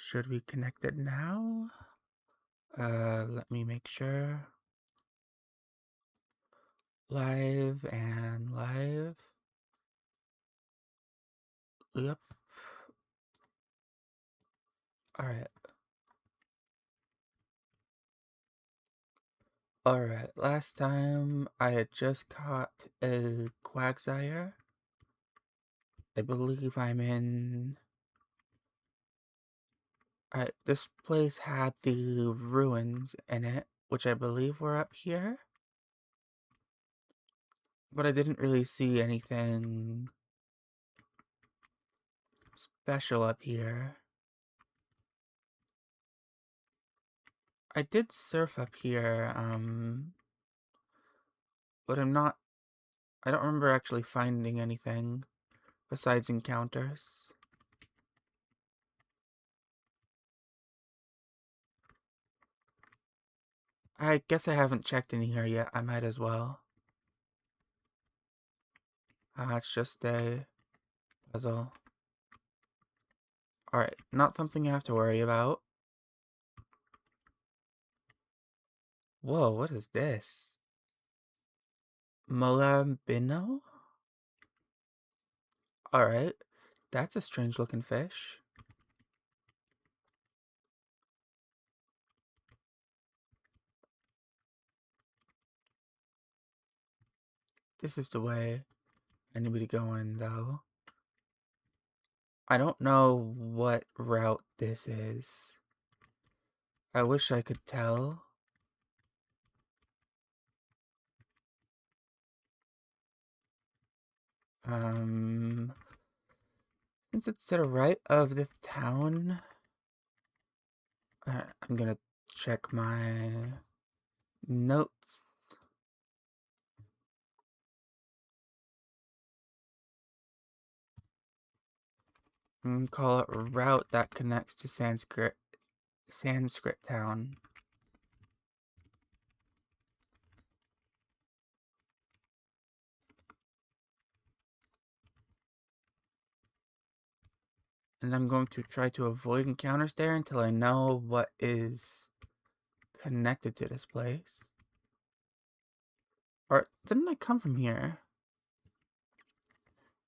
Should we connect it now? Let me make sure. Live and live. Yep. Alright. Alright, last time I had just caught a quagsire. I believe I'm in... Alright, this place had the ruins in it, which I believe were up here. But I didn't really see anything special up here. I did surf up here, but I don't remember actually finding anything besides encounters. I guess I haven't checked in here yet. I might as well. It's just a puzzle. Alright, not something you have to worry about. Whoa, what is this? Molambino? Alright, that's a strange looking fish. This is the way I need to go in, though. I don't know what route this is. I wish I could tell. Since it's to the right of the town, I'm gonna check my notes. I'm gonna call it a route that connects to Sanskrit Town. And I'm going to try to avoid encounters there until I know what is connected to this place. Or didn't I come from here?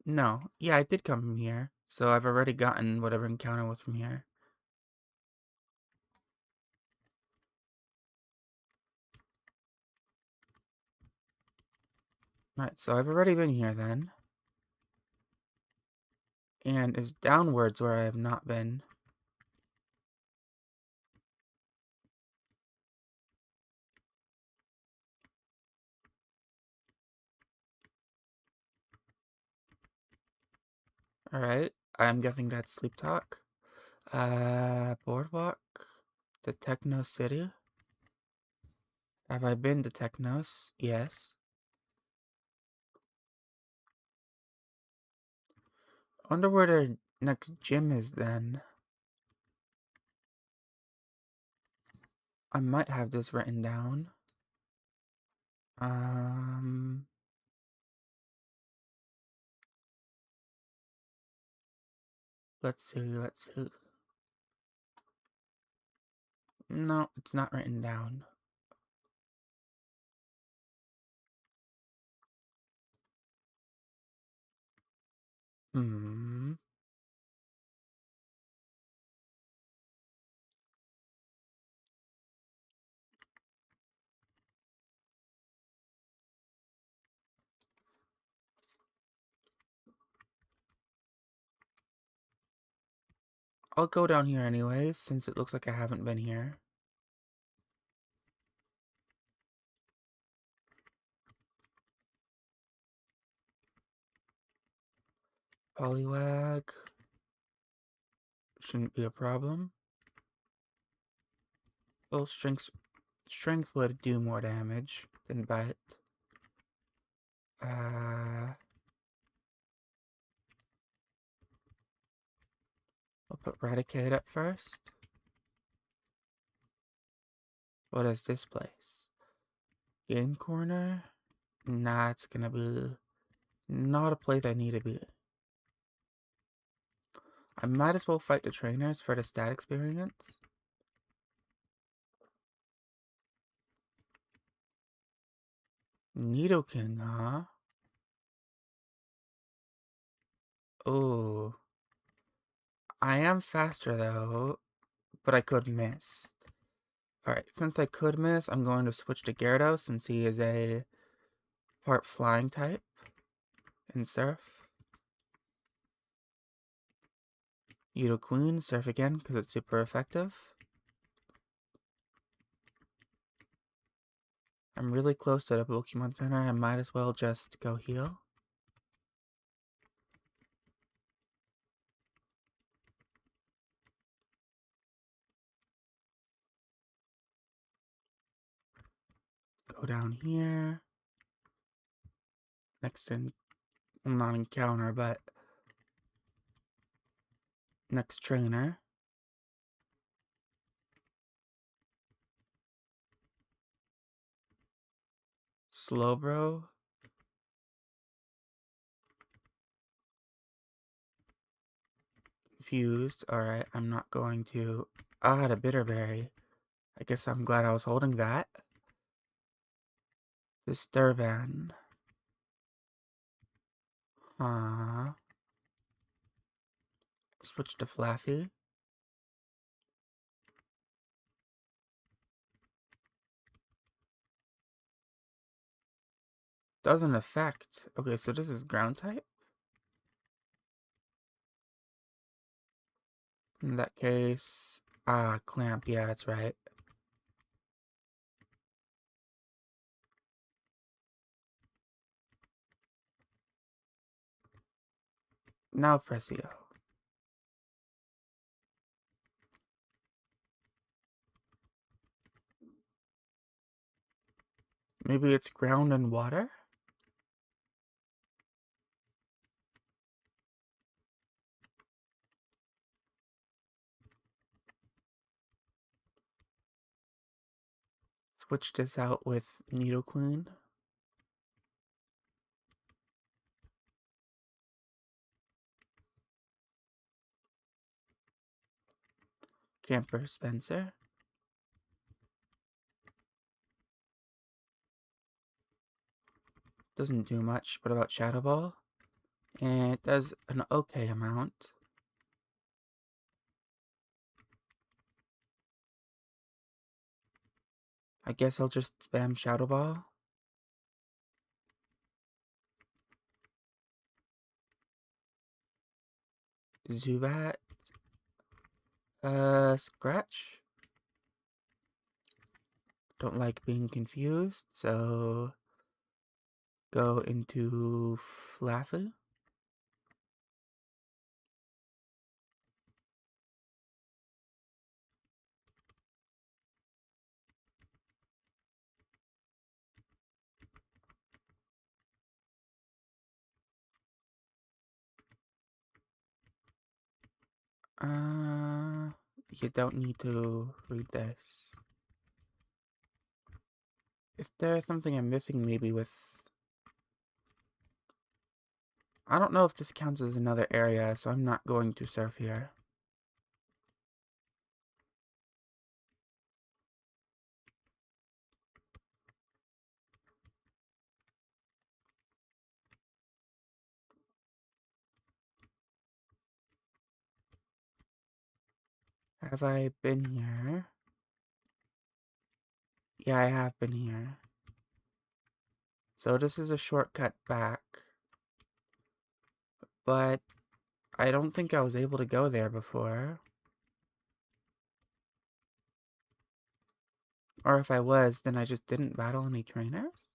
No. Yeah, I did come from here. So I've already gotten whatever encounter was from here. Right, so I've already been here then. And it's downwards where I have not been. Alright, I'm guessing that's Sleep Talk. Boardwalk? The Techno City? Have I been to Technos? Yes. I wonder where their next gym is then. I might have this written down. Let's see. No, it's not written down. I'll go down here anyways, since it looks like I haven't been here. Poliwag. Shouldn't be a problem. Well, strength would do more damage than bite. I'll put Raticate up first. What is this place? Game Corner? Nah, it's gonna be not a place I need to be. I might as well fight the trainers for the stat experience. Nidoking, huh? Oh. I am faster though, but I could miss. Alright, since I could miss, I'm going to switch to Gyarados since he is a part flying type in Surf. Queen, Surf again because it's super effective. I'm really close to the Pokemon Center. I might as well just go heal. Go down here. Next well, not encounter, but next trainer. Slowbro. Confused. Alright, I'm not going to... Ah, the Bitterberry. I guess I'm glad I was holding that. Disturban. Huh. Switch to Flaffy. Doesn't affect. Okay, so this is ground type? In that case... Ah, Clamp. Yeah, that's right. Now Pressio. Maybe it's ground and water? Switch this out with Nidoqueen. Camper Spencer. Doesn't do much. What about Shadow Ball? And it does an okay amount. I guess I'll just spam Shadow Ball. Zubat. Scratch. Don't like being confused, so go into Flaffy. You don't need to read this. Is there something I'm missing maybe with... I don't know if this counts as another area, so I'm not going to surf here. Have I been here? Yeah, I have been here. So this is a shortcut back. But I don't think I was able to go there before. Or if I was, then I just didn't battle any trainers?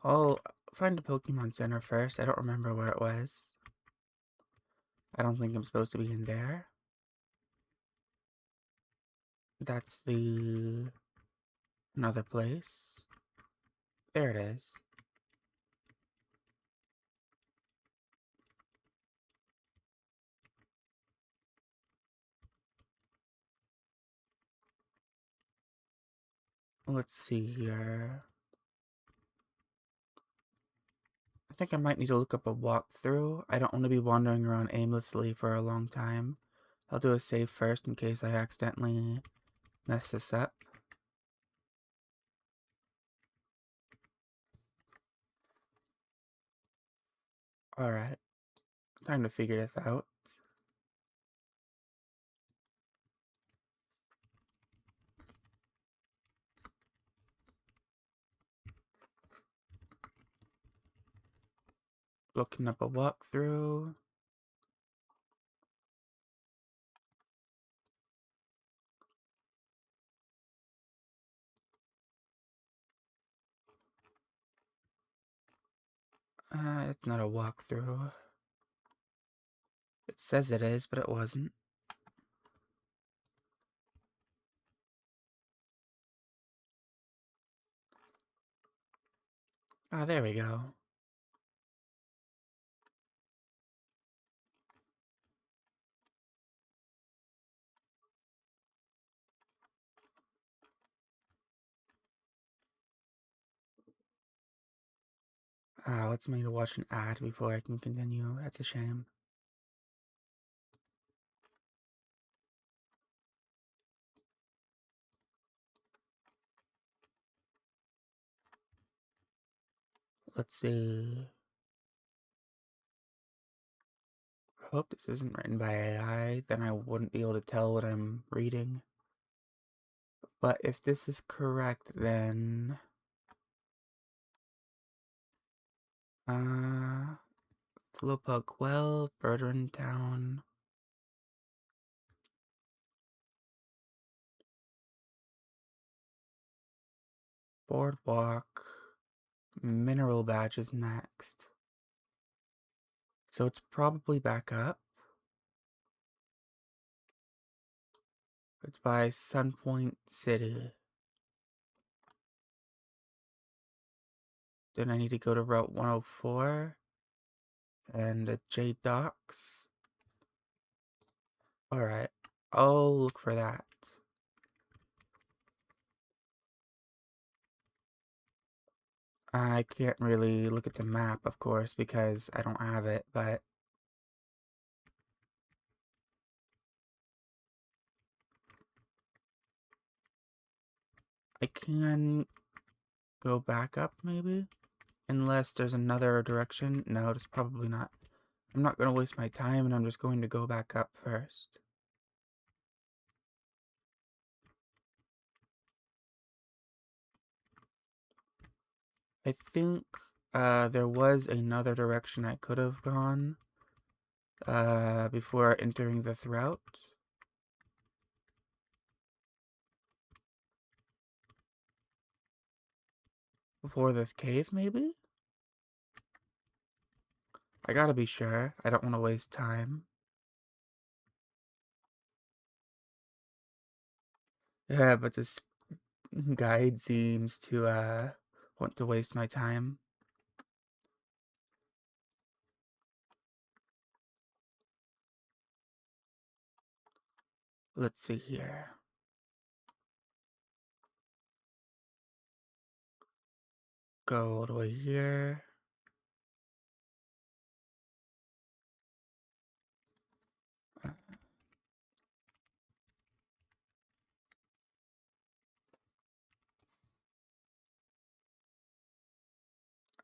I'll find a Pokemon Center first. I don't remember where it was. I don't think I'm supposed to be in there. That's the... another place. There it is. Let's see here. I think I might need to look up a walkthrough. I don't want to be wandering around aimlessly for a long time. I'll do a save first in case I accidentally mess this up. Alright, time to figure this out. Looking up a walkthrough. It's not a walkthrough. It says it is, but it wasn't. Ah, there we go. Ah, what's me to watch an ad before I can continue? That's a shame. Let's see. I hope this isn't written by AI, then I wouldn't be able to tell what I'm reading. But if this is correct, then... Slowpoke Well, Birdern Town, Boardwalk, Mineral Badge is next. So it's probably back up. It's by Sunpoint City. Then I need to go to Route 104 and the J Docks. Alright, I'll look for that. I can't really look at the map, of course, because I don't have it, but I can go back up, maybe? Unless there's another direction. No, it's probably not. I'm not going to waste my time, and I'm just going to go back up first. I think there was another direction I could have gone before entering this route. Before this cave, maybe? I gotta be sure. I don't want to waste time. Yeah, but this guide seems to want to waste my time. Let's see here. Go all the way here.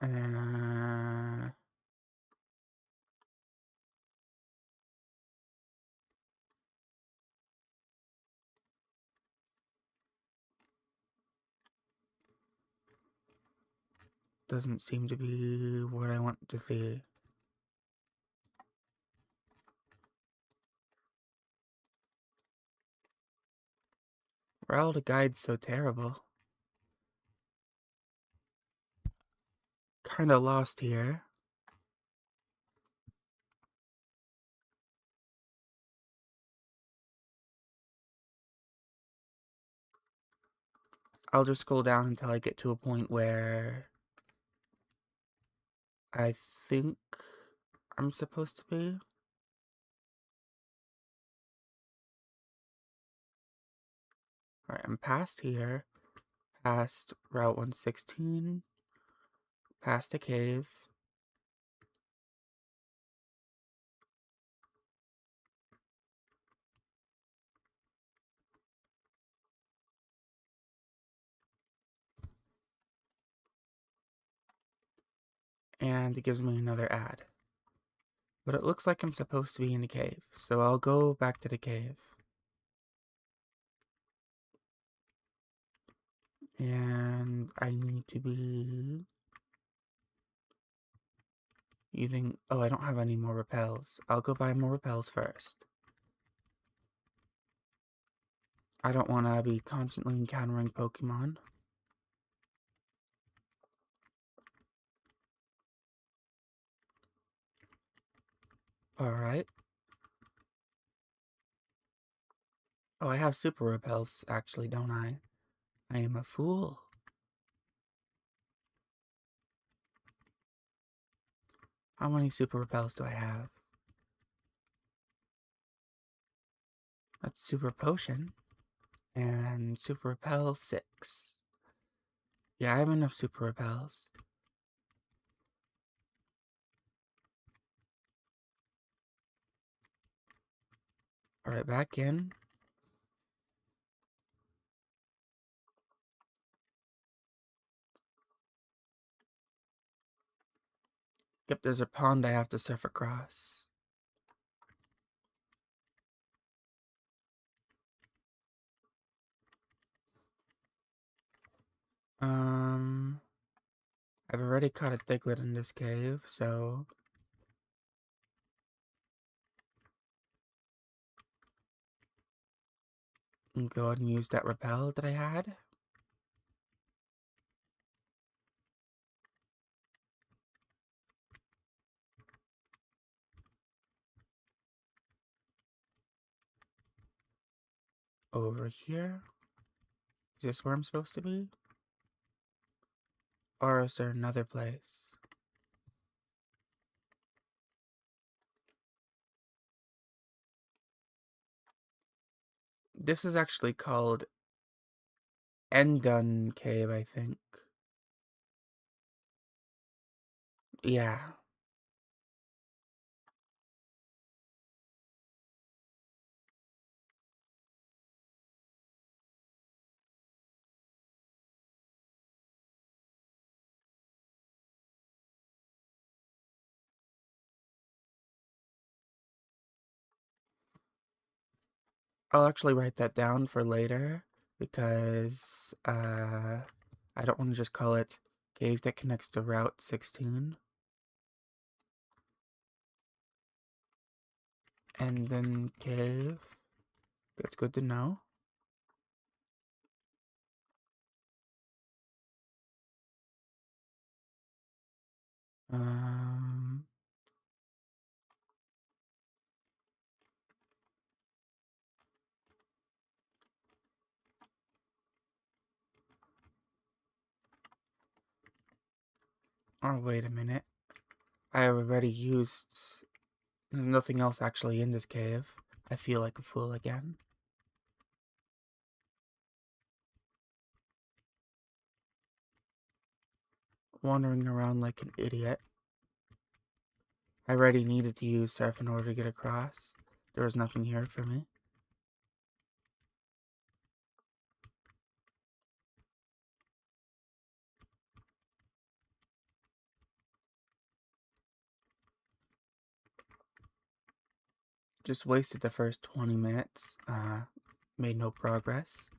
Uh, doesn't seem to be what I want to see. Why are all the guides so terrible? Kinda lost here. I'll just scroll down until I get to a point where I think I'm supposed to be. Alright, I'm past here. past Route 116, past a cave, and it gives me another ad. But it looks like I'm supposed to be in a cave, so I'll go back to the cave. And I need to be using... Oh, I don't have any more repels. I'll go buy more repels first. I don't want to be constantly encountering Pokemon. Alright. Oh, I have super repels, actually, don't I? I am a fool. How many super repels do I have? That's super potion. And super repel 6. Yeah, I have enough super repels. Alright, back in. Yep, there's a pond I have to surf across. I've already caught a Diglett in this cave, so... go ahead and use that repel that I had. Over here. Is this where I'm supposed to be? Or is there another place? This is actually called Endun Cave, I think. Yeah. I'll actually write that down for later, because, I don't want to just call it Cave that connects to Route 16. And then Cave. That's good to know. Um... Oh, wait a minute. I already used... There's nothing else actually in this cave. I feel like a fool again. Wandering around like an idiot. I already needed to use surf in order to get across. There was nothing here for me. Just wasted the first 20 minutes. Made no progress.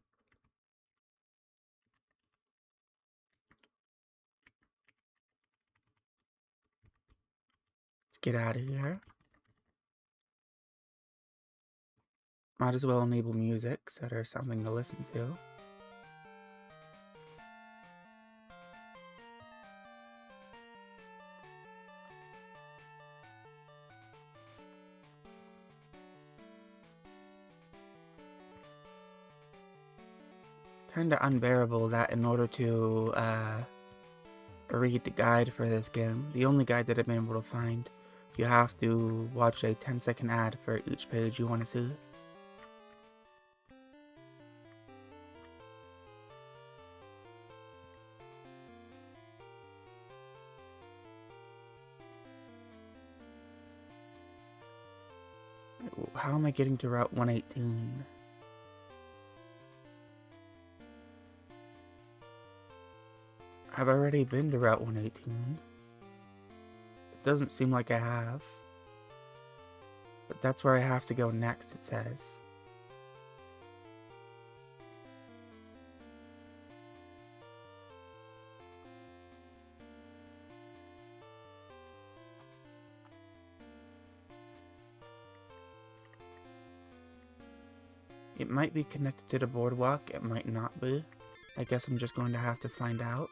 Let's get out of here. Might as well enable music so there's something to listen to. Kinda unbearable that in order to read the guide for this game, the only guide that I've been able to find, you have to watch a 10-second ad for each page you want to see. how am I getting to Route 118? Have I already been to Route 118? It doesn't seem like I have. But that's where I have to go next, it says. It might be connected to the boardwalk, it might not be. I guess I'm just going to have to find out.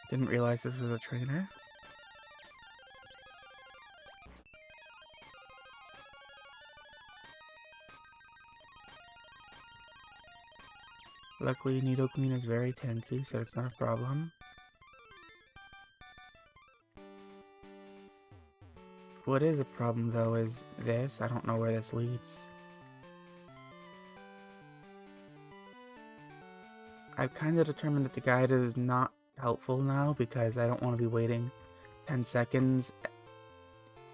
Didn't realize this was a trainer. Luckily, Nidoqueen is very tanky, so it's not a problem. What is a problem, though, is this. I don't know where this leads. I've kind of determined that the guide is not helpful now because I don't want to be waiting 10 seconds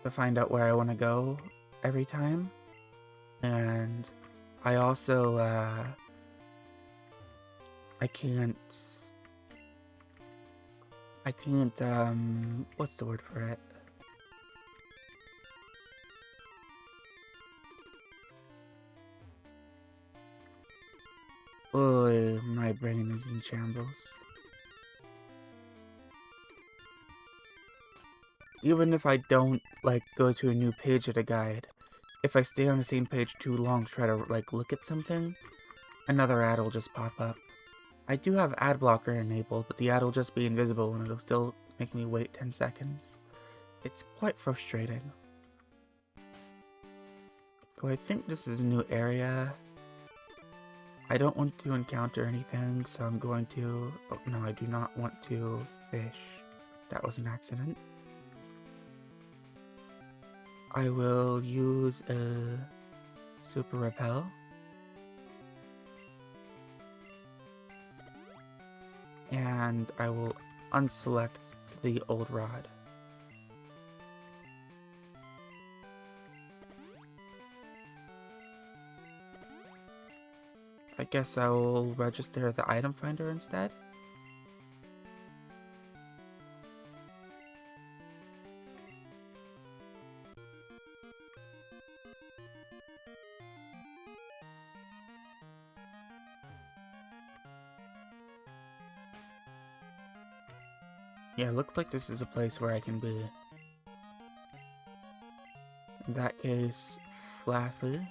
to find out where I want to go every time. And I also, I can't, what's the word for it? Oh, my brain is in shambles. Even if I don't, like, go to a new page of the guide, if I stay on the same page too long to try to, like, look at something, another ad will just pop up. I do have ad blocker enabled, but the ad will just be invisible and it'll still make me wait 10 seconds. It's quite frustrating. So I think this is a new area. I don't want to encounter anything, so I'm going to... Oh, no, I do not want to fish. That was an accident. I will use a Super Repel. And I will unselect the old rod. I guess I will register the item finder instead. Yeah, looks like this is a place where I can be. In that case, Flaffy.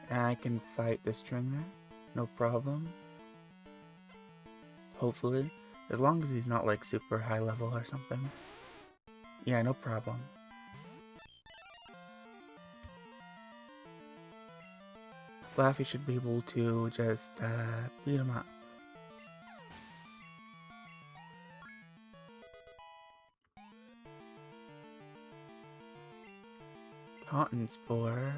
And I can fight this trainer, no problem. Hopefully. As long as he's not like super high level or something. Yeah, no problem. Flaffy should be able to just beat him up. Cotton Spore.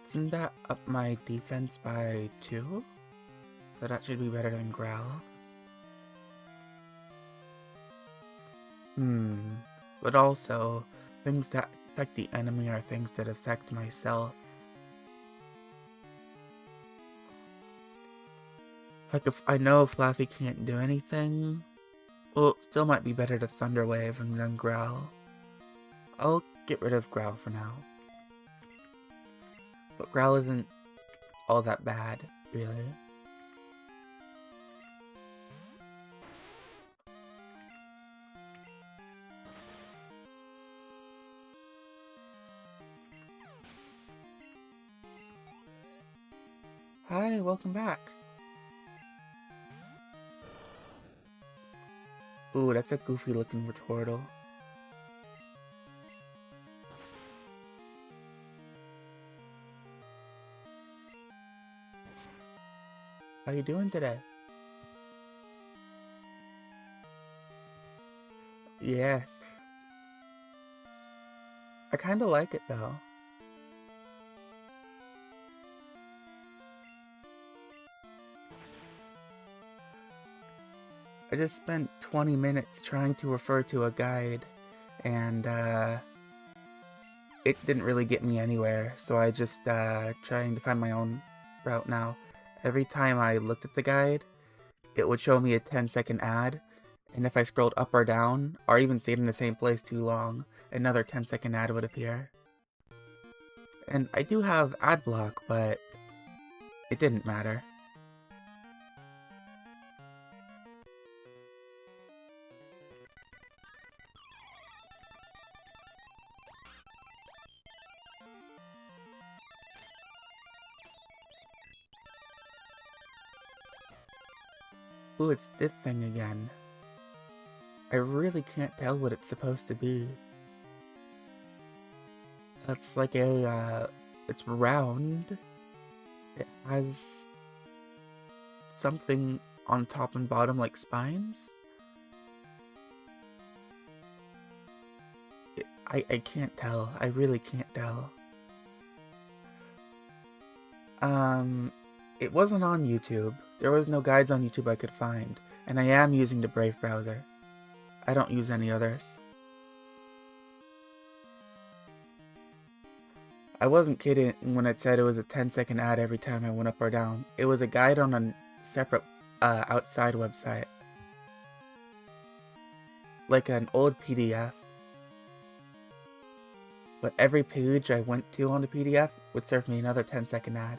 Isn't that up my defense by 2? So that should be better than Growl. But also, things that affect the enemy are things that affect myself. Like, if I know Flaffy can't do anything, well, it still might be better to Thunder Wave and then Growl. I'll get rid of Growl for now. But Growl isn't all that bad, really. Hi, welcome back. Ooh, that's a goofy looking Retortal. How you doing today? Yes. I kinda like it though. I just spent 20 minutes trying to refer to a guide, and it didn't really get me anywhere, so I just trying to find my own route now. Every time I looked at the guide, it would show me a 10-second ad, and if I scrolled up or down, or even stayed in the same place too long, another 10-second ad would appear. And I do have ad block, but it didn't matter. Ooh, it's this thing again. I really can't tell what it's supposed to be. It's like a, it's round. It has something on top and bottom like spines. I can't tell. I really can't tell. It wasn't on YouTube. There was no guides on YouTube I could find, and I am using the Brave browser. I don't use any others. I wasn't kidding when it said it was a 10-second ad every time I went up or down. It was a guide on a separate outside website. Like an old PDF. But every page I went to on the PDF would serve me another 10-second ad.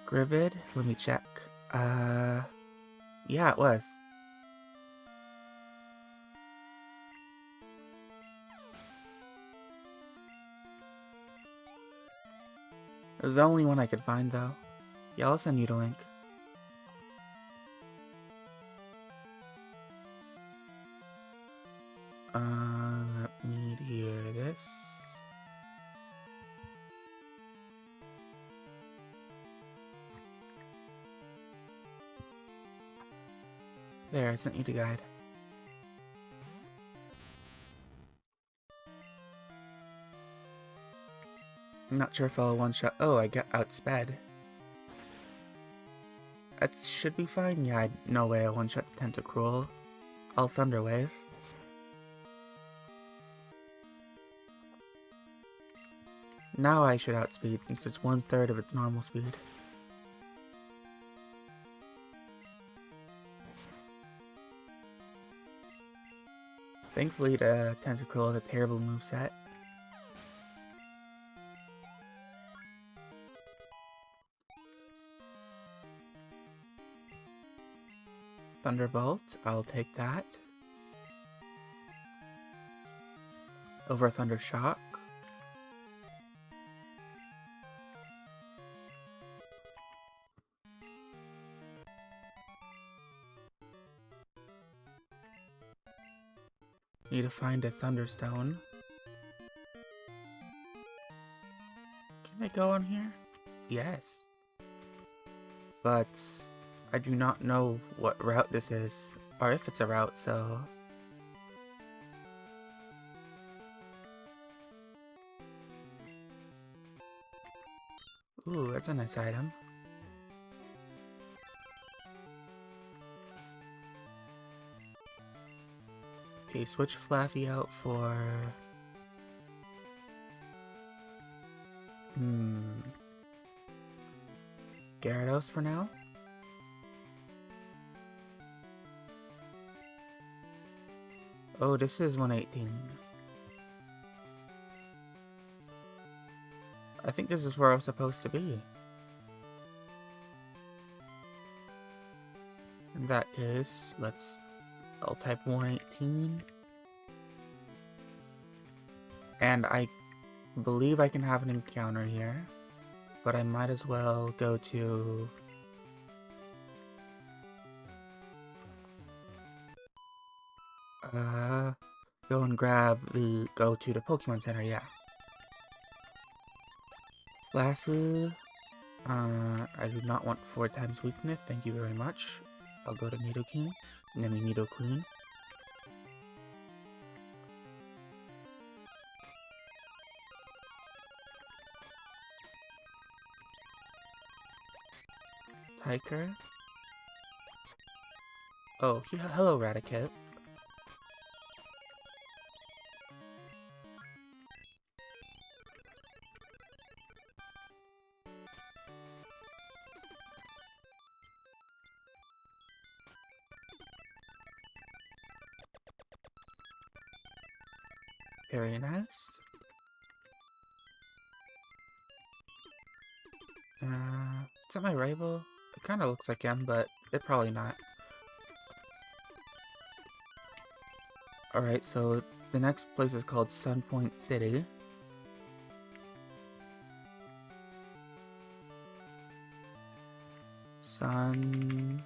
Scribid? Let me check. Yeah, it was. It was the only one I could find, though. Yeah, I'll send you the link. Let me hear this. There, I sent you the guide. I'm not sure if I'll one-shot. Oh, I got outsped. That should be fine. Yeah, no way I one-shot the Tentacruel. I'll Thunder Wave. Now I should outspeed since it's 1/3 of its normal speed. Thankfully the Tentacruel has a terrible moveset. Thunderbolt, I'll take that. Over Thunder Shock. Need to find a Thunderstone. Can I go on here? Yes. But I do not know what route this is, or if it's a route, so... Ooh, that's a nice item. Okay, switch Flaffy out for... Gyarados for now? Oh, this is 118. I think this is where I was supposed to be. In that case, I'll type 118. And I believe I can have an encounter here. But I might as well go to... go and go to the Pokemon Center, yeah. Flaffy, I do not want 4 times weakness, thank you very much. I'll go to Nidoking, and then Nidoqueen. Hiker. Oh, hello, Raticate. Very nice. Is that my rival? It kind of looks like him, but it probably not. Alright, so the next place is called Sunpoint City. Sunpoint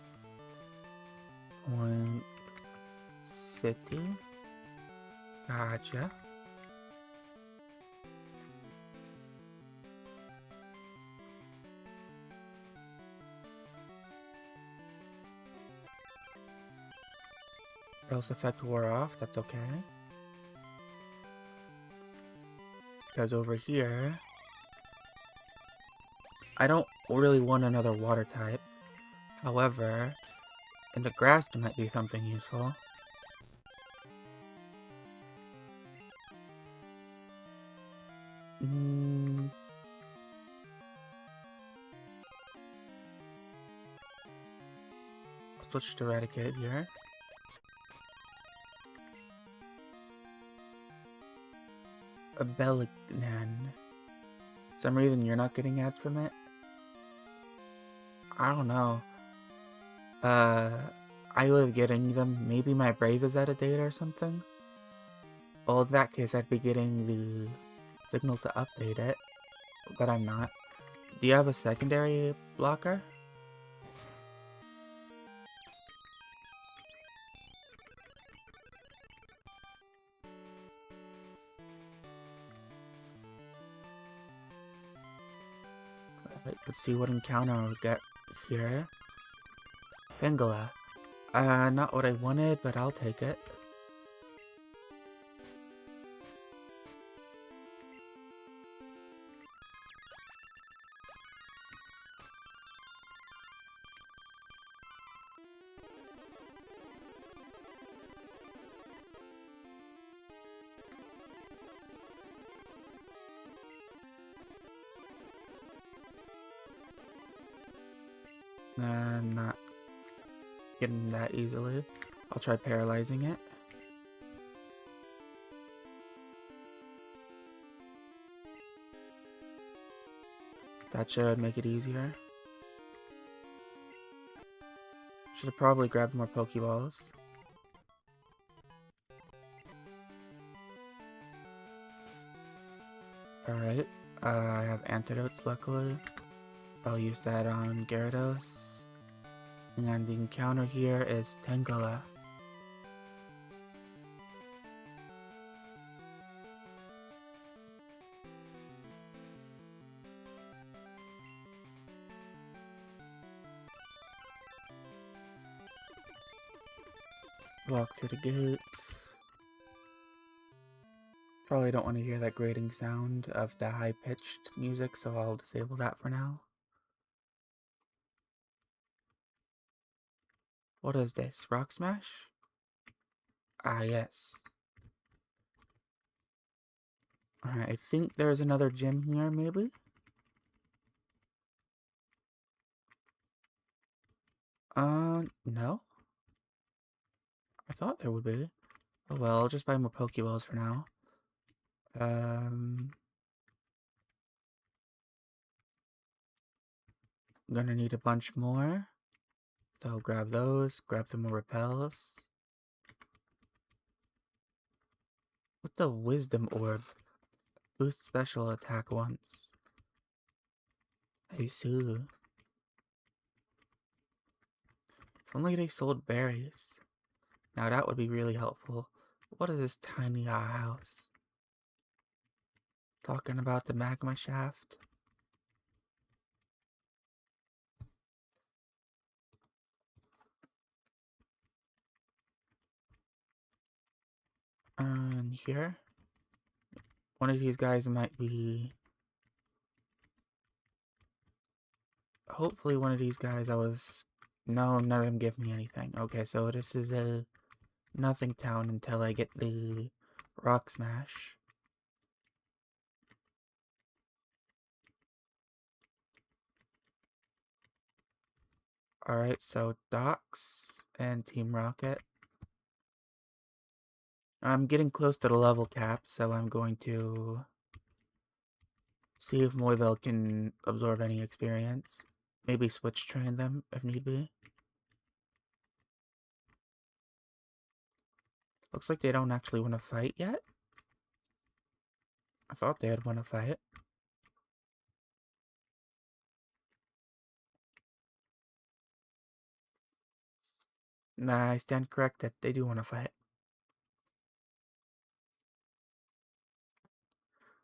City. Gotcha. Else effect wore off, that's okay. Because over here, I don't really want another water type. However, in the grass there might be something useful. I'll switch to Eradicate here. A Belignan. For some reason you're not getting ads from it? I don't know. I was getting them. Maybe my Brave is out of date or something? Well, in that case, I'd be getting the signal to update it. But I'm not. Do you have a secondary blocker? Let's see what encounter we get here. Pangala. Not what I wanted, but I'll take it. Not getting that easily. I'll try paralyzing it. That should make it easier. Should have probably grabbed more Pokeballs. Alright, I have antidotes luckily. I'll use that on Gyarados. And the encounter here is Tangela. Walk through the gate. Probably don't want to hear that grating sound of the high-pitched music, so I'll disable that for now. What is this? Rock Smash? Ah, yes. Alright, I think there's another gym here, maybe? No? I thought there would be. Oh well, I'll just buy more Pokeballs for now. I'm gonna need a bunch more. So I'll grab those, grab some more repels. What the Wisdom Orb? Boost special attack once. I see. If only they sold berries. Now that would be really helpful. What is this tiny house? Talking about the magma shaft? And here, one of these guys might be... Hopefully one of these guys No, none of them give me anything. Okay, so this is a nothing town until I get the rock smash. Alright, so Docks and Team Rocket. I'm getting close to the level cap, so I'm going to see if Moybell can absorb any experience. Maybe switch train them if need be. Looks like they don't actually want to fight yet. I thought they'd want to fight. Nah, I stand corrected. They do want to fight.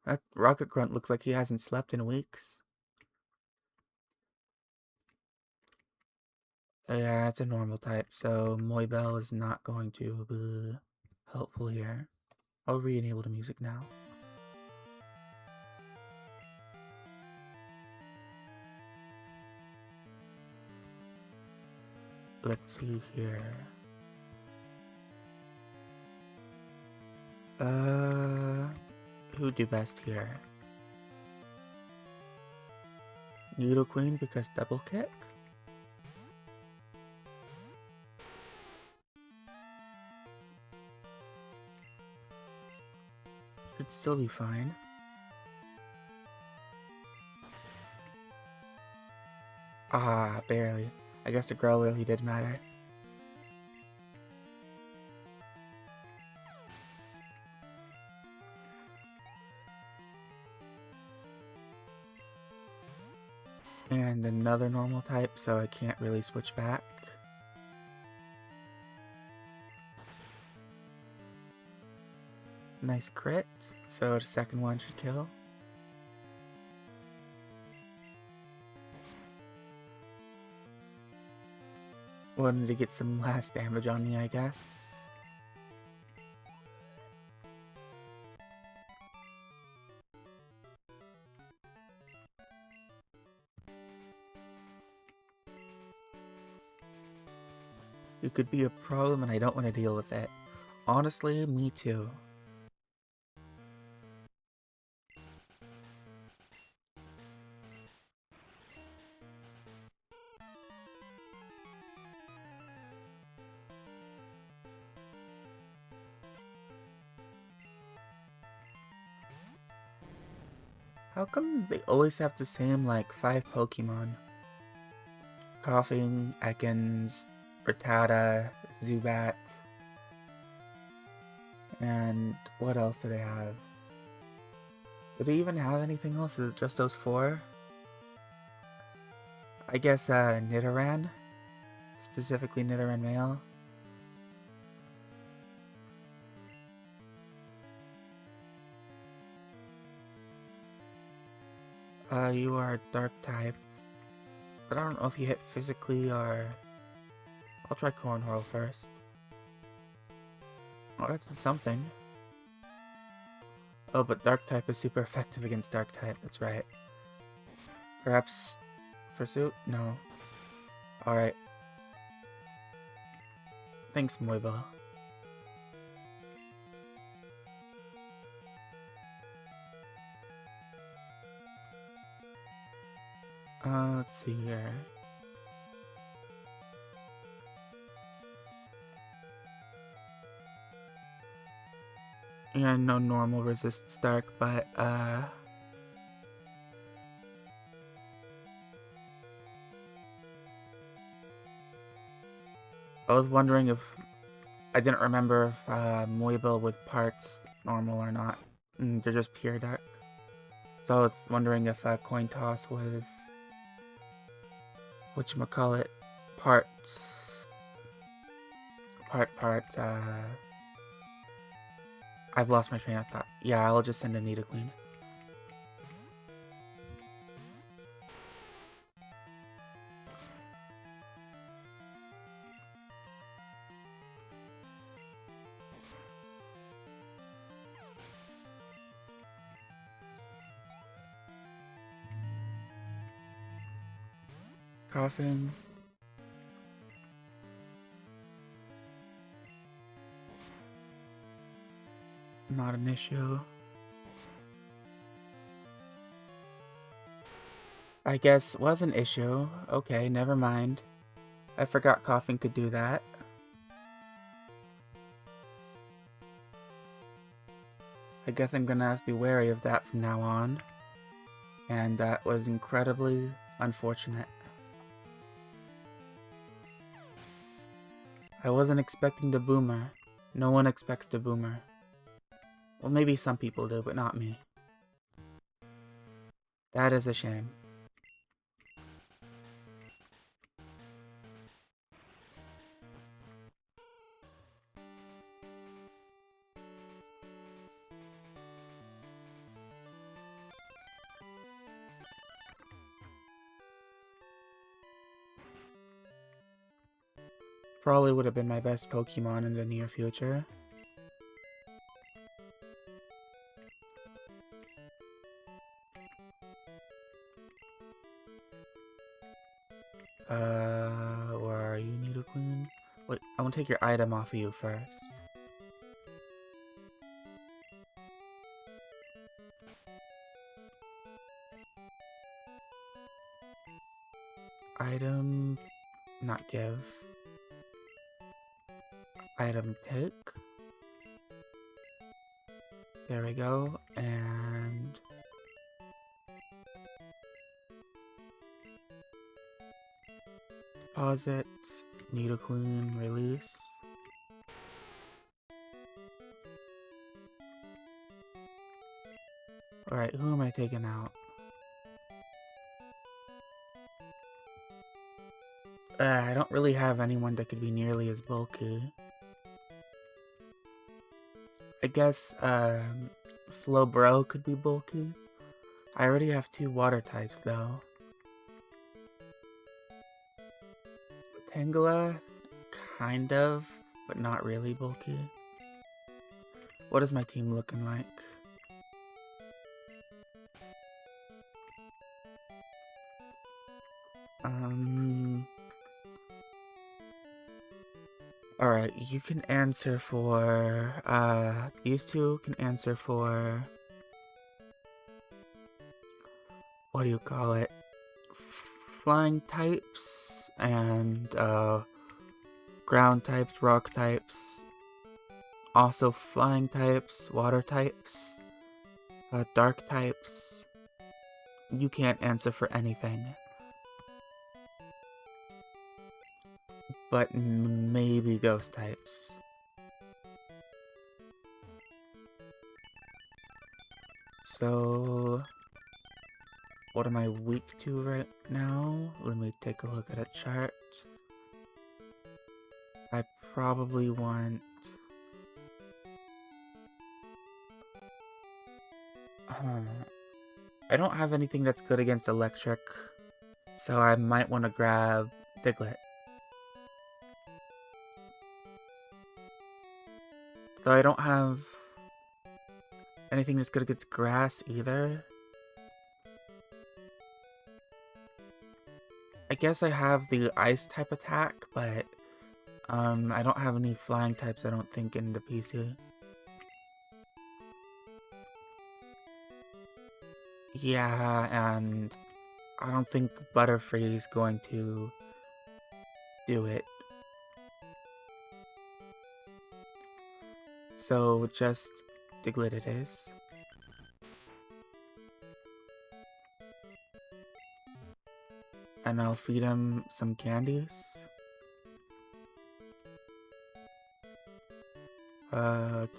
That Rocket Grunt looks like he hasn't slept in weeks. Yeah, it's a normal type, so Moybell is not going to be helpful here. I'll re-enable the music now. Let's see here. Who'd do best here? Needle Queen because double kick? Should still be fine. Ah, barely. I guess the growl really did matter. And another normal type, so I can't really switch back. Nice crit, so the second one should kill. Wanted to get some last damage on me, I guess. It could be a problem and I don't want to deal with it. Honestly, me too. How come they always have the same, like, 5 Pokemon? Coughing, Ekans, Rattata, Zubat, and what else do they have? Do they even have anything else? Is it just those 4? I guess, Nidoran? Specifically Nidoran male? You are a dark type. But I don't know if you hit physically or... I'll try Cornhole first. Oh, that's something. Oh, but dark type is super effective against dark type, that's right. Perhaps... Pursuit? No. Alright. Thanks, Moiba. Let's see here. Yeah, no normal resists dark, but, I was wondering if... I didn't remember if, Moiba with parts normal or not. They're just pure dark. So I was wondering if, Coin Toss was... whatchamacallit, parts... I've lost my train of thought. Yeah, I'll just send a Nidoqueen. coughing. Not an issue. I guess was an issue. Okay, never mind. I forgot coughing could do that. I guess I'm gonna have to be wary of that from now on. And that was incredibly unfortunate. I wasn't expecting the boomer. No one expects the boomer. Well, maybe some people do, but not me. That is a shame. Probably would have been my best Pokemon in the near future. Where are you, Nidoqueen? Wait, I want to take your item off of you first. Item... not give. Item take. There we go, and... deposit, Nidoqueen, release. Alright, who am I taking out? I don't really have anyone that could be nearly as bulky. I guess, Slowbro could be bulky. I already have 2 water types, though. Tangela, kind of, but not really bulky. What is my team looking like? Alright, you can answer for, these 2 can answer for, what do you call it? Flying types, and, ground types, rock types, also flying types, water types, dark types. You can't answer for anything. But maybe ghost types. So, what am I weak to right now? Let me take a look at a chart. I probably want... I don't have anything that's good against electric, so I might want to grab Diglett. Though I don't have anything that's good against grass either. I guess I have the ice type attack, but I don't have any flying types, I don't think, in the PC. Yeah, and I don't think Butterfree is going to do it. So just Diglett it is. And I'll feed him some candies.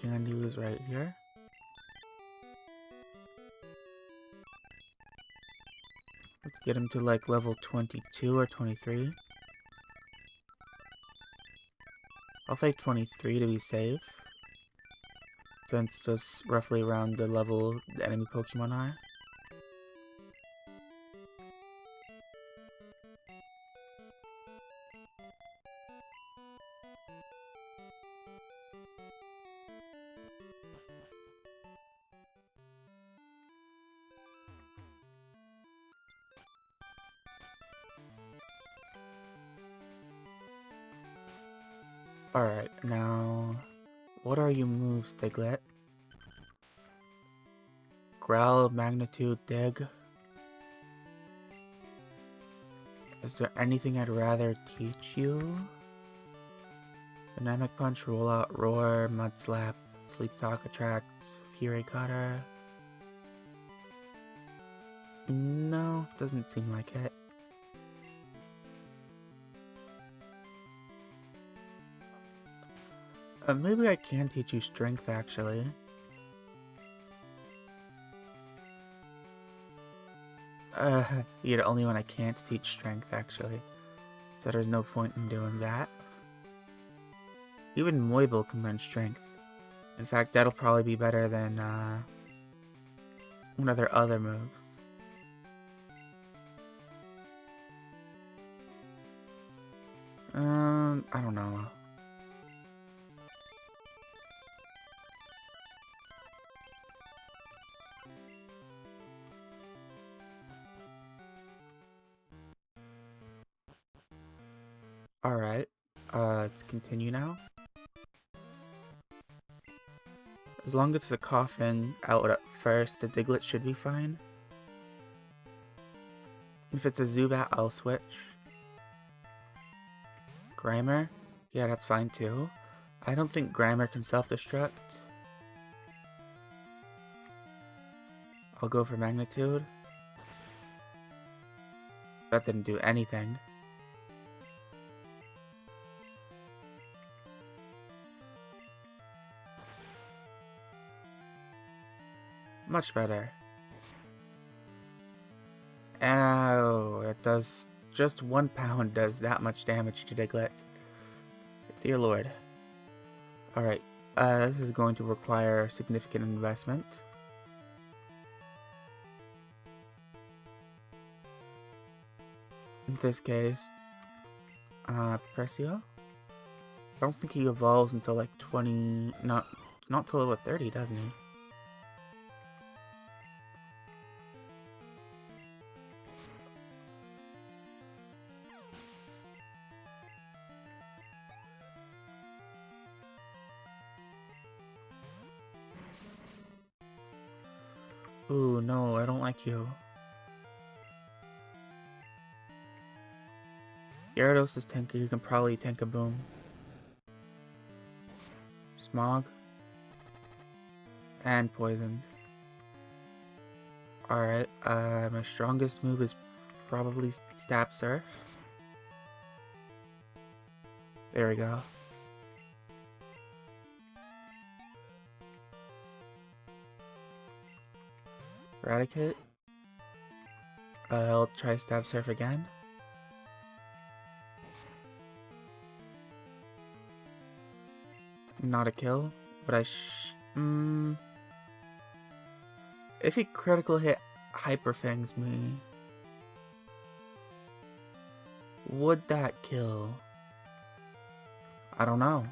Candies right here. Let's get him to like level 22 or 23. I'll say 23 to be safe, since that's roughly around the level the enemy Pokemon are. Alright, now, what are your moves, Diglett? Growl, Magnitude, Dig. Is there anything I'd rather teach you? Dynamic Punch, Roll Out, Roar, Mud Slap, Sleep Talk, Attract, Fury Cutter. No, doesn't seem like it. Maybe I can teach you Strength, actually. You're the only one I can't teach Strength, actually. So there's no point in doing that. Even Moible can learn Strength. In fact, that'll probably be better than, one of their other moves. I don't know. Alright, let's continue now. As long as it's a coughing out at first, the Diglett should be fine. If it's a Zubat, I'll switch. Grimer? Yeah, that's fine too. I don't think Grimer can self-destruct. I'll go for Magnitude. That didn't do anything. Much better. Ow, it does just 1 pound does that much damage to Diglett. Dear Lord. Alright, this is going to require significant investment. In this case, Pressio? I don't think he evolves until like 20, not till level 30, doesn't he? Ooh, no, I don't like you. Gyarados is tanky, you can probably tank a Boom. Smog. And poisoned. Alright, my strongest move is probably Stab Surf. There we go. Eradicate. I'll try Stab Surf again. Not a kill, but if he critical hit Hyper Fangs me, would that kill? I don't know.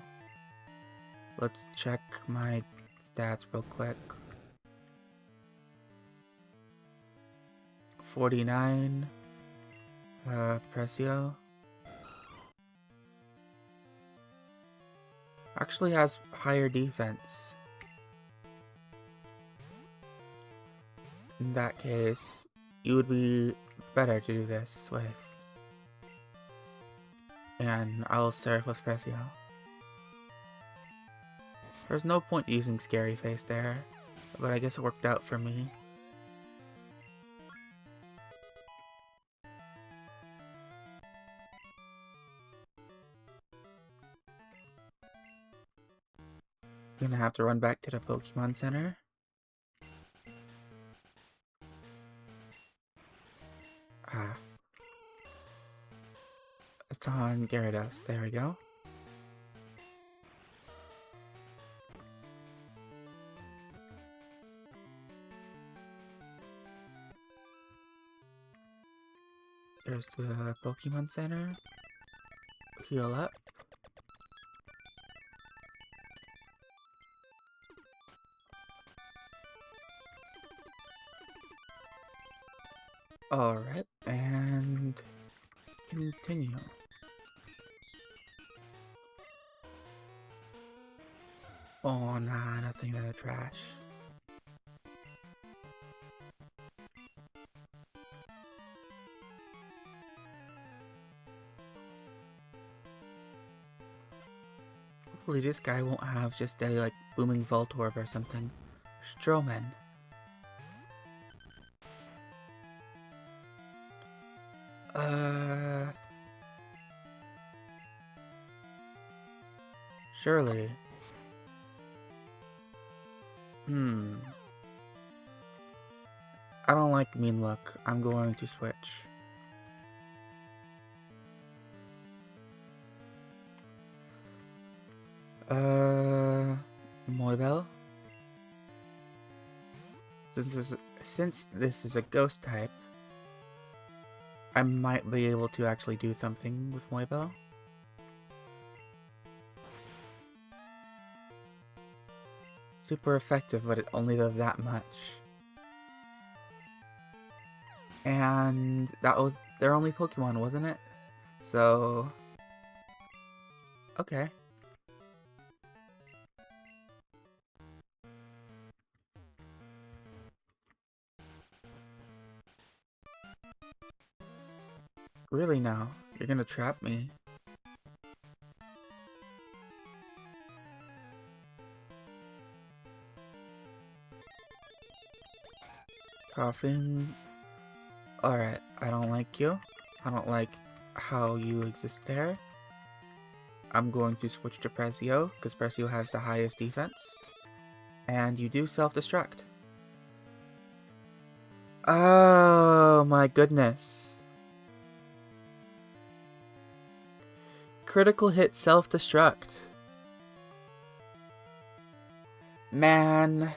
Let's check my stats real quick. 49. Pressio. Actually has higher defense. In that case, you would be better to do this with. And I'll surf with Pressio. There's no point using Scary Face there, but I guess it worked out for me. Gonna have to run back to the Pokemon Center. It's on Gyarados. There we go. There's the Pokemon Center. Heal up. Alright, and continue. Oh, nah, nothing in the trash. Hopefully this guy won't have just a, like, booming Voltorb or something. Stroman. Surely. I don't like mean look. I'm going to switch. Moibel? Since this is a ghost type, I might be able to actually do something with Moibel. Super effective, but it only does that much. And that was their only Pokemon, wasn't it? So... okay. Really now? You're gonna trap me? Coughing. Alright, I don't like you. I don't like how you exist there. I'm going to switch to Prezio, because Prezio has the highest defense. And you do self-destruct. Oh my goodness. Critical hit self-destruct. Man.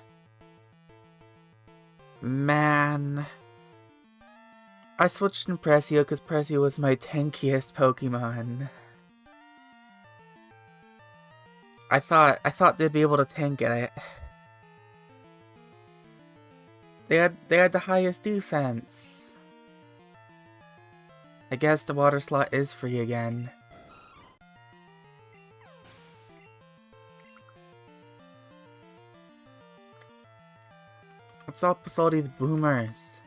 I switched to Prezio because Prezio was my tankiest Pokemon. I thought they'd be able to tank it. They had the highest defense. I guess the water slot is free again. What's up with all these boomers?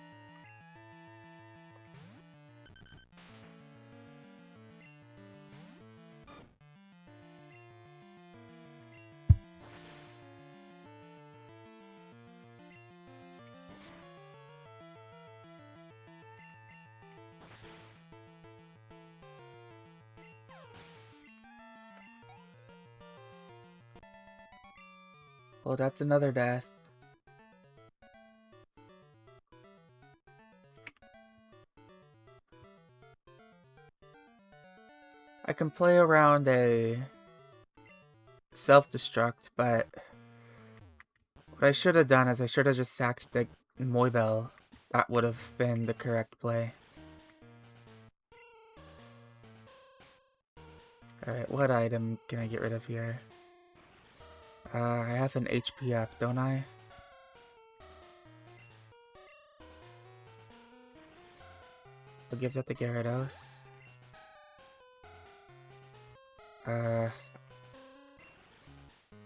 Well, that's another death. I can play around a self-destruct, but what I should have done is I should have just sacked the Moibel. That would have been the correct play. Alright, what item can I get rid of here? I have an HP up, don't I? I'll give that to Gyarados.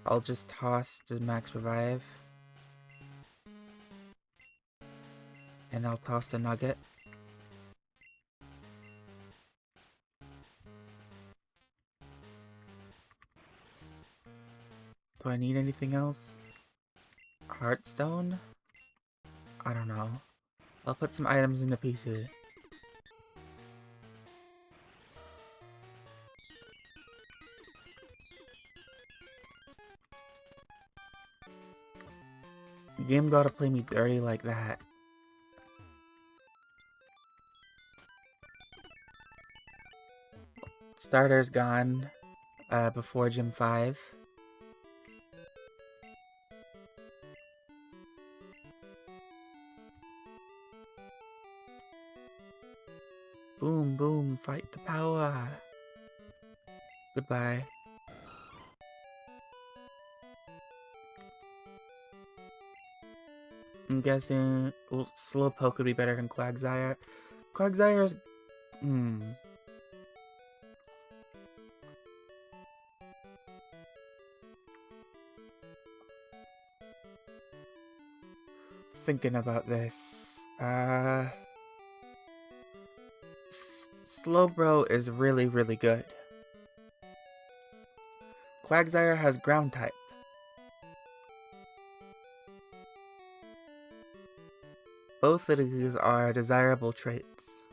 I'll just toss the Max Revive. And I'll toss the Nugget. Do I need anything else? Heartstone? I don't know. I'll put some items in the PC. The game gotta play me dirty like that. Starter's gone before Gym 5. Boom, boom, fight the power. Goodbye. I'm guessing Slowpoke would be better than Quagsire. Quagsire's... thinking about this. Slowbro is really, really good. Quagsire has ground type. Both of these are desirable traits.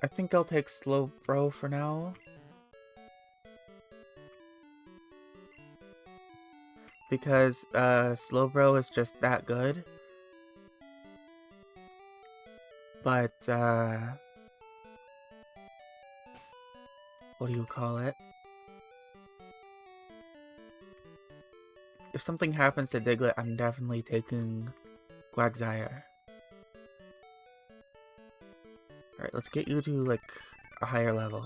I think I'll take Slowbro for now. Because Slowbro is just that good. But what do you call it? If something happens to Diglett, I'm definitely taking Quagsire. Alright, let's get you to, like, a higher level.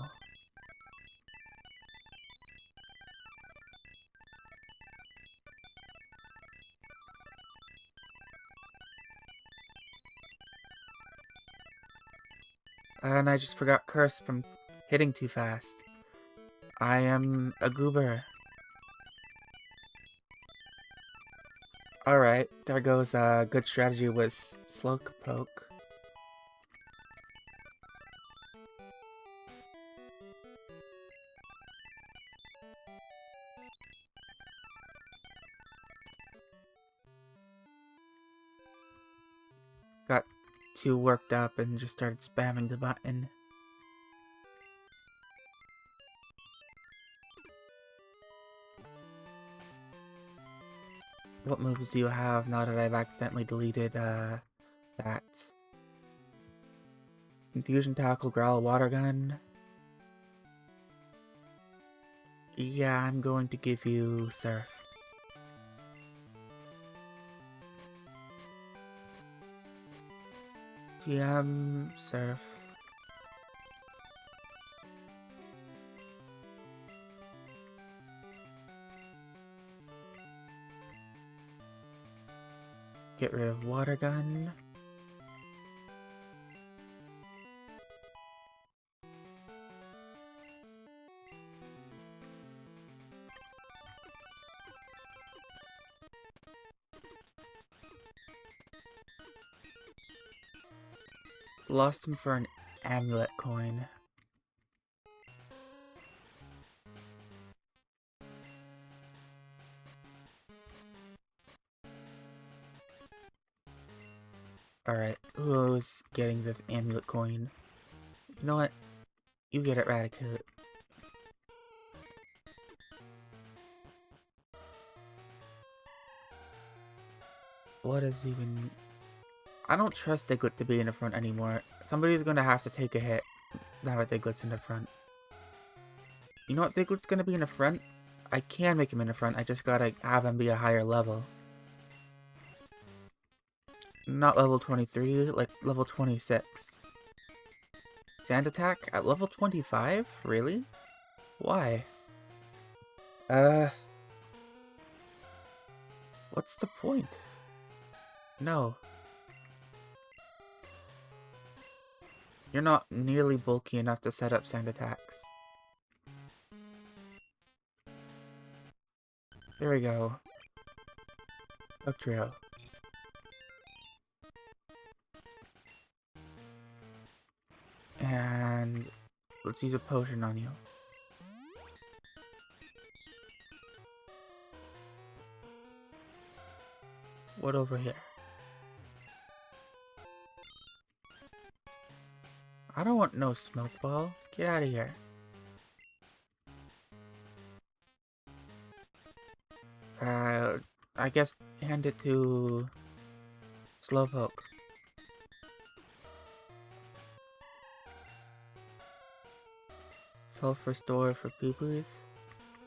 And I just forgot Curse from hitting too fast. I am a goober. Alright, there goes a good strategy with Slowpoke. Got too worked up and just started spamming the button. What moves do you have now that I've accidentally deleted that? Confusion Tackle, Growl, Water Gun. Yeah, I'm going to give you Surf. TM, Surf. Get rid of Water Gun. Lost him for an amulet coin. Alright, who's getting this amulet coin? You know what? You get it, Raticate. What is even... I don't trust Diglett to be in the front anymore. Somebody's gonna have to take a hit now that Diglett's in the front. You know what? Diglett's gonna be in the front. I can make him in the front. I just gotta have him be a higher level. Not level 23, like level 26. Sand attack at level 25? Really? Why? What's the point? No. You're not nearly bulky enough to set up sand attacks. There we go. Dugtrio. And let's use a potion on you. What over here? I don't want no smoke ball. Get out of here. I guess hand it to Slowpoke. Self restore for poo-poos.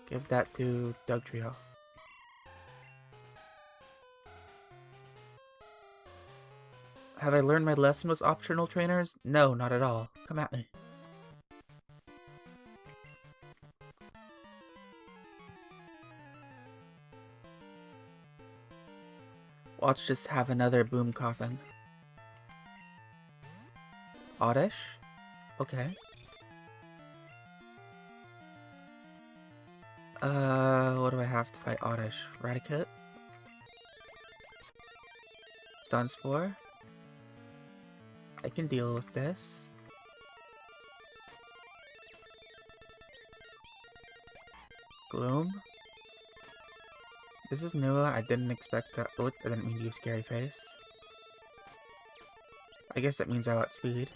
Give that to Dugtrio. Have I learned my lesson with optional trainers? No, not at all. Come at me. Watch just have another boom coughing. Oddish? Okay. What do I have to fight Oddish? Raticate? Stun Spore? I can deal with this. Gloom? This is new. I didn't expect to. Oh, I didn't mean to use Scary Face. I guess that means I outspeed.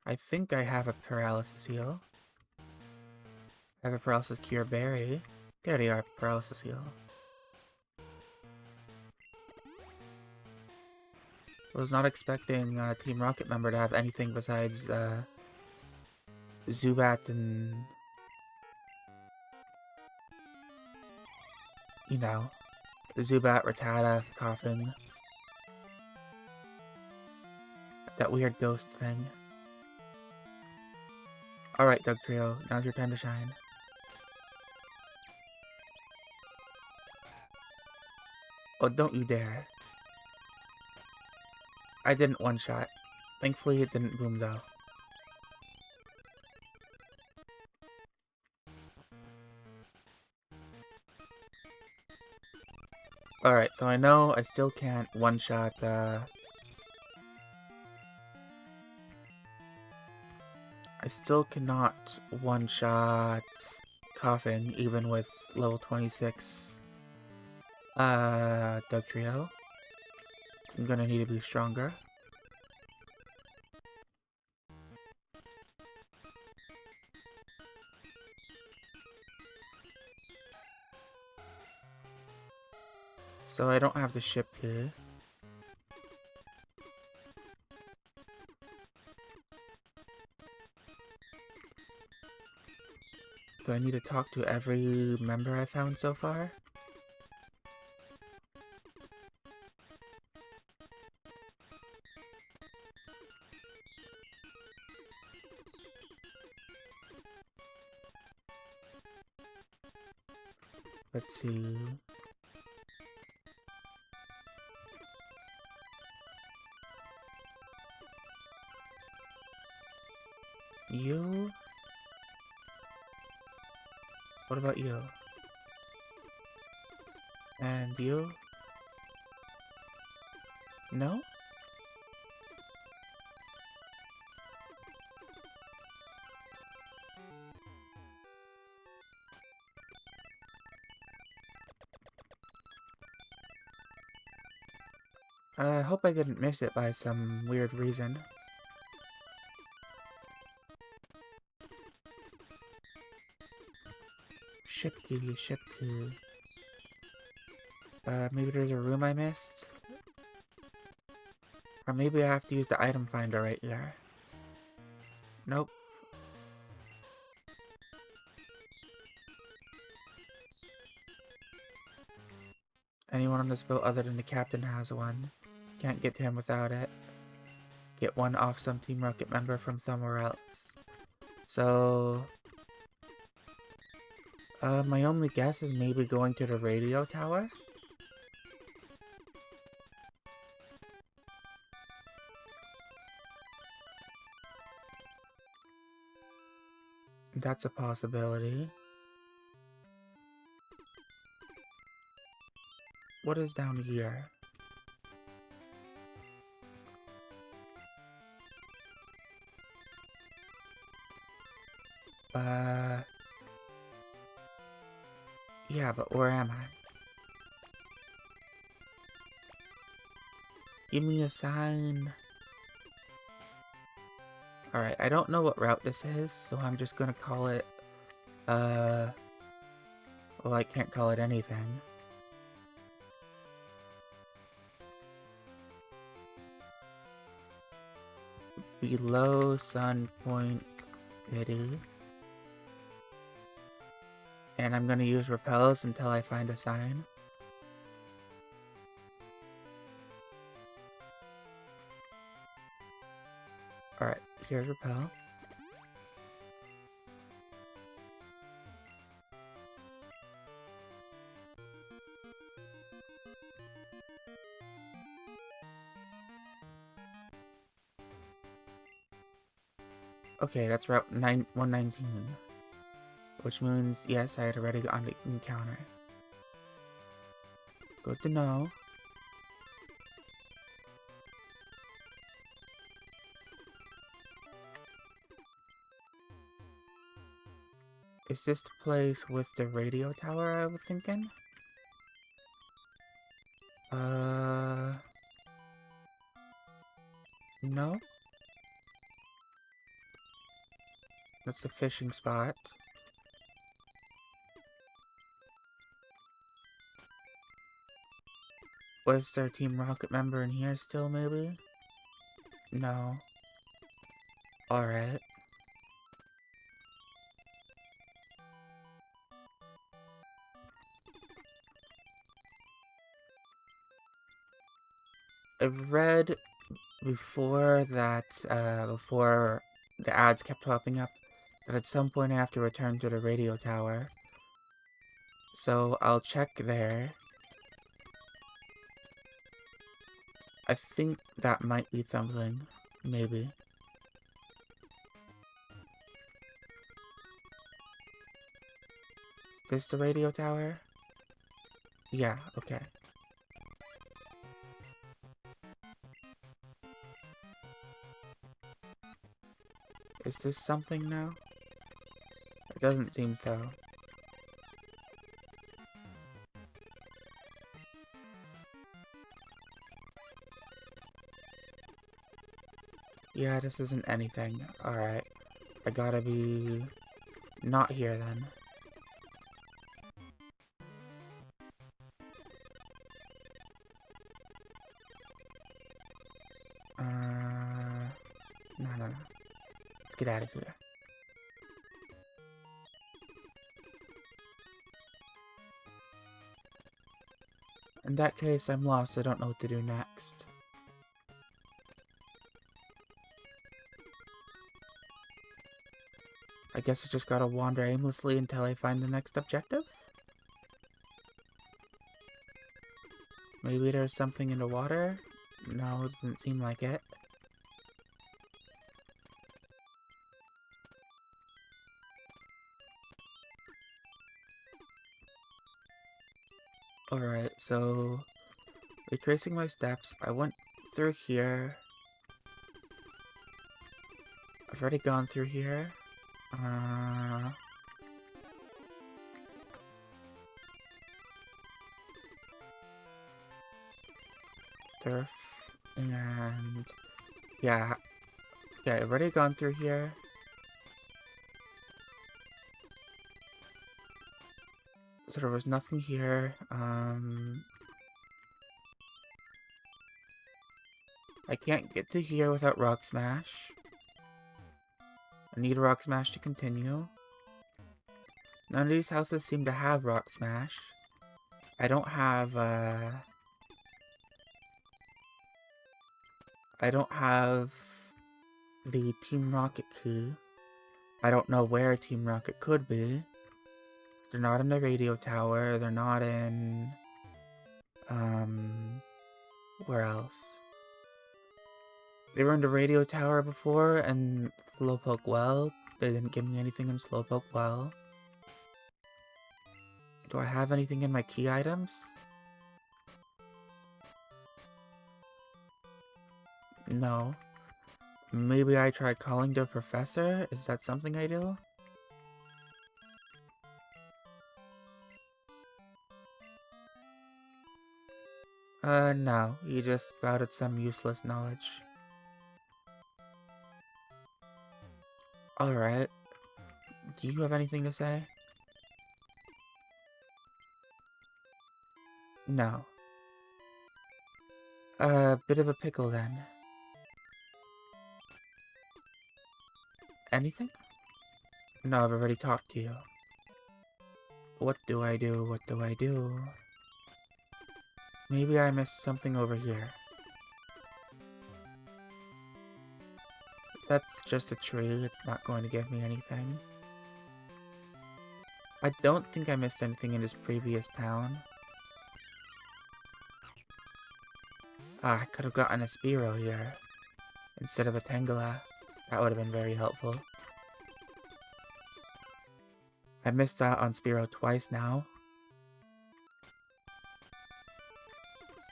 I think I have a Paralysis Heal. I have a Paralysis Cure Berry. There they are, Paralysis Heal. I was not expecting Team Rocket member to have anything besides Zubat and, you know, Zubat, Rattata, Coughing. That weird ghost thing. Alright, Doug Trio, now's your time to shine. Oh, don't you dare. I didn't one-shot. Thankfully, it didn't boom, though. Alright, so I know I still can't one-shot, I still cannot one-shot Coughing, even with level 26, Doug Trio. I'm gonna need to be stronger. So I don't have the ship key. Do I need to talk to every member I found so far? Let's see. You? What about you? And you? No? I hope I didn't miss it by some weird reason. Ship key, ship key. Maybe there's a room I missed? Or maybe I have to use the item finder right here. Nope. Anyone on this boat other than the captain has one. Can't get to him without it. Get one off some Team Rocket member from somewhere else. So... my only guess is maybe going to the radio tower? That's a possibility. What is down here? Yeah, but where am I? Give me a sign. Alright, I don't know what route this is, so I'm just gonna call it, well, I can't call it anything. Below Sun Point City. And I'm gonna use repels until I find a sign. Alright, here's repel. Okay, that's Route 119. Which means, yes, I had already gotten the encounter. Good to know. Is this the place with the radio tower I was thinking? No? That's the fishing spot. Was there a Team Rocket member in here still, maybe? No. Alright. I've read before that, before the ads kept popping up, that at some point I have to return to the radio tower. So I'll check there. I think that might be something. Maybe. Is this the radio tower? Yeah, okay. Is this something now? It doesn't seem so. Yeah, this isn't anything. Alright. I gotta be not here then. No. Let's get out of here. In that case, I'm lost. I don't know what to do next. I guess I just gotta wander aimlessly until I find the next objective? Maybe there's something in the water? No, it doesn't seem like it. Alright, so retracing my steps, I went through here. I've already gone through here. Turf, and yeah, I've already gone through here. So there was nothing here. I can't get to here without Rock Smash. I need a Rock Smash to continue. None of these houses seem to have Rock Smash. I don't have the Team Rocket key. I don't know where Team Rocket could be. They're not in the radio tower. They're not in... where else? They were in the radio tower before, and Slowpoke Well. They didn't give me anything in Slowpoke Well. Do I have anything in my key items? No. Maybe I try calling the professor? Is that something I do? No. He just spouted some useless knowledge. Alright. Do you have anything to say? No. Bit of a pickle then. Anything? No, I've already talked to you. What do I do? What do I do? Maybe I missed something over here. That's just a tree. It's not going to give me anything. I don't think I missed anything in this previous town. Ah, I could have gotten a Spearow here instead of a Tangela. That would have been very helpful. I missed out on Spearow twice now.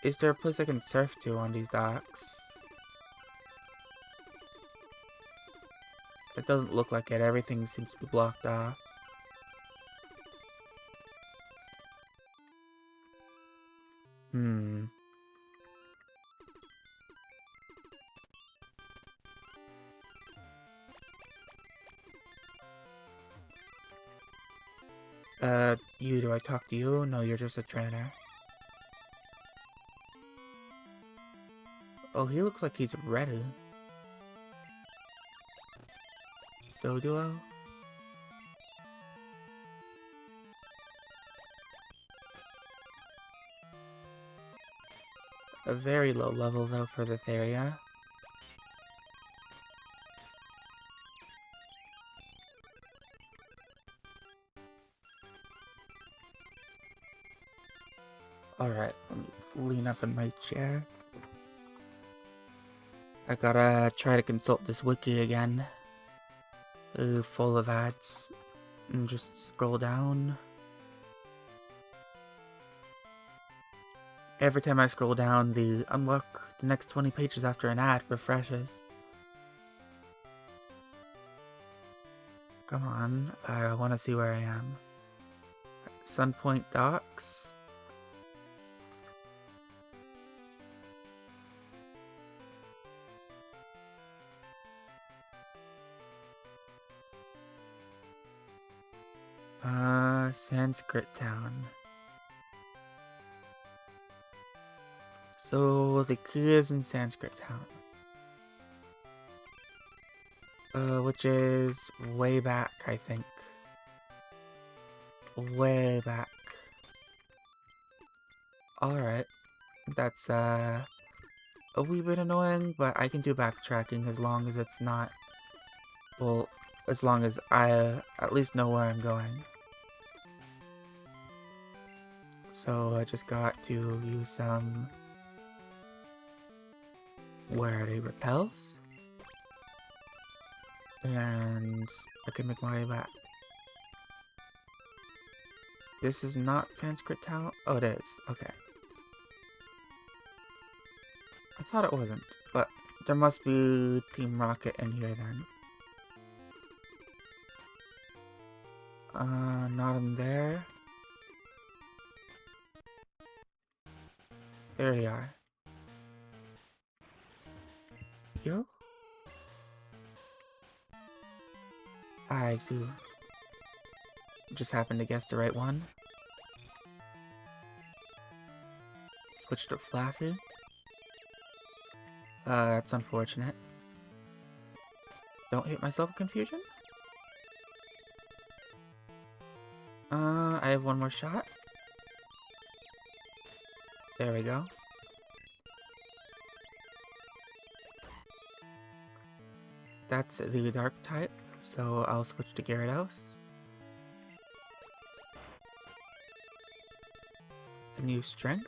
Is there a place I can surf to on these docks? It doesn't look like it. Everything seems to be blocked off. Do I talk to you? No, you're just a trainer. Oh, he looks like he's ready. Doduo? A very low level though for this area. Alright, let me lean up in my chair. I gotta try to consult this wiki again. Full of ads. And just scroll down. Every time I scroll down, the unlock the next 20 pages after an ad refreshes. Come on, I want to see where I am. Sunpoint Docks. Sanskrit Town. So the key is in Sanskrit Town. Which is way back, I think. Way back. Alright. That's, a wee bit annoying, but I can do backtracking as long as it's not... Well, as long as I at least know where I'm going. So I just got to use some... Where it repels. And I can make my way back. This is not Sanskrit Town? Oh, it is. Okay. I thought it wasn't, but there must be Team Rocket in here then. Not in there. There they are. Yo? I see. Just happened to guess the right one. Switch to Flaffy. That's unfortunate. Don't hit myself with confusion. I have one more shot. There we go. That's the dark type, so I'll switch to Gyarados. A new strength.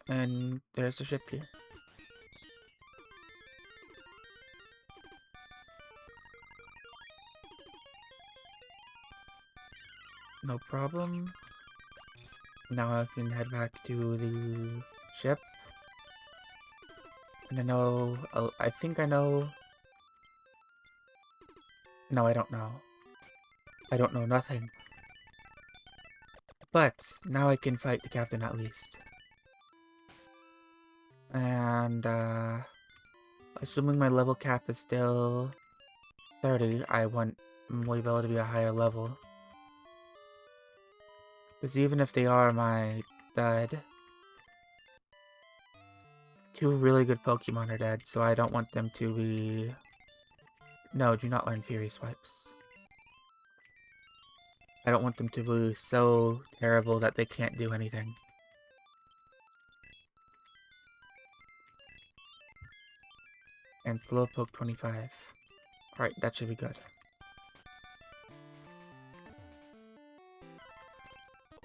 And there's the ship key. No problem. Now I can head back to the ship. And I think I know... No, I don't know. I don't know nothing. But, now I can fight the captain at least. And, assuming my level cap is still 30, I want Weevil to be a higher level. Because even if they are my dad, two really good Pokemon are dead, so I don't want them to be... No, do not learn Fury Swipes. I don't want them to be so terrible that they can't do anything. And Slowpoke 25. Alright, that should be good.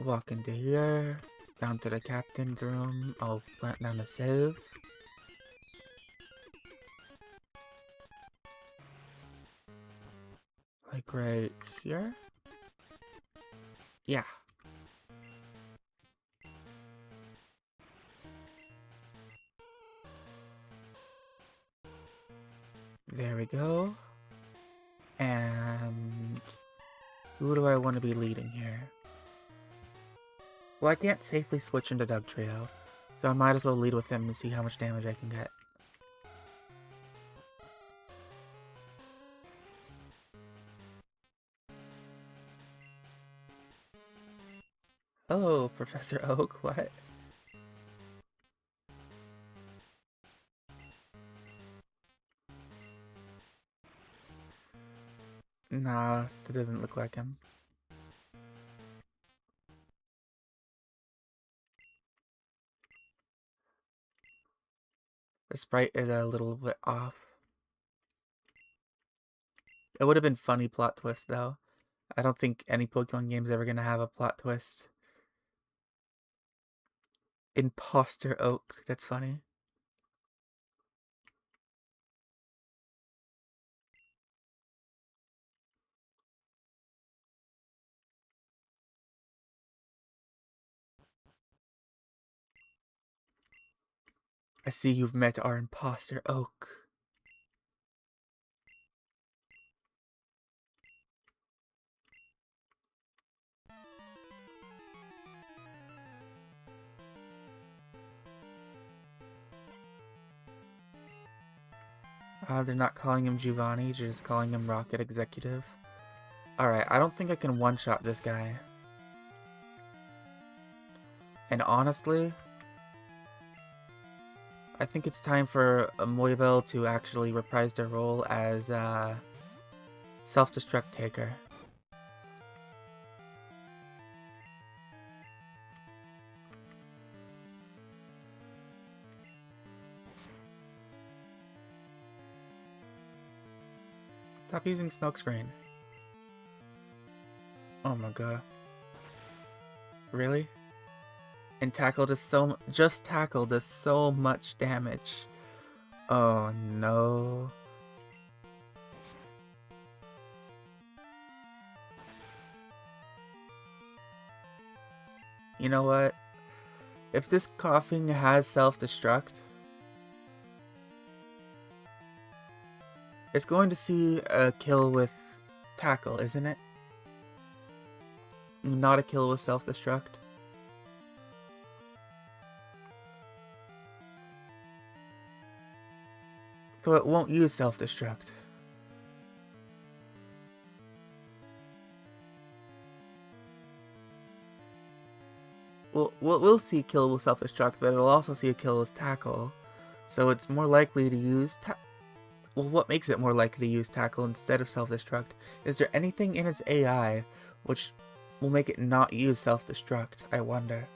Walk into here. down to the captain's room. I'll plant down a save. Like right here? Yeah. There we go. And who do I want to be leading here? Well, I can't safely switch into Doug Trio, so I might as well lead with him and see how much damage I can get. Hello, Professor Oak. What? Nah, that doesn't look like him. The sprite is a little bit off. It would have been funny plot twist, though. I don't think any Pokemon game's ever gonna have a plot twist. Imposter Oak. That's funny. I see you've met our imposter Oak. They're not calling him Giovanni, they're just calling him Rocket Executive. Alright, I don't think I can one-shot this guy. And honestly, I think it's time for Moibel to actually reprise their role as self-destruct taker. Stop using smokescreen. Oh my god. Really? And Tackle does just Tackle does so much damage. Oh no. You know what? If this coughing has self-destruct, it's going to see a kill with Tackle, isn't it? Not a kill with self-destruct. So it won't use self-destruct. We'll see kill with self-destruct, but it'll also see a kill with Tackle. So it's more likely to use well, what makes it more likely to use Tackle instead of self-destruct? Is there anything in its AI which will make it not use self-destruct? I wonder.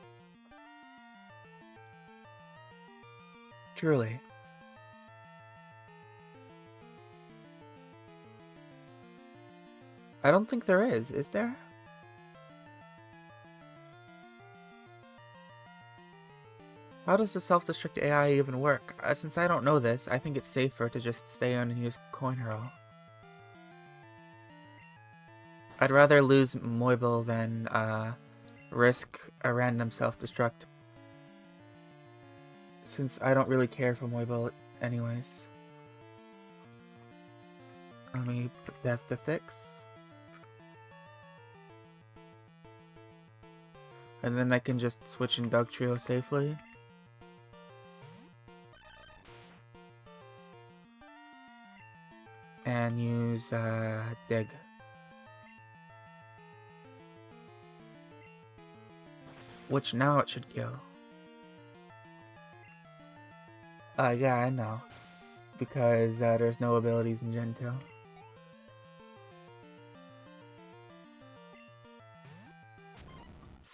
Truly. I don't think there is there? How does the self-destruct AI even work? Since I don't know this, I think it's safer to just stay on and use Coin Hurl. I'd rather lose Moibel than risk a random self-destruct. Since I don't really care for Moibel anyways. Let me put Death to Fix. And then I can just switch in Doug Trio safely. And use Dig. Which now it should kill. Yeah, I know. Because there's no abilities in Gen 2.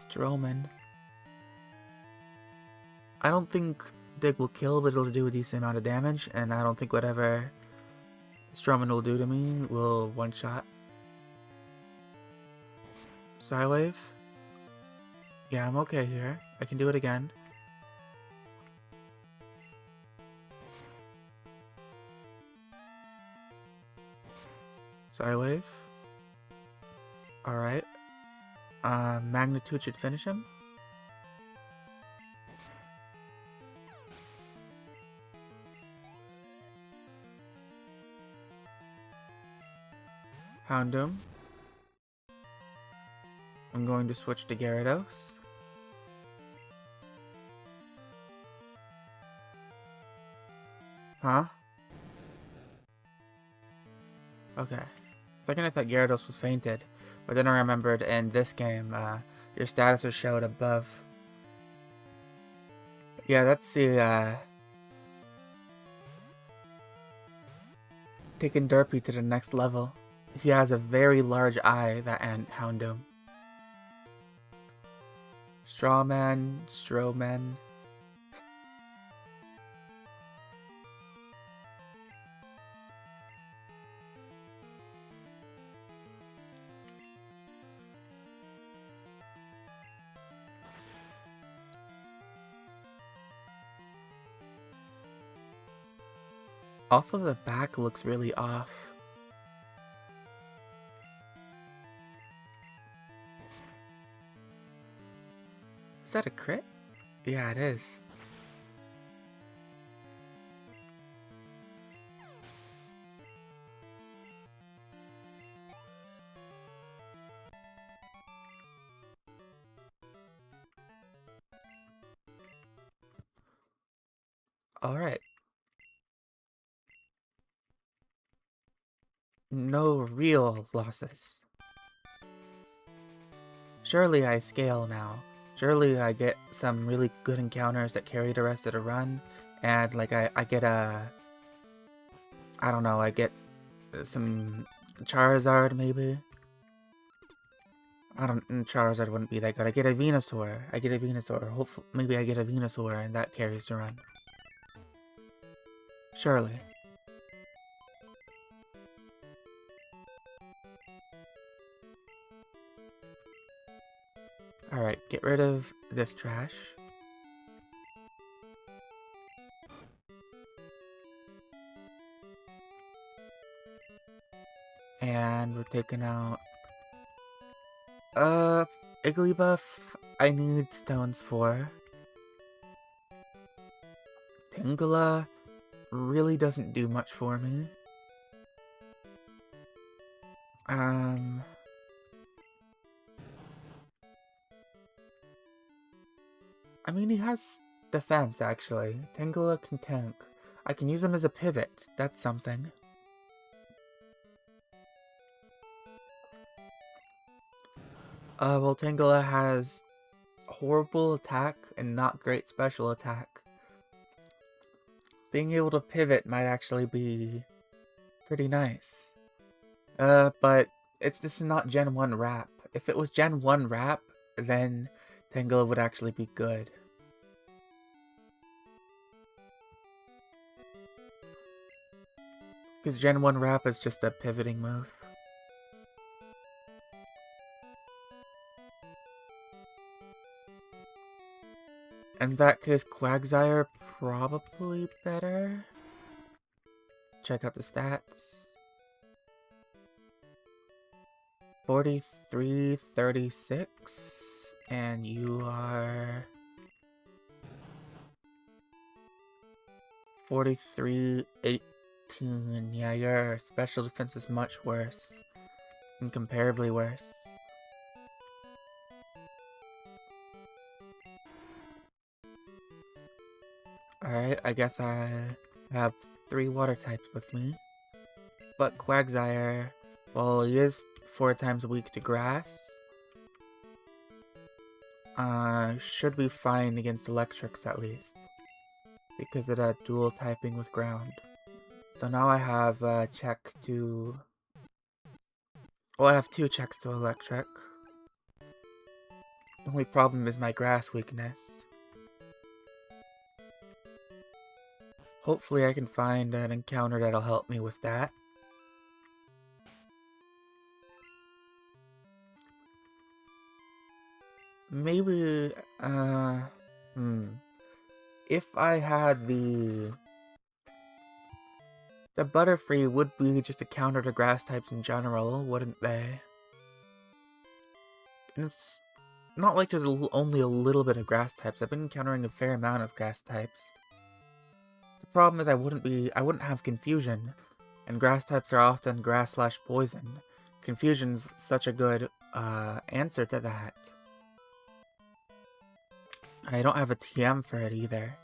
Stroman. I don't think Dig will kill, but it'll do a decent amount of damage, and I don't think whatever Stroman will do to me will one-shot. Psywave? Yeah, I'm okay here. I can do it again. Sidewave. Alright. Magnitude should finish him. Houndoom. I'm going to switch to Gyarados. Huh? Okay. Second I thought Gyarados was fainted, but then I remembered in this game, your status was showed above. Yeah, that's the, taking Derpy to the next level. He has a very large eye, that Houndoom. Strawman. Also, the back looks really off. Is that a crit? Yeah, it is. Alright. No real losses. Surely I scale now. Surely I get some really good encounters that carry the rest of the run. And like I get a... I don't know, I get some Charizard maybe? Charizard wouldn't be that good. I get a Venusaur. Hopefully, maybe I get a Venusaur and that carries the run. Surely. Alright, get rid of this trash. And we're taking out... Igglybuff, I need stones for. Tangela really doesn't do much for me. I mean, he has defense, actually. Tangela can tank. I can use him as a pivot. That's something. Well, Tangela has horrible attack and not great special attack. Being able to pivot might actually be pretty nice. But this is not Gen 1 Wrap. If it was Gen 1 Wrap, then Tangela would actually be good. Because Gen 1 Wrap is just a pivoting move. In that case, Quagsire probably better. Check out the stats. 43-36, and you are 43-18. Yeah, your special defense is much worse. Incomparably worse. Alright, I guess I have 3 water types with me. But Quagsire, well, he is 4 times weak to grass. Should be fine against electrics at least. Because of that dual typing with ground. So now I have a check to... Well, I have 2 checks to electric. The only problem is my grass weakness. Hopefully I can find an encounter that'll help me with that. maybe, if I had the Butterfree would be just a counter to grass types in general, wouldn't they? And it's not like there's only a little bit of grass types. I've been encountering a fair amount of grass types. The problem is I wouldn't have confusion, and grass types are often grass/poison. Confusion's such a good answer to that. I don't have a TM for it either.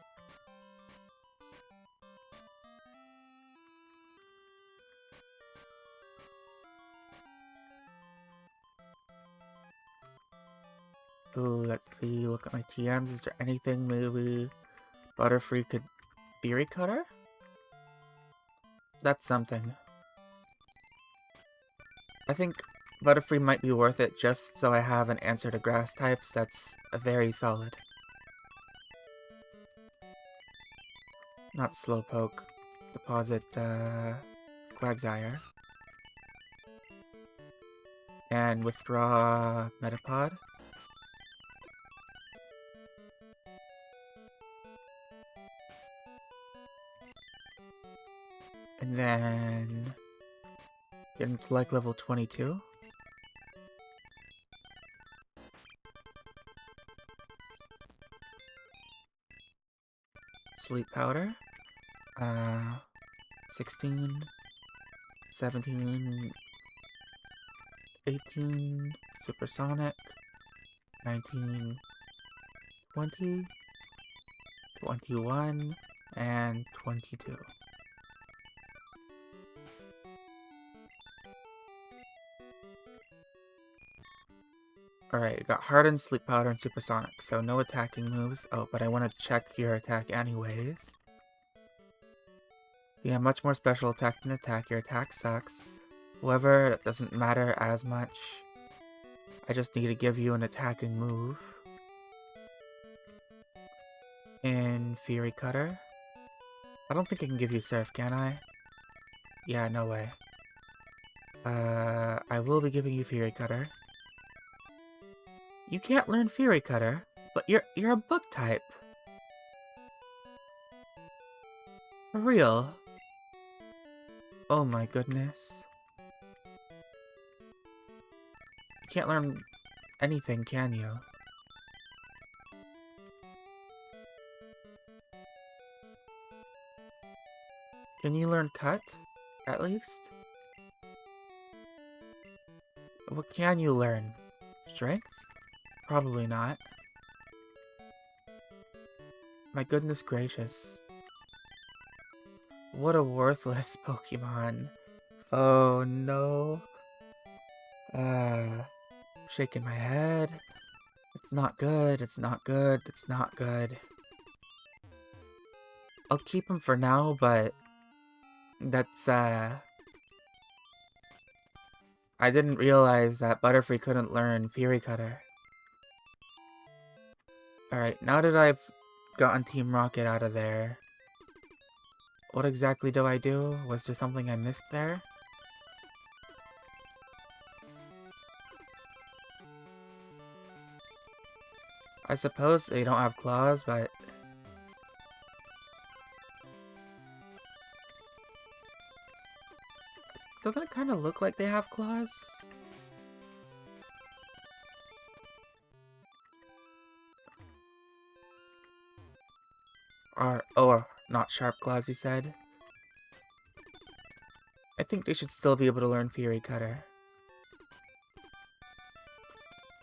Ooh, let's see, look at my TMs. Is there anything maybe Butterfree could Fury Cutter? That's something. I think Butterfree might be worth it just so I have an answer to grass types that's very solid. Not Slowpoke. Deposit Quagsire. And withdraw Metapod. And then get him to like level 22. Sleep Powder. 16, 17, 18, Supersonic, 19, 20, 21, and 22. Alright, got Hardened, Sleep Powder, and Supersonic, so no attacking moves. Oh, but I want to check your attack anyways. You have much more special attack than attack. Your attack sucks. However, that doesn't matter as much. I just need to give you an attacking move. In Fury Cutter. I don't think I can give you Surf, can I? Yeah, no way. I will be giving you Fury Cutter. You can't learn Fury Cutter, but you're a bug type. For real. Oh my goodness. You can't learn anything, can you? Can you learn Cut, at least? What can you learn? Strength? Probably not. My goodness gracious. What a worthless Pokemon. Oh no. Shaking my head. It's not good, it's not good, it's not good. I'll keep him for now, but that's, I didn't realize that Butterfree couldn't learn Fury Cutter. Alright, now that I've gotten Team Rocket out of there, what exactly do I do? Was there something I missed there? I suppose they don't have claws, but... doesn't it kind of look like they have claws? Or not sharp claws, you said? I think they should still be able to learn Fury Cutter.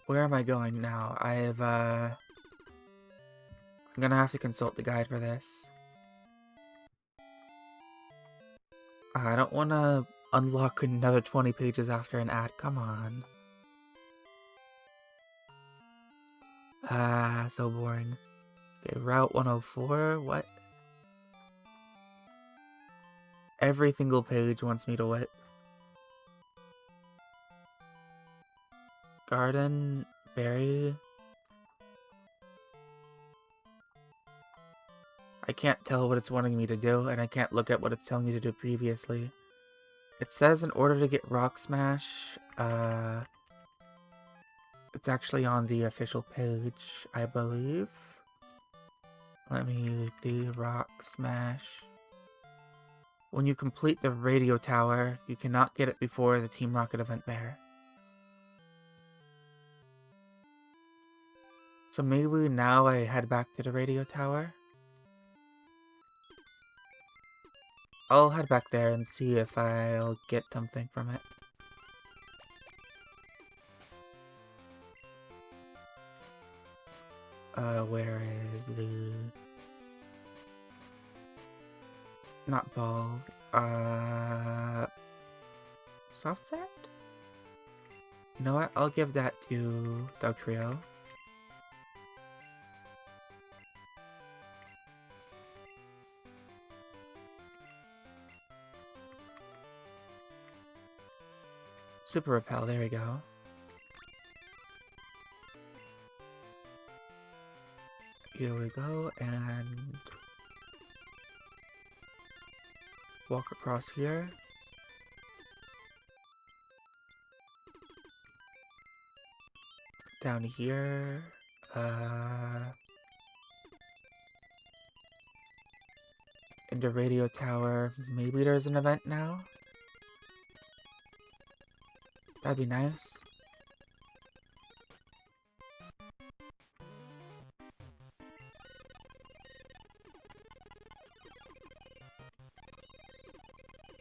Where am I going now? I'm gonna have to consult the guide for this. I don't want to unlock another 20 pages after an ad. Come on. So boring. Okay, Route 104, what? Every single page wants me to what? Garden, berry. I can't tell what it's wanting me to do, and I can't look at what it's telling me to do previously. It says in order to get Rock Smash, It's actually on the official page, I believe. Let me the rock smash. When you complete the radio tower, you cannot get it before the Team Rocket event there. So maybe now I head back to the radio tower. I'll head back there and see if I'll get something from it. Where is the... Not ball. Soft sand? You know what? I'll give that to Dugtrio. Super Repel, there we go. Here we go, and walk across here. Down here. In the radio tower. Maybe there's an event now? That'd be nice.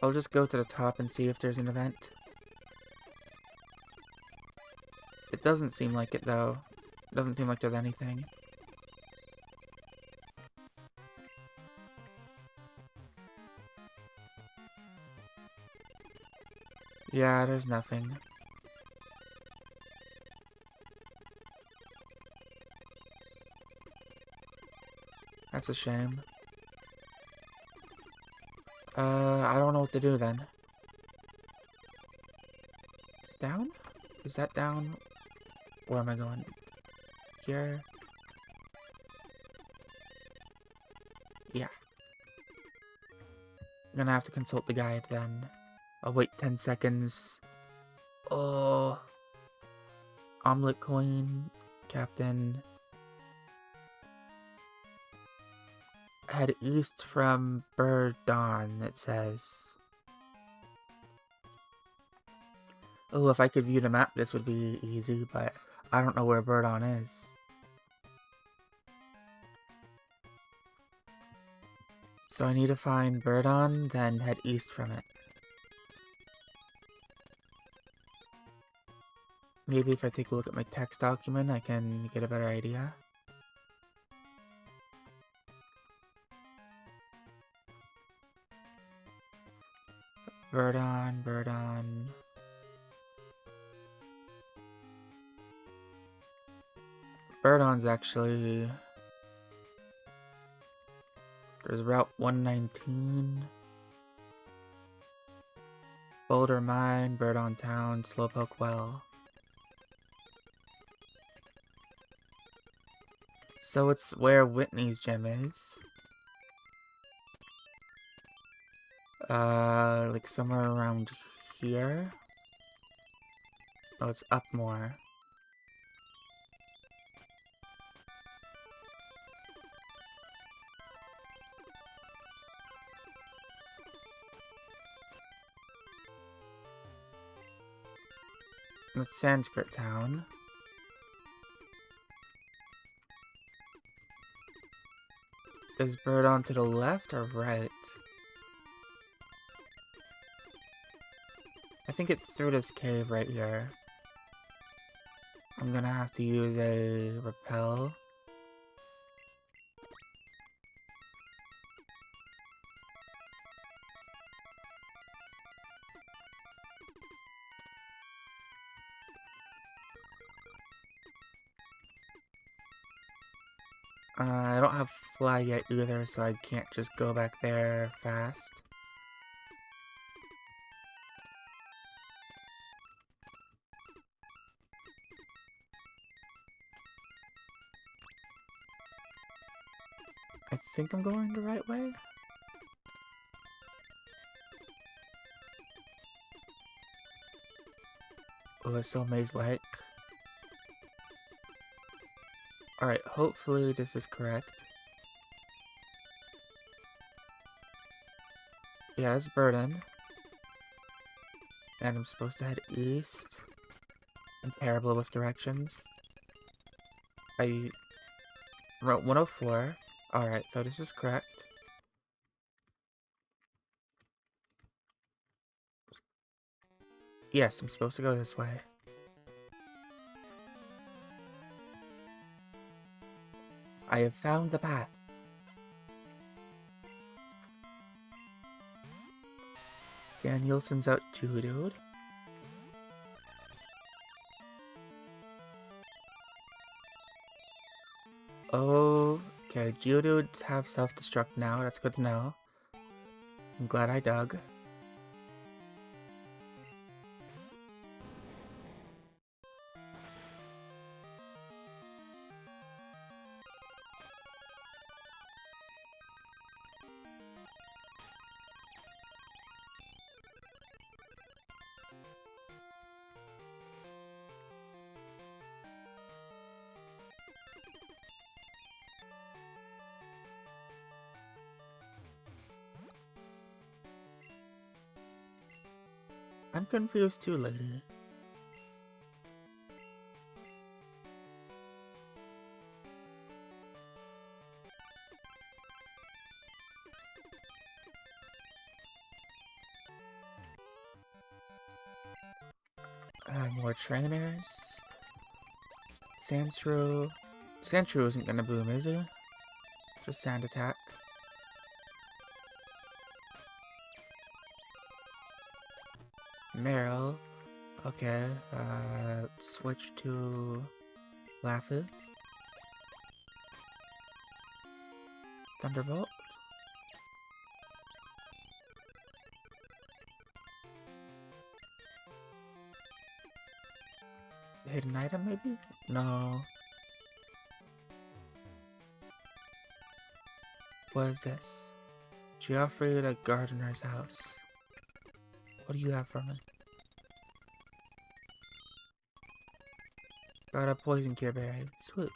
I'll just go to the top and see if there's an event. It doesn't seem like it though. It doesn't seem like there's anything. Yeah, there's nothing. That's a shame. I don't know what to do then. Down? Is that down? Where am I going? Here? Yeah. I'm gonna have to consult the guide then. I'll wait 10 seconds. Oh. Omelet coin. Captain. Head east from Burdon, it says. Oh, if I could view the map, this would be easy, but I don't know where Burdon is. So I need to find Burdon, then head east from it. Maybe if I take a look at my text document, I can get a better idea. Burdon, Burdon. Burdon's actually... There's Route 119. Boulder Mine, Burdon Town, Slowpoke Well. So it's where Whitney's gym is. Like somewhere around here. Oh, it's up more. It's Sanskrit Town. Is Burdon to the left or right? I think it's through this cave right here. I'm gonna have to use a repel. I don't have fly yet either, so I can't just go back there fast. I think I'm going the right way. Oh, it's so maze-like. Alright, hopefully this is correct. Yeah, that's Burden. And I'm supposed to head east. I'm terrible with directions. I wrote 104. Alright, so this is correct. Yes, I'm supposed to go this way. I have found the path. Danielson's out Geodude. Okay, Geodudes have self-destruct now. That's good to know. I'm glad I dug. I'm confused too, lady. More trainers. Sandshrew. Sandshrew isn't gonna boom, is he? Just sand attack. Meryl. Okay, let's switch to Laffy. Thunderbolt. Hidden item, maybe? No. What is this? Geoffrey the gardener's house. What do you have for me? Got a poison cure berry. Sweet.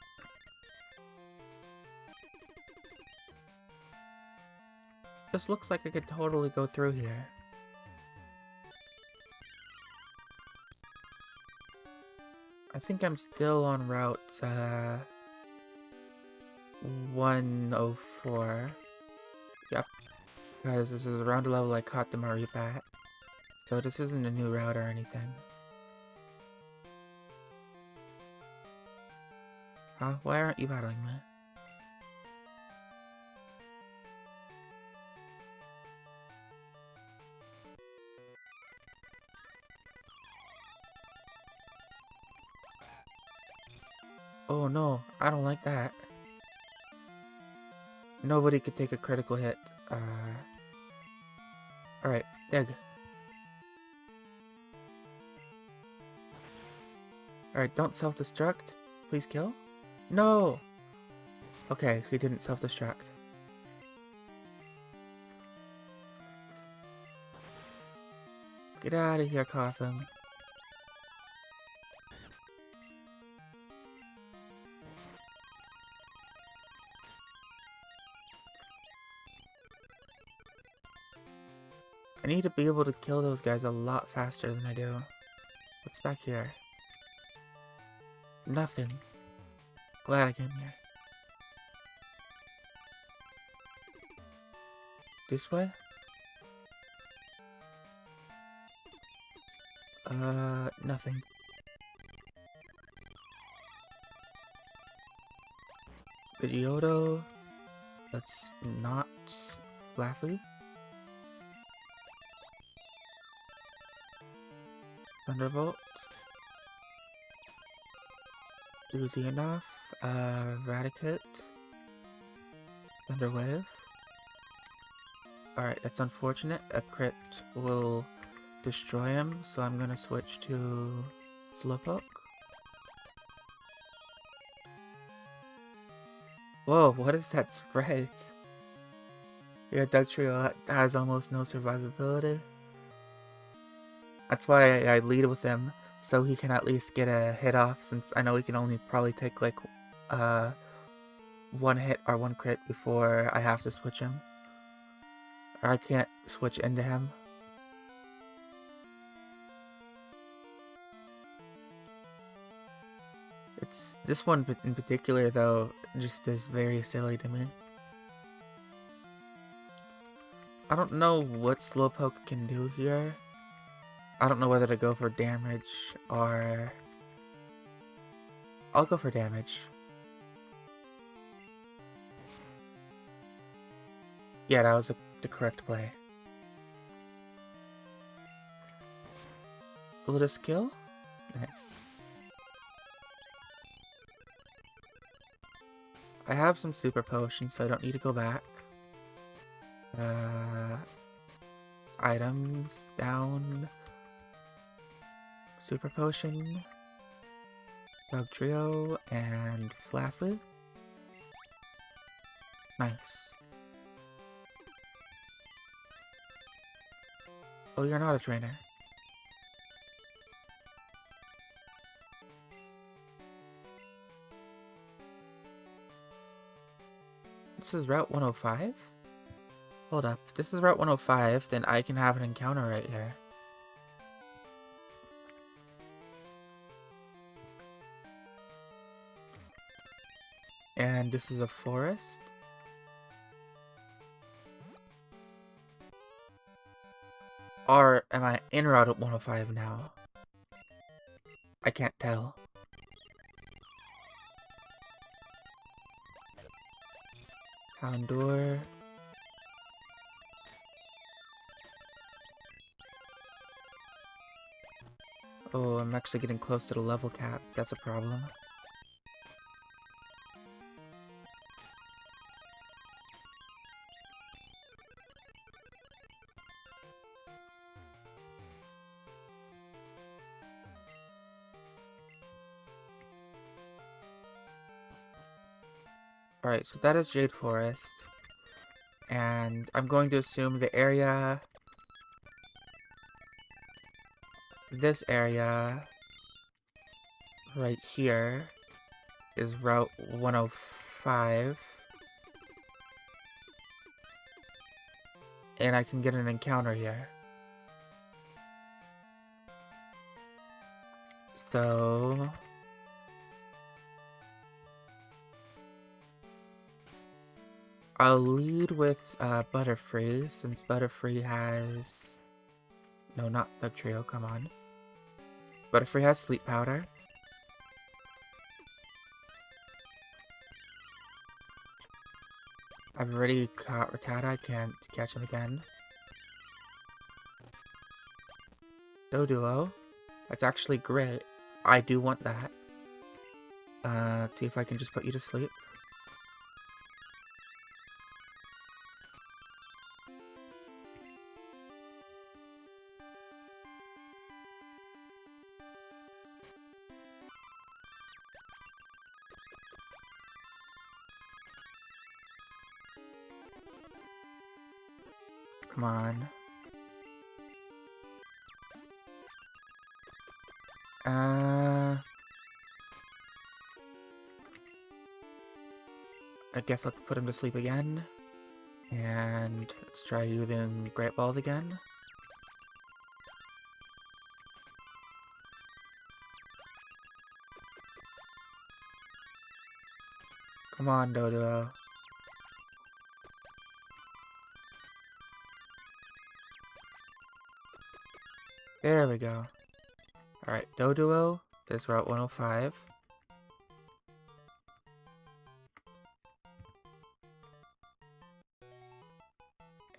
This looks like I could totally go through here. I think I'm still on route 104. Yep. Because this is around the level I caught the Mareep at. So this isn't a new route or anything. Huh? Why aren't you battling me? Oh no, I don't like that. Nobody could take a critical hit. Alright, dig. Alright, don't self-destruct. Please kill. No! Okay, he didn't self-destruct. Get out of here, Coffin. I need to be able to kill those guys a lot faster than I do. What's back here? Nothing. Glad I came here. This way? Nothing. Pidgeotto. That's not Laffy. Thunderbolt. Easy enough. Raticate. Thunderwave. Alright, that's unfortunate. A crit will destroy him, so I'm gonna switch to Slowpoke. Whoa, what is that sprite? Yeah, Dugtrio has almost no survivability. That's why I lead with him, so he can at least get a hit off, since I know he can only probably take like one hit or one crit before I have to switch him. Or I can't switch into him. This one in particular, though, just is very silly to me. I don't know what Slowpoke can do here. I don't know whether to go for damage or... I'll go for damage. Yeah, that was the correct play. A little skill? Nice. I have some super potions, so I don't need to go back. Items down. Super potion. Dog Trio and Flaffy. Nice. Oh, you're not a trainer. This is Route 105? Hold up. If this is Route 105, then I can have an encounter right here. And this is a forest. Or am I in Route 105 now? I can't tell. Houndour. Oh, I'm actually getting close to the level cap. That's a problem. Alright, so that is Jade Forest. And I'm going to assume the area... This area... right here... is Route 105. And I can get an encounter here. So... I'll lead with Butterfree, since Butterfree has... No, not Thug Trio, come on. Butterfree has Sleep Powder. I've already caught Rattata, I can't catch him again. Doduo. That's actually great. I do want that. Let's see if I can just put you to sleep. Come on. I guess let's put him to sleep again. And let's try using Great Balls again. Come on, Dodo. There we go. Alright, Doduo is Route 105.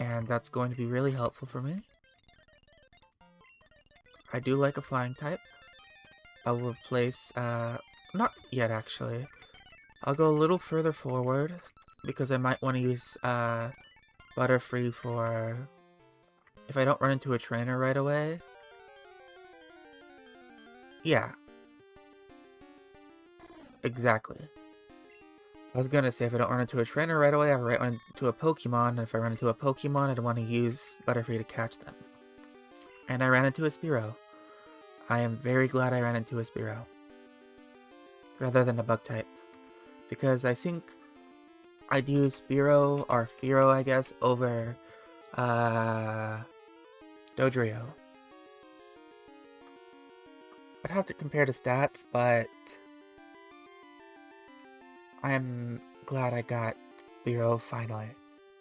And that's going to be really helpful for me. I do like a flying type. I'll replace, not yet actually. I'll go a little further forward because I might want to use, Butterfree for, if I don't run into a trainer right away. Yeah. Exactly. I was gonna say if I don't run into a trainer right away, I'll run into a Pokemon, and if I run into a Pokemon, I'd want to use Butterfree to catch them. And I ran into a Spearow. I am very glad I ran into a Spearow. Rather than a Bug type. because I think I'd use Spearow, or Fearow, I guess, over Dodrio. I'd have to compare the stats, but I'm glad I got Spearow finally.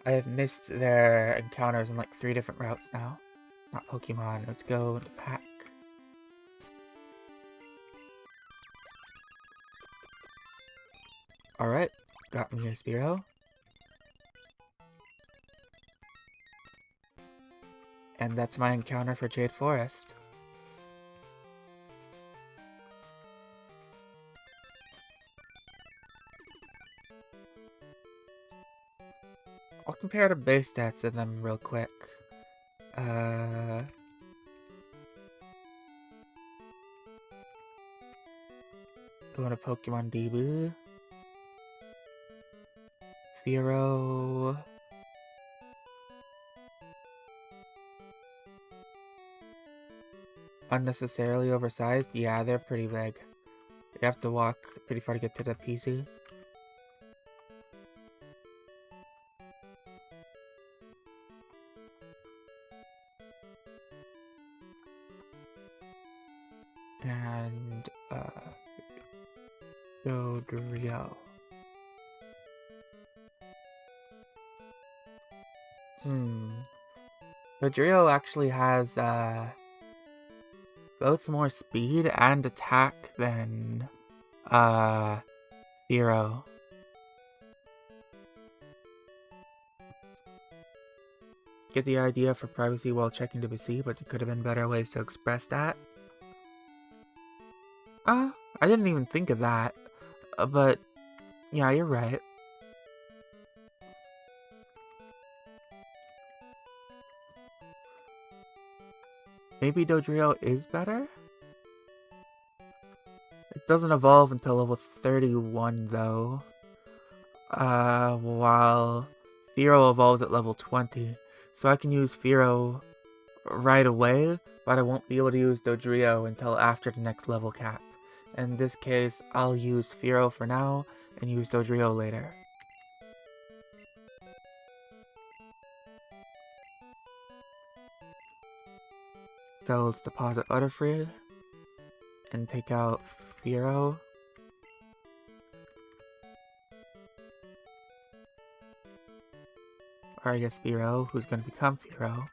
I have missed their encounters in like 3 different routes now. Not Pokemon. Let's go to pack. Alright, got me a Spearow. And that's my encounter for Jade Forest. I'll compare the base stats of them real quick. Going to Pokemon DB. Fearow. Unnecessarily oversized? Yeah, they're pretty big. You have to walk pretty far to get to the PC. And, Dodrio. Dodrio actually has, both more speed and attack than, Fearow. Get the idea for privacy while checking to PC, but there could have been better ways to express that. I didn't even think of that. But, yeah, you're right. Maybe Dodrio is better? It doesn't evolve until level 31, though. While Fearow evolves at level 20. So I can use Fearow right away, but I won't be able to use Dodrio until after the next level cap. In this case, I'll use Fearow for now, and use Dodrio later. So let's deposit Butterfree, and take out Fearow. Or I guess Fearow, who's going to become Fearow.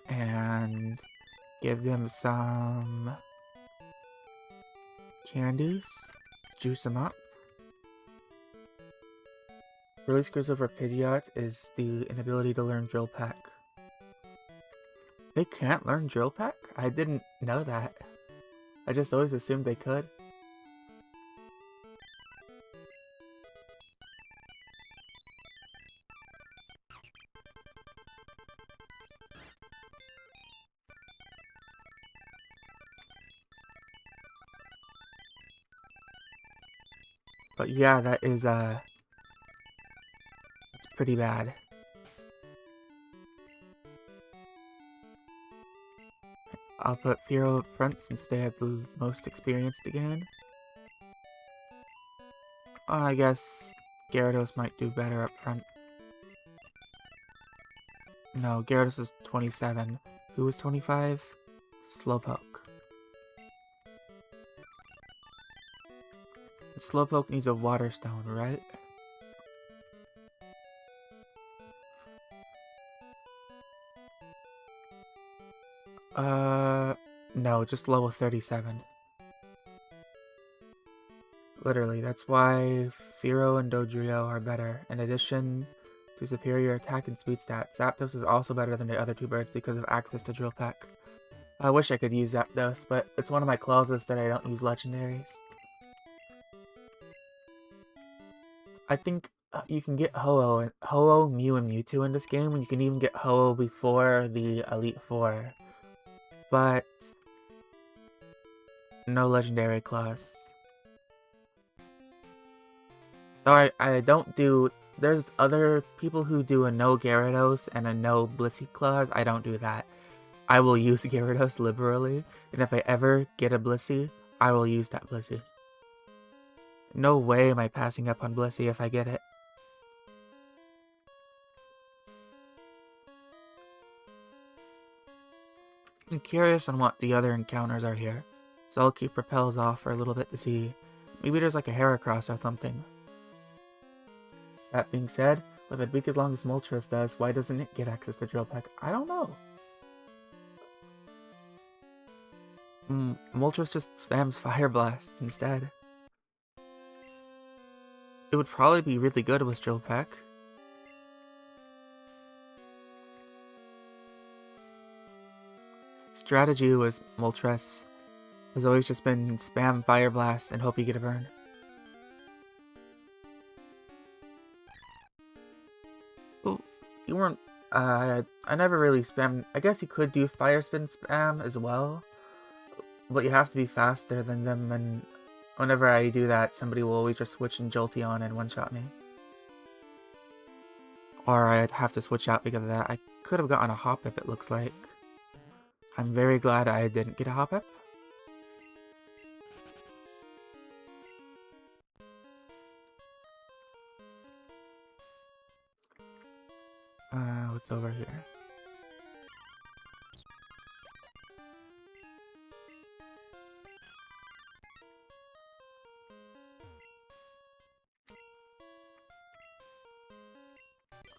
And give them some candies. Juice them up. Really screws over Pidgeot is the inability to learn Drill Peck. They can't learn Drill Peck? I didn't know that. I just always assumed they could. But yeah, that is, it's pretty bad. I'll put Fearow up front since they have the most experience to gain. I guess Gyarados might do better up front. No, Gyarados is 27. Who was 25? Slowpoke. Slowpoke needs a Water Stone, right? No, just level 37. Literally, that's why Fearow and Dodrio are better. In addition to superior attack and speed stats, Zapdos is also better than the other 2 birds because of access to Drill Peck. I wish I could use Zapdos, but it's one of my clauses that I don't use legendaries. I think you can get Ho-Oh, Mew, and Mewtwo in this game, and you can even get Ho-Oh before the Elite Four. But no legendary clause. So I don't do... There's other people who do a no Gyarados and a no Blissey clause. I don't do that. I will use Gyarados liberally, and if I ever get a Blissey, I will use that Blissey. No way am I passing up on Blissey if I get it. I'm curious on what the other encounters are here, so I'll keep Repels off for a little bit to see. Maybe there's like a Heracross or something. That being said, with a beak as long as Moltres does, why doesn't it get access to Drill Peck? I don't know. Moltres just spams Fire Blast instead. It would probably be really good with Drill Peck. Strategy was Moltres has always just been spam Fire Blast and hope you get a burn. Oh, you weren't. I never really spammed. I guess you could do Fire Spin spam as well, but you have to be faster than them, and whenever I do that, somebody will always just switch in Jolteon and one-shot me. Or I'd have to switch out because of that. I could have gotten a Hoppip, it looks like. I'm very glad I didn't get a Hoppip. What's over here?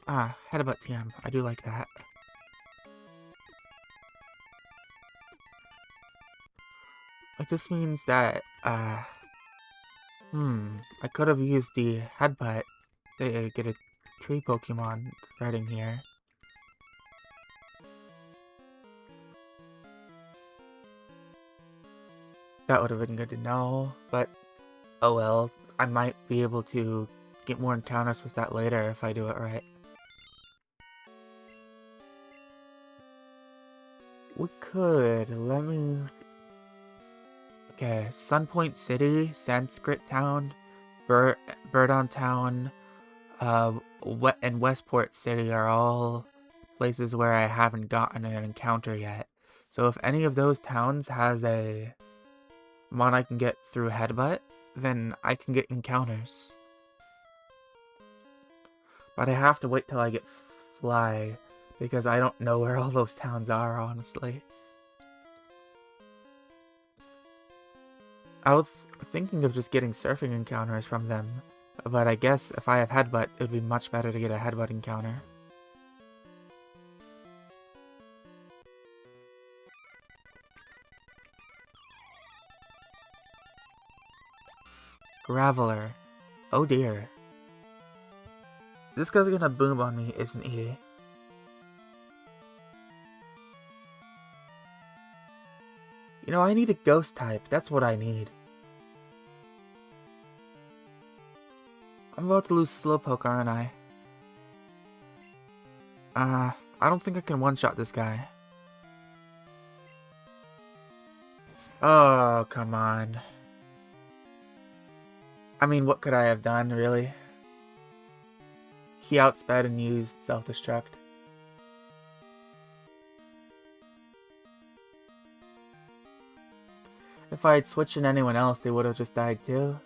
Headbutt TM. I do like that. It just means that, I could have used the Headbutt to get a tree Pokemon starting here. That would have been good to know, but oh well. I might be able to get more encounters with that later if I do it right. We could, let me... Okay, Sunpoint City, Sanskrit Town, Birdon Town, and Westport City are all places where I haven't gotten an encounter yet. So if any of those towns has a mon I can get through Headbutt, then I can get encounters. But I have to wait till I get Fly, because I don't know where all those towns are, honestly. I was thinking of just getting surfing encounters from them, but I guess if I have Headbutt, it would be much better to get a Headbutt encounter. Graveler. Oh dear. This guy's gonna boom on me, isn't he? You know, I need a Ghost type. That's what I need. I'm about to lose Slowpoke, aren't I? I don't think I can one-shot this guy. Oh, come on. I mean, what could I have done, really? He outsped and used Self-Destruct. If I had switched in anyone else, they would have just died too.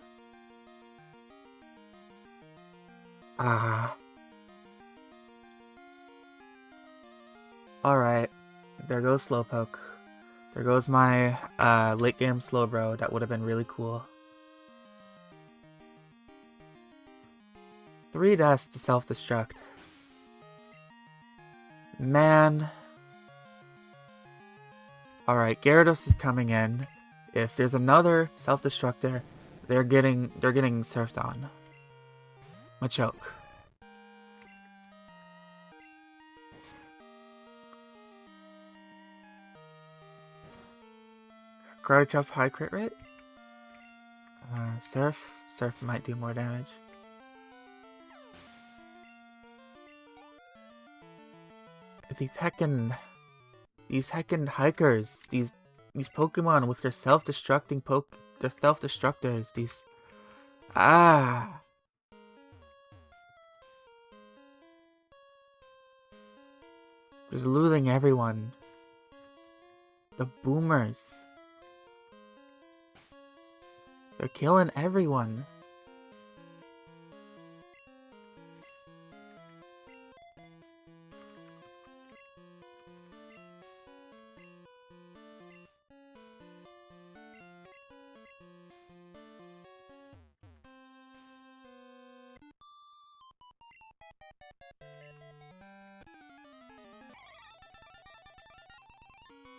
Alright. There goes Slowpoke. There goes my late game Slowbro. That would have been really cool. 3 deaths to self-destruct. Man. Alright, Gyarados is coming in. If there's another self-destructor, they're getting surfed on. Machoke. Gardevoir high crit rate? Surf? Surf might do more damage. These heckin' hikers, these Pokemon with their self-destructing their self-destructors, these... Just losing everyone. The boomers. They're killing everyone.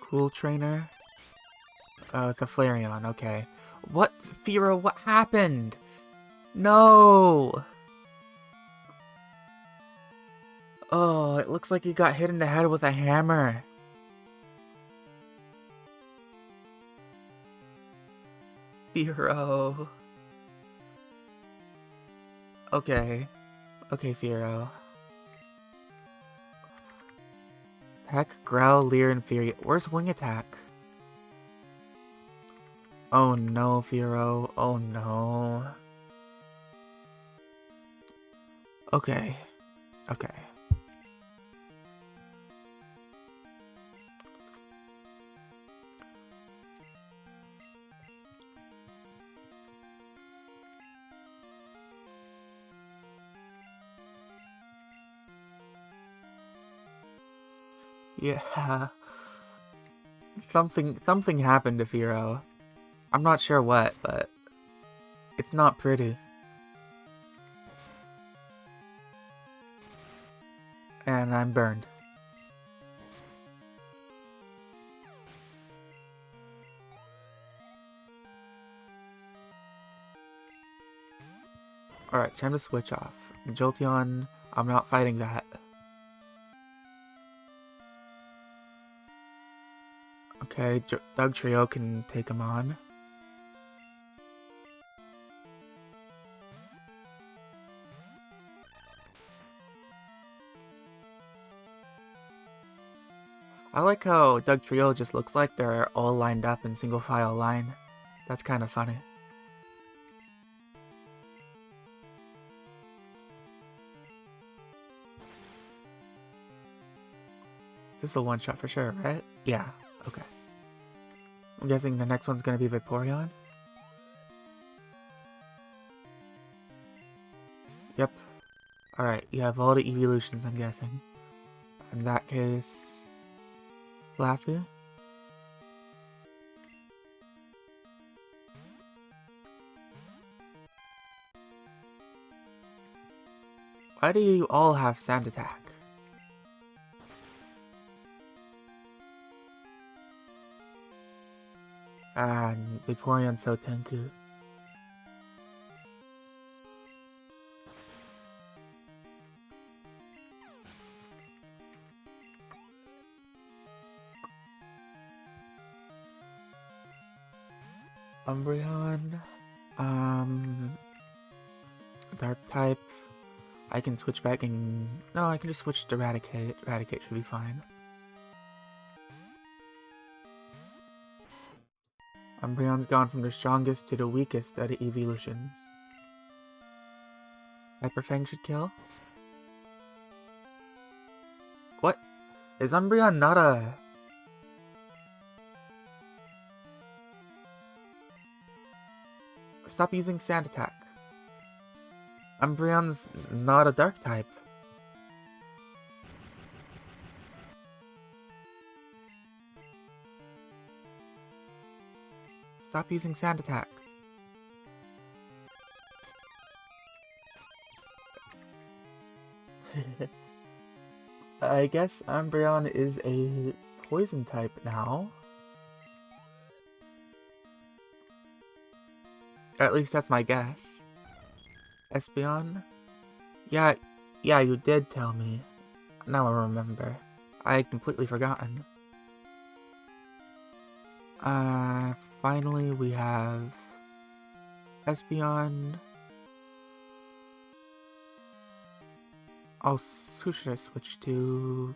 Cool trainer. The Flareon, okay. What? Firo, what happened? No! Oh, it looks like he got hit in the head with a hammer. Firo. Okay. Okay, Firo. Peck, Growl, Leer, and Fury. Where's Wing Attack? Oh no, Firo. Oh no. Okay. Okay. Yeah. Something happened to Firo. I'm not sure what, but it's not pretty. And I'm burned. Alright, time to switch off. Jolteon, I'm not fighting that. Okay, Dugtrio can take him on. I like how Dugtrio just looks like they're all lined up in single file line. That's kind of funny. This is a one shot for sure, right? Yeah, okay. I'm guessing the next one's gonna be Vaporeon? Yep. Alright, you have all the evolutions, I'm guessing. In that case... Laffy? Why do you all have Sand Attack? And Vaporeon so tanky. Umbreon, Dark type. I can switch back and... No, I can just switch to Eradicate. Eradicate should be fine. Umbreon's gone from the strongest to the weakest of the evolutions. Hyper Fang should kill. What? Is Umbreon not a... Stop using Sand Attack. Umbreon's not a Dark type. Stop using Sand Attack. I guess Umbreon is a poison type now. Or at least that's my guess. Espeon? Yeah, you did tell me. Now I remember. I had completely forgotten. Finally we have Espeon. Oh, who should I switch to?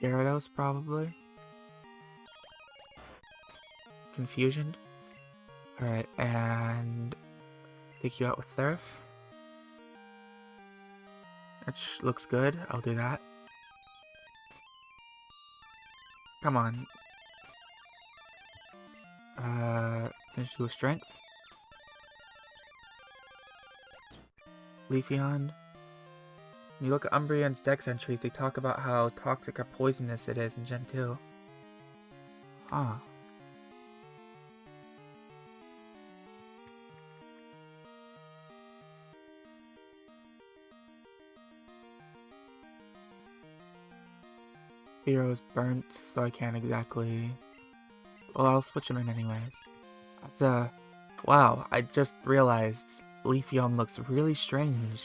Gyarados, probably. Confusion. Alright, and take you out with Surf. Which looks good. I'll do that. Come on. Finish you with Strength. Leafeon. When you look at Umbreon's Dex entries, they talk about how toxic or poisonous it is in Gen 2. Huh. Hero's burnt, so I can't exactly... Well, I'll switch him in anyways. That's wow, I just realized Leafeon looks really strange.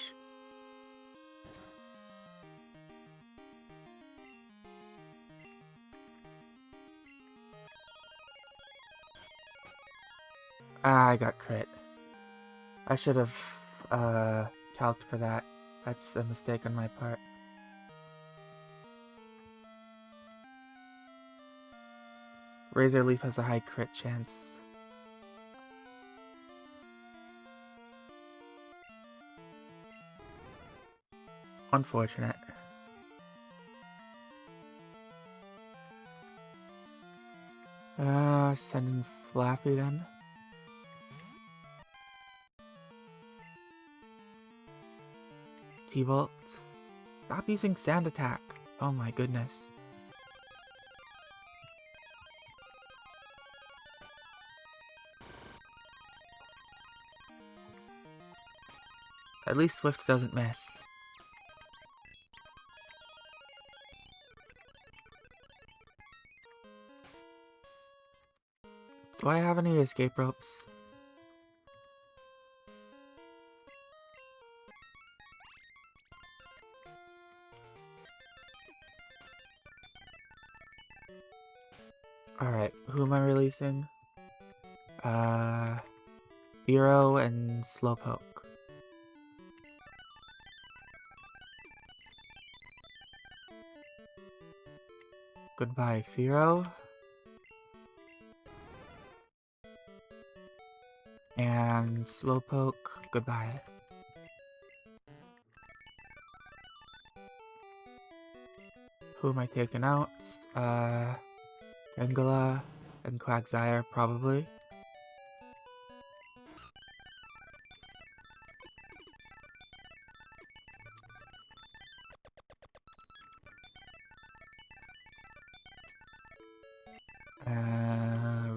Ah, I got crit. I should have, calced for that. That's a mistake on my part. Razor Leaf has a high crit chance. Unfortunate. Send in Flappy then. T-Bolt. Stop using Sand Attack. Oh my goodness. At least Swift doesn't miss. Do I have any escape ropes? Alright, who am I releasing? Fearow and Slowpoke. Goodbye, Fearow. And Slowpoke, goodbye. Who am I taking out? Tangela and Quagsire, probably.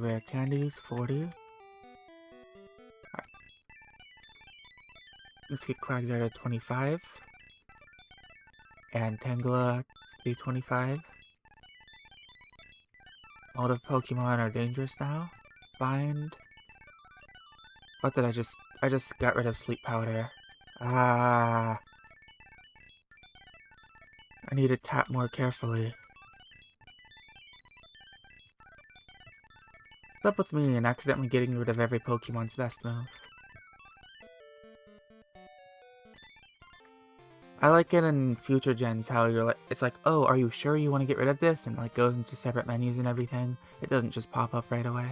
Rare candies, 40. Alright. Let's get Quagsire to 25. And Tangela to 25. All the Pokemon are dangerous now. Bind. What did I just got rid of Sleep Powder. Ah. I need to tap more carefully. What's up with me and accidentally getting rid of every Pokemon's best move? I like it in future gens how you're like, it's like, oh, are you sure you want to get rid of this? And like goes into separate menus and everything. It doesn't just pop up right away.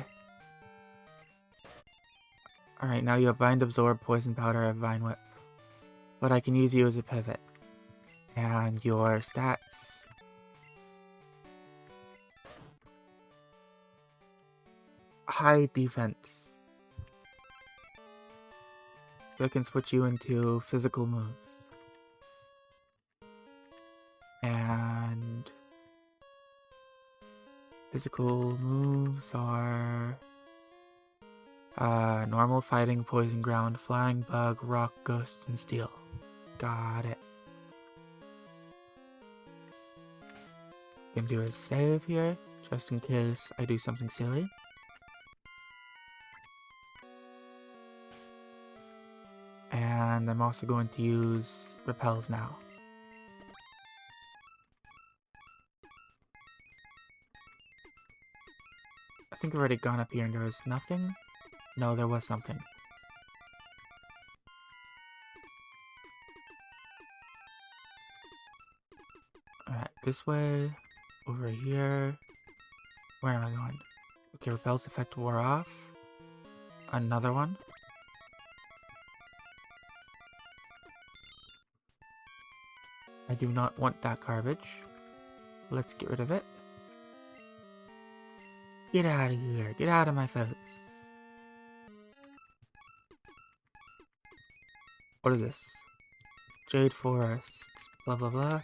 Alright, now you have Bind, Absorb, Poison Powder, and Vine Whip. But I can use you as a pivot. And your stats. High defense. So I can switch you into physical moves. And physical moves are normal, fighting, poison, ground, flying, bug, rock, ghost, and steel. Got it. Gonna do a save here, just in case I do something silly. And I'm also going to use repels now. I think I've already gone up here and there was nothing. No, there was something. Alright, this way. Over here. Where am I going? Okay, repel's effect wore off. Another one. I do not want that garbage. Let's get rid of it. Get out of here. Get out of my face. What is this? Jade Forests. Blah blah blah.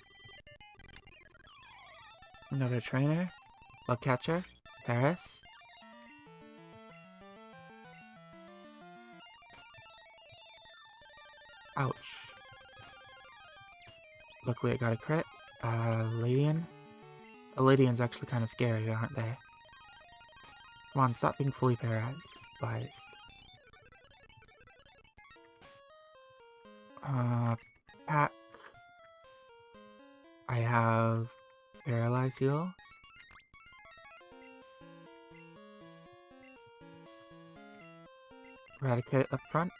Another trainer. Bug catcher. Paris. Ouch. Luckily I got a crit. Ladian. A Ladian's actually kind of scary, aren't they? Come on, stop being fully paralyzed. Pack. I have paralyzed heals. Eradicate up front.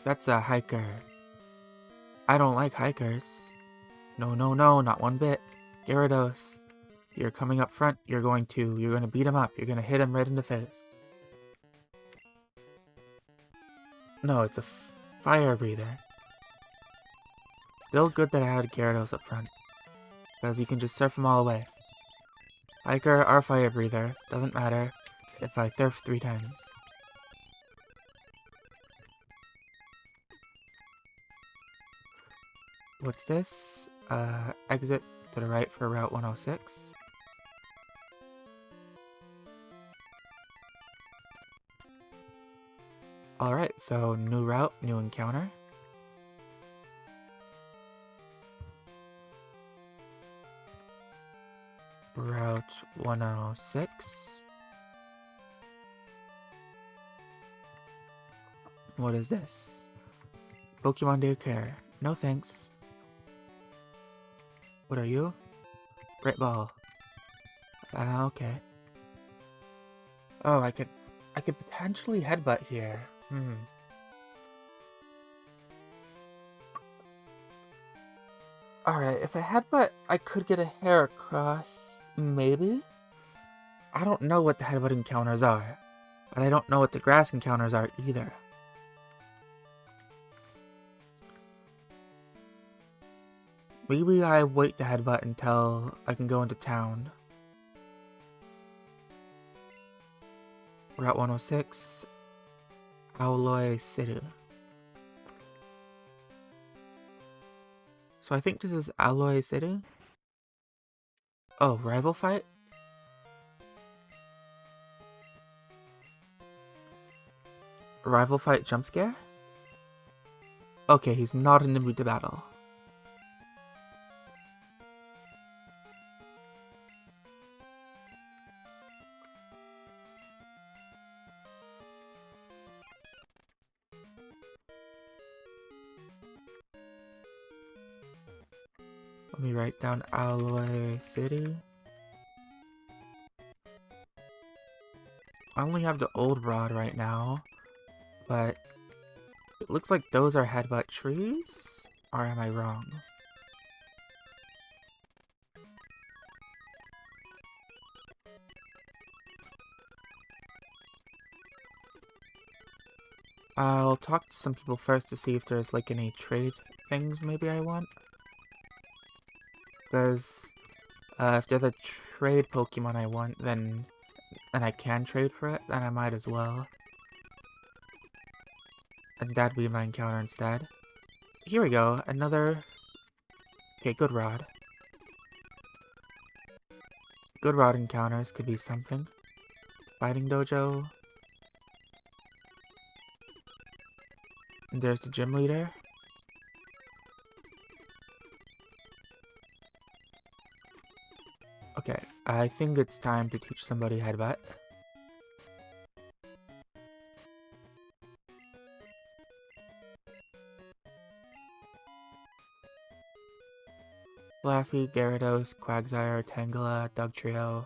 That's a hiker. I don't like hikers. No, no, no, not one bit. Gyarados, you're coming up front. You're gonna beat him up. You're gonna hit him right in the face. No, it's a fire breather. Still good that I had Gyarados up front, because you can just surf them all away. Hiker or fire breather, doesn't matter if I surf 3 times. What's this? Exit to the right for Route 106. Alright, so new route, new encounter. Route 106. What is this? Pokemon Daycare. No thanks. What are you? Great Ball. Okay. Oh, I could potentially headbutt here. Alright, if I headbutt, I could get a hair across. Maybe? I don't know what the headbutt encounters are. But I don't know what the grass encounters are either. Maybe I wait the headbutt until I can go into town. Route 106, Alloy City. So I think this is Alloy City. Oh, rival fight? Rival fight jump scare? Okay, he's not in the mood to battle. Let me write down Alloy City. I only have the old rod right now, but it looks like those are headbutt trees? Or am I wrong? I'll talk to some people first to see if there's like any trade things maybe I want. Because if there's a trade Pokemon I want, then and I can trade for it, then I might as well. And that'd be my encounter instead. Here we go, another... Okay, good rod. Good rod encounters could be something. Fighting Dojo. And there's the gym leader. Okay, I think it's time to teach somebody headbutt. Laffy, Gyarados, Quagsire, Tangela, Dugtrio.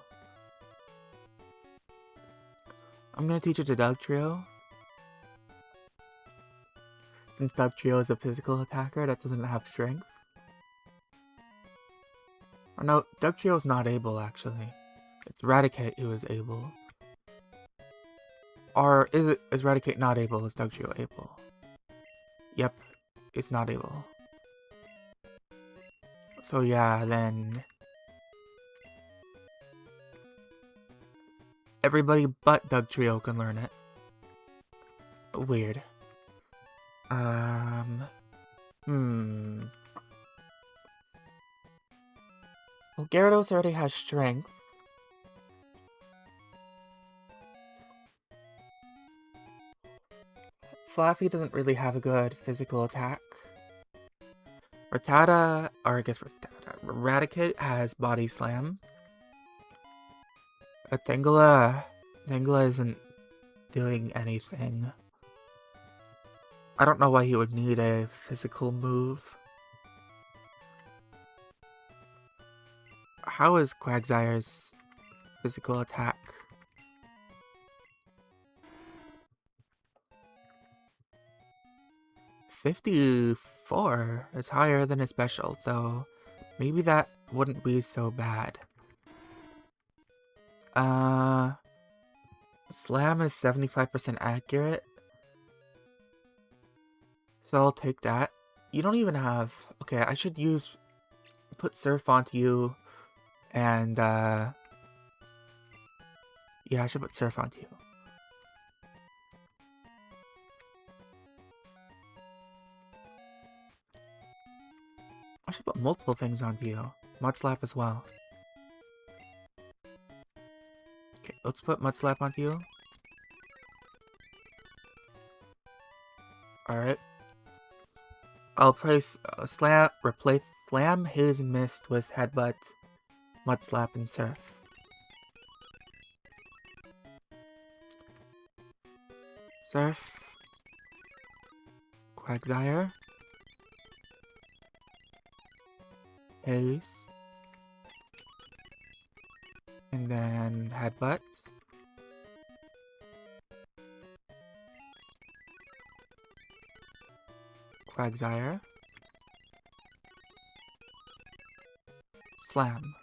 I'm gonna teach it to Dugtrio. Since Dugtrio is a physical attacker that doesn't have strength. Oh no, Dugtrio is not able actually. It's Raticate who is able. Or is Raticate not able? Is Dugtrio able? Yep, it's not able. So yeah, then... everybody but Dugtrio can learn it. Weird. Well, Gyarados already has strength. Fluffy doesn't really have a good physical attack. Rattata, or I guess Raticate has Body Slam. Tangela isn't doing anything. I don't know why he would need a physical move. How is Quagsire's physical attack? $54. It's higher than his special, so maybe that wouldn't be so bad. Slam is 75% accurate. So I'll take that. You don't even have... Okay, I should put Surf onto you, and, yeah, I should put Surf onto you. I should put multiple things onto you. Mud Slap as well. Okay, let's put Mud Slap onto you. Alright. I'll replace Slam, Haze, and Mist with Headbutt, Mud Slap, and Surf. Surf. Quagsire. Haze. And then Headbutt. Quagsire. Slam.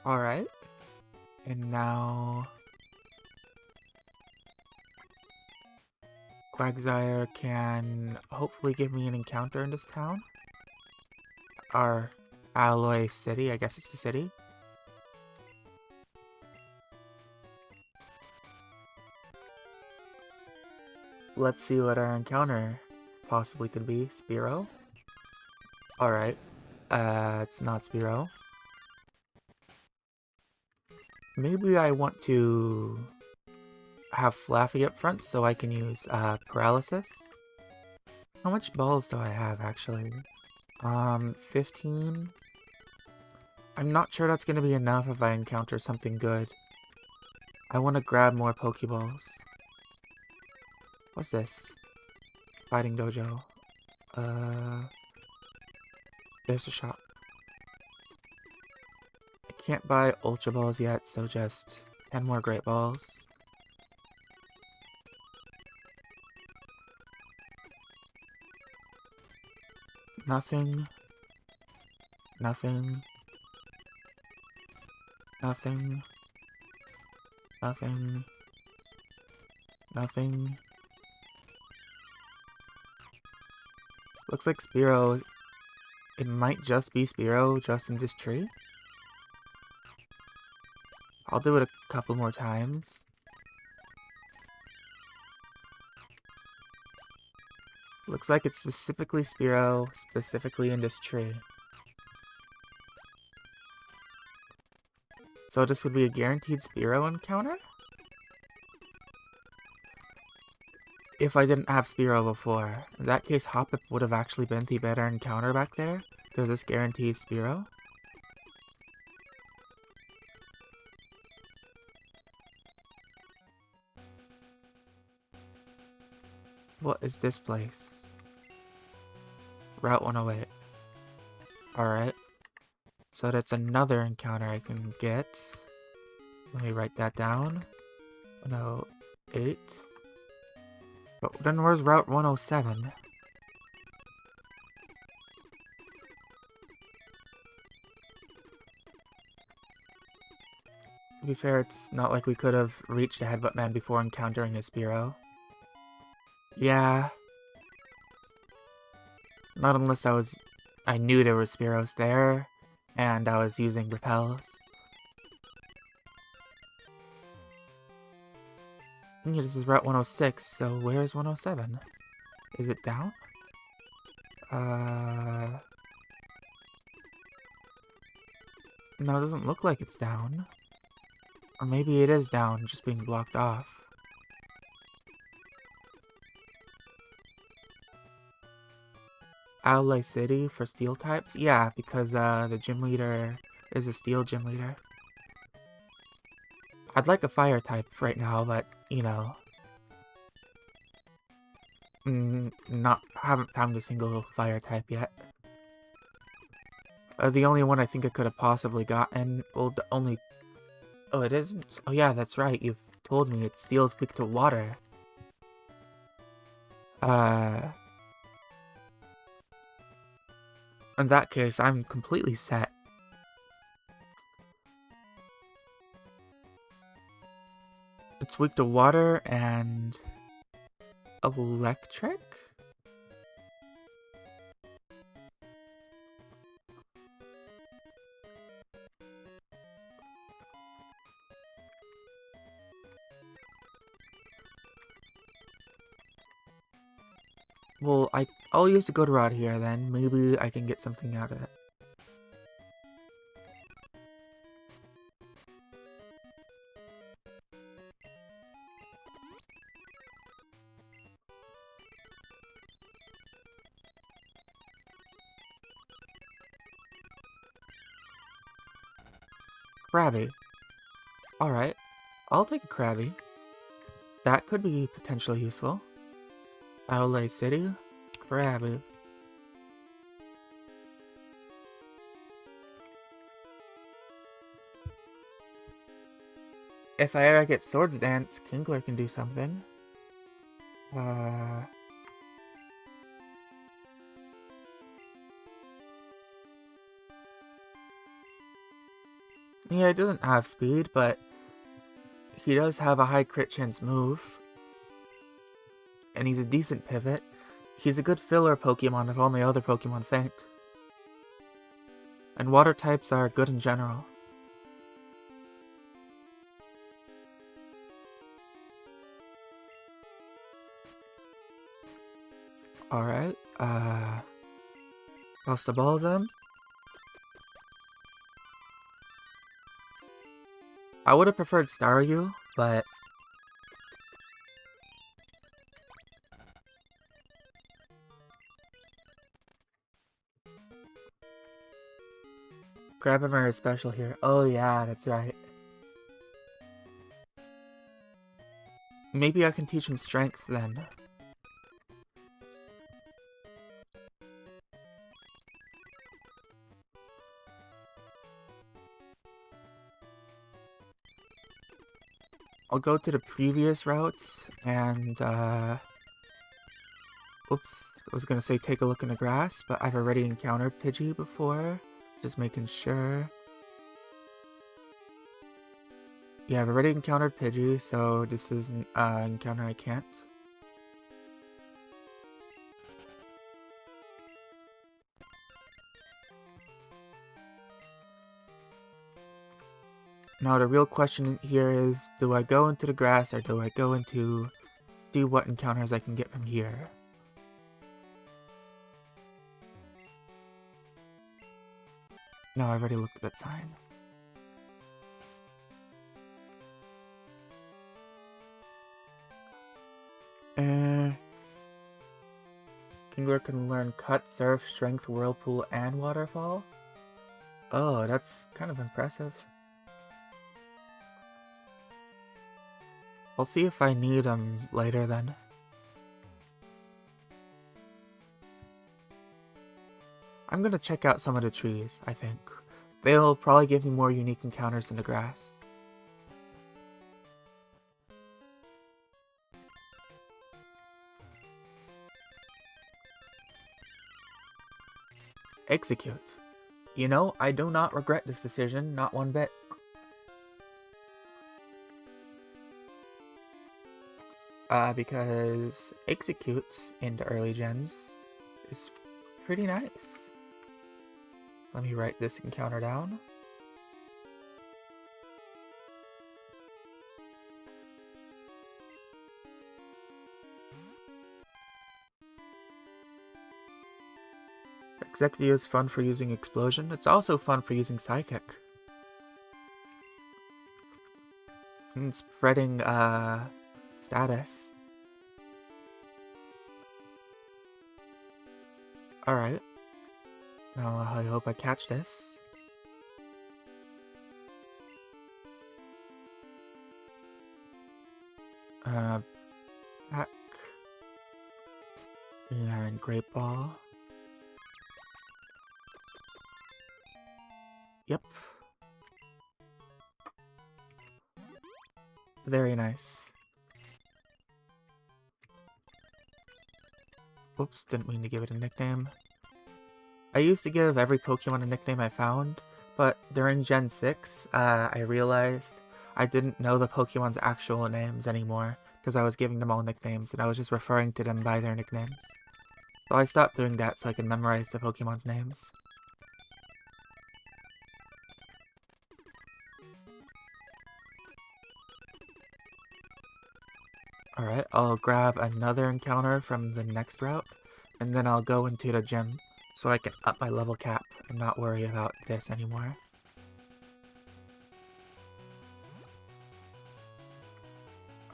Alright. And now... Quagsire can hopefully give me an encounter in this town. Our Alloy City, I guess it's a city. Let's see what our encounter possibly could be. Spearow? Alright. It's not Spearow. Maybe I want to have Flaffy up front so I can use Paralysis. How much balls do I have actually? 15. I'm not sure that's gonna be enough if I encounter something good. I want to grab more Pokeballs. What's this? Fighting Dojo. There's a shop. I can't buy Ultra Balls yet, so just 10 more Great Balls. Nothing. Nothing. Nothing. Nothing. Nothing. Looks like Spearow. It might just be Spearow just in this tree. I'll do it a couple more times. Looks like it's specifically Spearow, specifically in this tree. So this would be a guaranteed Spearow encounter? If I didn't have Spearow before. In that case, Hoppip would have actually been the better encounter back there, because this guarantees Spearow. What is this place? Route 108. Alright. So that's another encounter I can get. Let me write that down. 108. But then where's Route 107? To be fair, it's not like we could have reached the Headbutt Man before encountering a Spearow. Yeah. Not unless I knew there were Spearows there, and I was using Repels. Yeah, this is Route 106, so where's 107? Is it down? No, it doesn't look like it's down. Or maybe it is down, just being blocked off. Outlet City for steel types? Yeah, because the gym leader is a steel gym leader. I'd like a fire type right now, but, you know, haven't found a single fire type yet. The only one I think I could have possibly gotten, well, the only... Oh, it isn't? Oh yeah, that's right, you've told me it steals quick to water. In that case, I'm completely set. It's weak to water and... electric? Well, I'll use the good rod here then. Maybe I can get something out of it. Krabby. Alright. I'll take a Krabby. That could be potentially useful. Outlet City. Krabby. If I ever get Swords Dance, Kingler can do something. Yeah, he doesn't have speed, but he does have a high crit chance move. And he's a decent pivot. He's a good filler Pokemon if all my other Pokemon faint. And water types are good in general. Alright, toss the ball then. I would have preferred Staryu, but... Grabomer is special here. Oh yeah, that's right. Maybe I can teach him strength then. I'll go to the previous routes and, oops, I was gonna say take a look in the grass, but I've already encountered Pidgey before. Just making sure. Yeah, I've already encountered Pidgey, so this is an encounter I can't. Now the real question here is, do I go into the grass or do I go into see what encounters I can get from here? No, I've already looked at that sign. Kingler can learn Cut, Surf, Strength, Whirlpool, and Waterfall? Oh, that's kind of impressive. I'll see if I need them later then. I'm gonna check out some of the trees, I think. They'll probably give me more unique encounters in the grass. Execute. You know, I do not regret this decision, not one bit. Because Execute into early gens is pretty nice. Let me write this encounter down. Executive is fun for using Explosion. It's also fun for using Psychic. And spreading, status. Alright. Now I hope I catch this. Back. And Great Ball. Yep. Very nice. Oops, didn't mean to give it a nickname. I used to give every Pokemon a nickname I found, but during Gen 6, I realized I didn't know the Pokemon's actual names anymore, because I was giving them all nicknames, and I was just referring to them by their nicknames. So I stopped doing that so I can memorize the Pokemon's names. Alright, I'll grab another encounter from the next route, and then I'll go into the gym, so I can up my level cap and not worry about this anymore.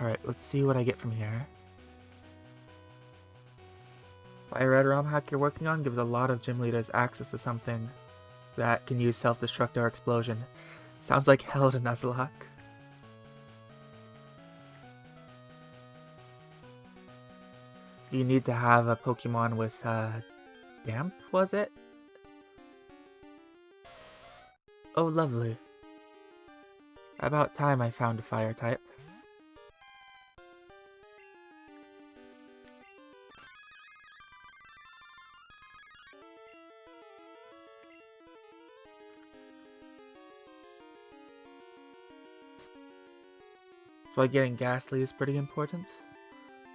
Alright, let's see what I get from here. Fire ROM hack you're working on gives a lot of gym leaders access to something that can use self-destruct or explosion. Sounds like hell to Nuzlocke. You need to have a Pokemon with, Damp, was it? Oh, lovely. About time I found a fire type. So getting Ghastly is pretty important.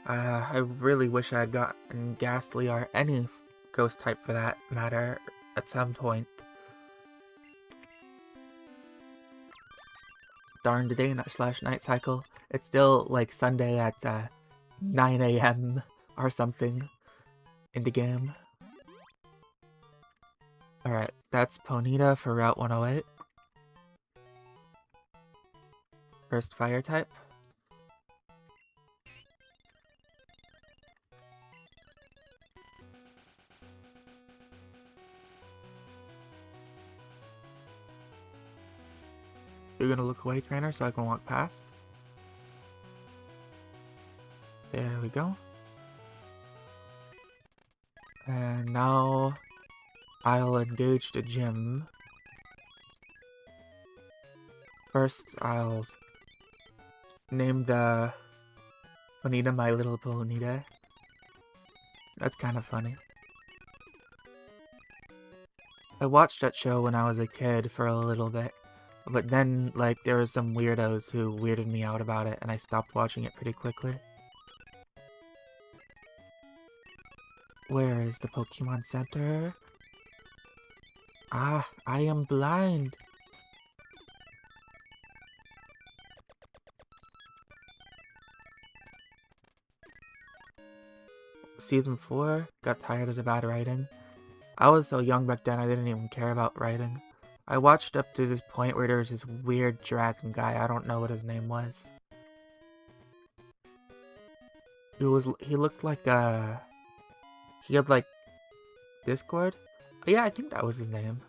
I really wish I had gotten Ghastly or any ghost type for that matter at some point. Darn the day / night cycle. It's still like Sunday at 9 AM or something in the game. Alright, that's Ponyta for Route 108. First fire type. You're gonna look away, trainer, so I can walk past. There we go. And now I'll engage the gym. First, I'll name the Ponyta My Little Ponyta. That's kind of funny. I watched that show when I was a kid for a little bit. But then, like, there were some weirdos who weirded me out about it, and I stopped watching it pretty quickly. Where is the Pokemon Center? Ah, I am blind. Season 4, got tired of the bad writing. I was so young back then, I didn't even care about writing. I watched up to this point where there was this weird dragon guy. I don't know what his name was. He looked like he had like Discord. Yeah, I think that was his name.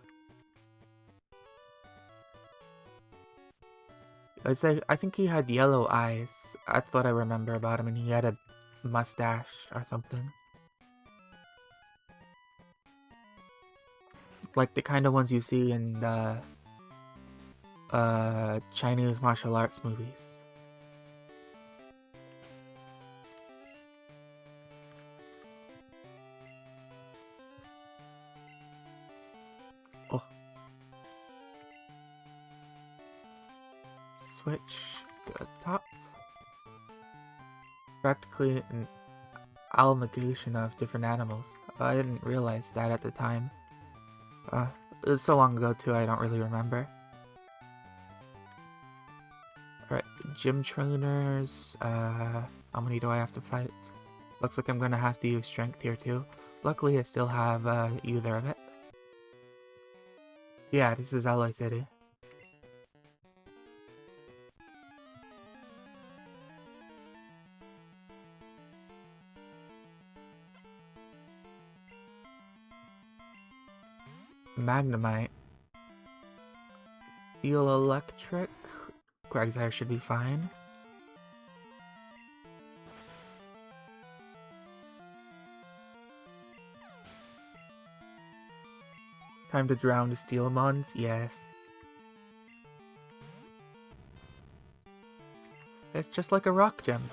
I think he had yellow eyes. I thought I remember about him, and he had a mustache or something. Like the kind of ones you see in Chinese martial arts movies. Oh. Switch to the top. Practically an amalgamation of different animals. I didn't realize that at the time. It was so long ago too, I don't really remember. Alright, gym trainers, how many do I have to fight? Looks like I'm gonna have to use strength here too. Luckily I still have either of it. Yeah, this is Alloy City. Magnemite. Steel Electric. Quagsire should be fine. Time to drown the Steelmons? Yes. It's just like a rock gem.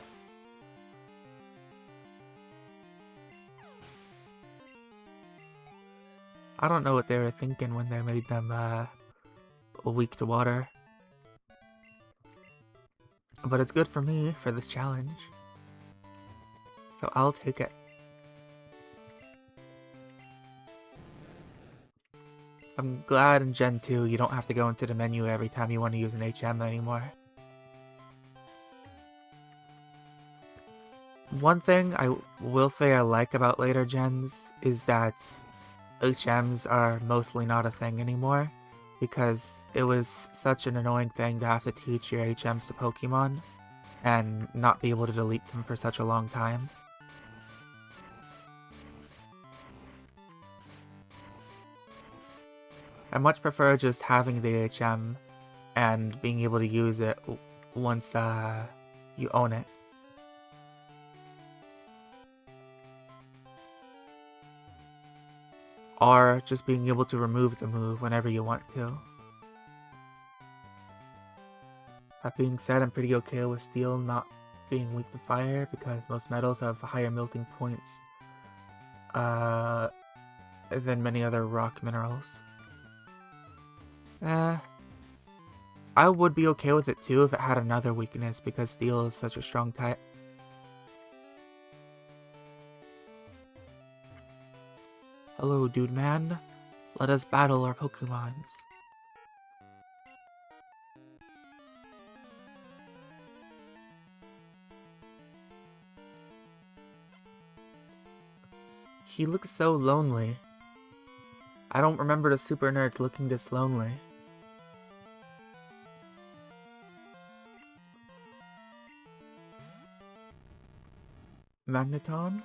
I don't know what they were thinking when they made them weak to water. But it's good for me for this challenge. So I'll take it. I'm glad in Gen 2 you don't have to go into the menu every time you want to use an HM anymore. One thing I will say I like about later gens is that HMs are mostly not a thing anymore, because it was such an annoying thing to have to teach your HMs to Pokemon and not be able to delete them for such a long time. I much prefer just having the HM and being able to use it once you own it. Or just being able to remove the move whenever you want to. That being said, I'm pretty okay with steel not being weak to fire because most metals have higher melting points than many other rock minerals. I would be okay with it too if it had another weakness because steel is such a strong type. Hello, dude man. Let us battle our Pokemons. He looks so lonely. I don't remember the super nerds looking this lonely. Magneton?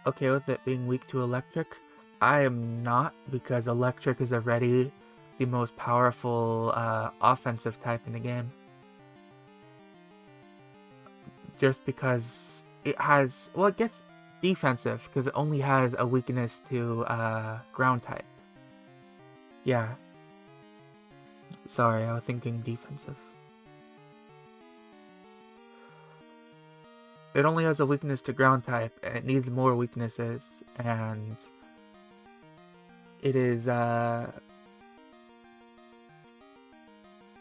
Okay with it being weak to electric? I am not, because electric is already the most powerful offensive type in the game. Just because it has, well, I guess defensive, because it only has a weakness to ground type. Yeah. Sorry, I was thinking defensive. It only has a weakness to ground type, and it needs more weaknesses, and it is,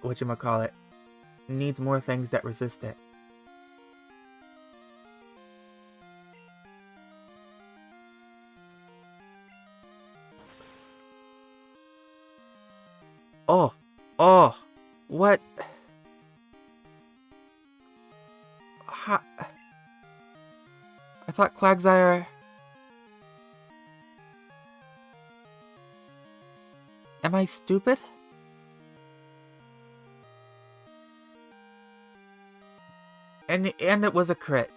whatchamacallit, needs more things that resist it. Oh, what? I thought Quagsire... Am I stupid? And it was a crit.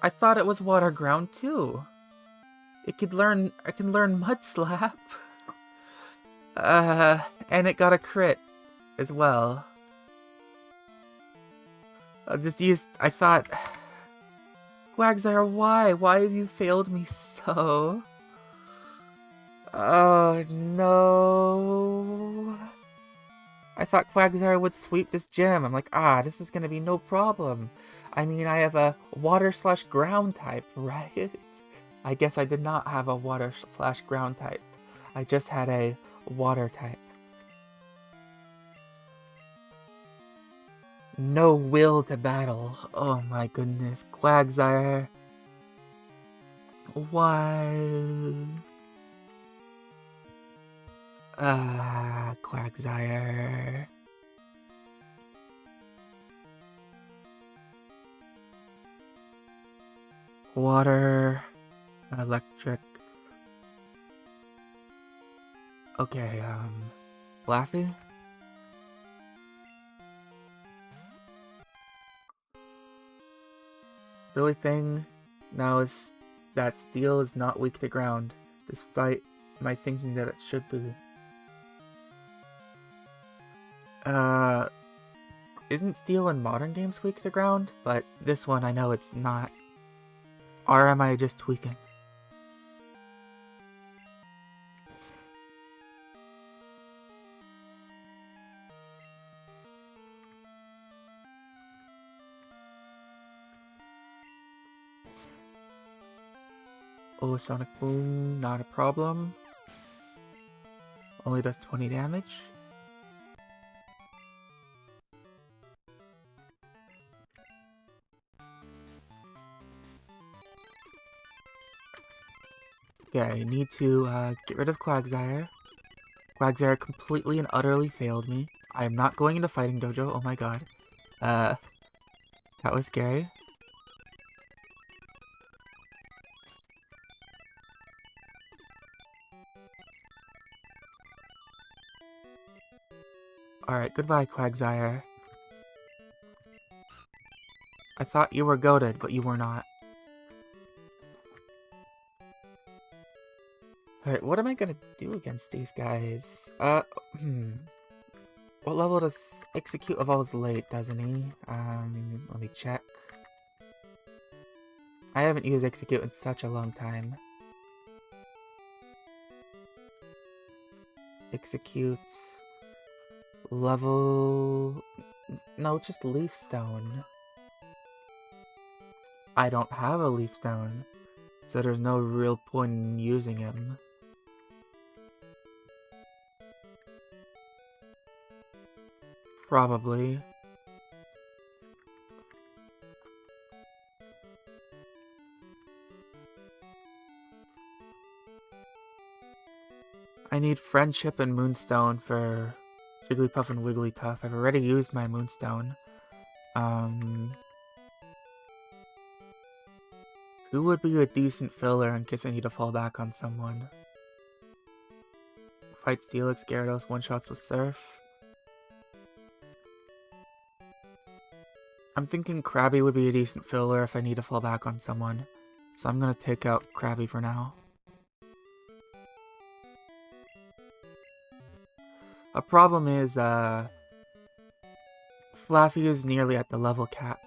I thought it was water ground too. I can learn Mud Slap. And it got a crit as well. I thought... Quagsire, why? Why have you failed me so? Oh, no. I thought Quagsire would sweep this gym. I'm like, this is gonna be no problem. I mean, I have a water/ground type, right? I guess I did not have a water/ground type. I just had a water type. No will to battle. Oh my goodness. Quagsire. Why? Quagsire. Water. Electric. Okay, Flaffy? The only thing now is that steel is not weak to ground, despite my thinking that it should be. Isn't steel in modern games weak to ground? But this one I know it's not. Or am I just tweaking? Oh, Sonic Boom, not a problem. Only does 20 damage. Okay, I need to get rid of Quagsire. Quagsire completely and utterly failed me. I am not going into Fighting Dojo, oh my god. That was scary. Alright, goodbye, Quagsire. I thought you were goated, but you were not. Alright, what am I gonna do against these guys? What level does Execute evolves late, doesn't he? Let me check. I haven't used Execute in such a long time. Execute... Level... No, just Leaf Stone. I don't have a Leaf Stone, so there's no real point in using him. Probably. I need Friendship and Moonstone for Jigglypuff and Wigglytuff. I've already used my Moonstone. Who would be a decent filler in case I need to fall back on someone? Fight Steelix, Gyarados, one-shots with Surf. I'm thinking Krabby would be a decent filler if I need to fall back on someone. So I'm gonna take out Krabby for now. A problem is, Flaffy is nearly at the level cap.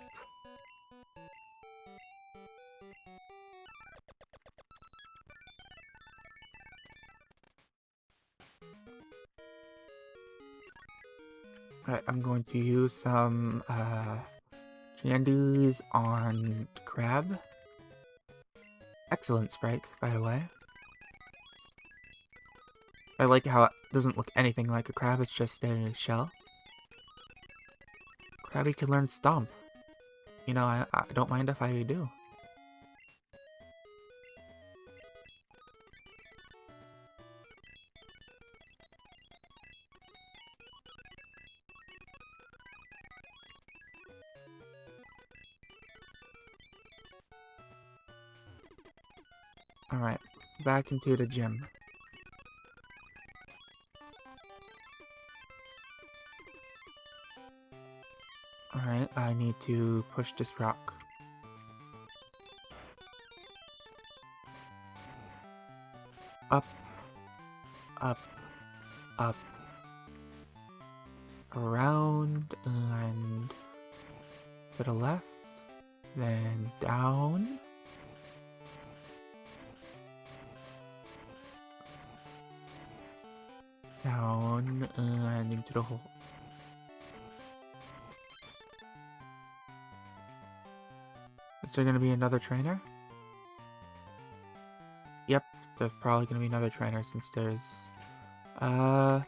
Alright, I'm going to use some, candies on Crab. Excellent sprite, by the way. I like how it doesn't look anything like a crab, it's just a shell. Krabby can learn Stomp. You know, I don't mind if I do. Alright, back into the gym. Alright, I need to push this rock. Up, up, up, around, and to the left, then down. Down, and into the hole. Is there gonna be another trainer? Yep, there's probably gonna be another trainer since there's... I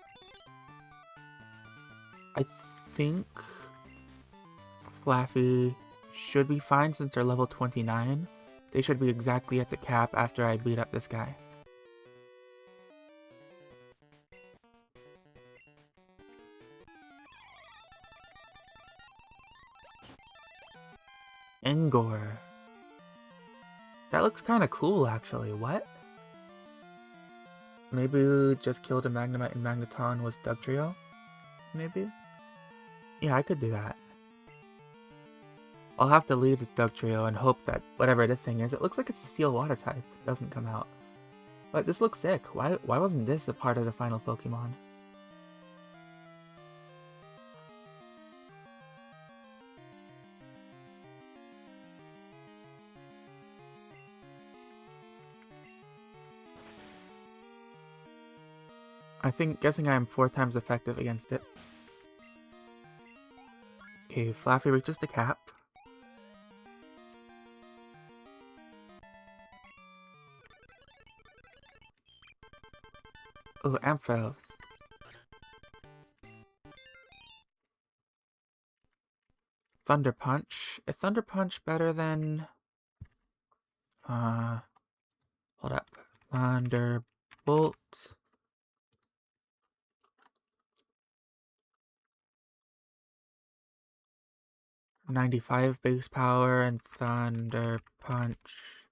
think... Flaffy should be fine since they're level 29. They should be exactly at the cap after I beat up this guy. Engor. That looks kind of cool, actually. What? Maybe just killed a Magnemite and Magneton was Dugtrio? Maybe? Yeah, I could do that. I'll have to lead with Dugtrio and hope that whatever this thing is, it looks like it's a Steel Water type. It doesn't come out. But this looks sick. Why wasn't this a part of the final Pokemon? Guessing I am 4 times effective against it. Okay, Flaffy reaches the cap. Oh, Ampharos. Thunder Punch. Is Thunder Punch better than... hold up. Thunderbolt. .95 base power and Thunder Punch.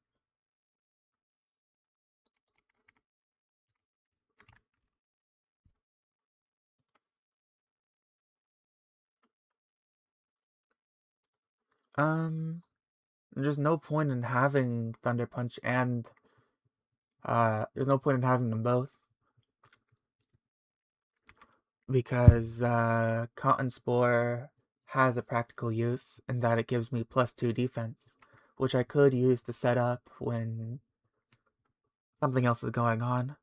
There's no point in having Thunder Punch and there's no point in having them both. Because Cotton Spore has a practical use in that it gives me +2 defense, which I could use to set up when something else is going on.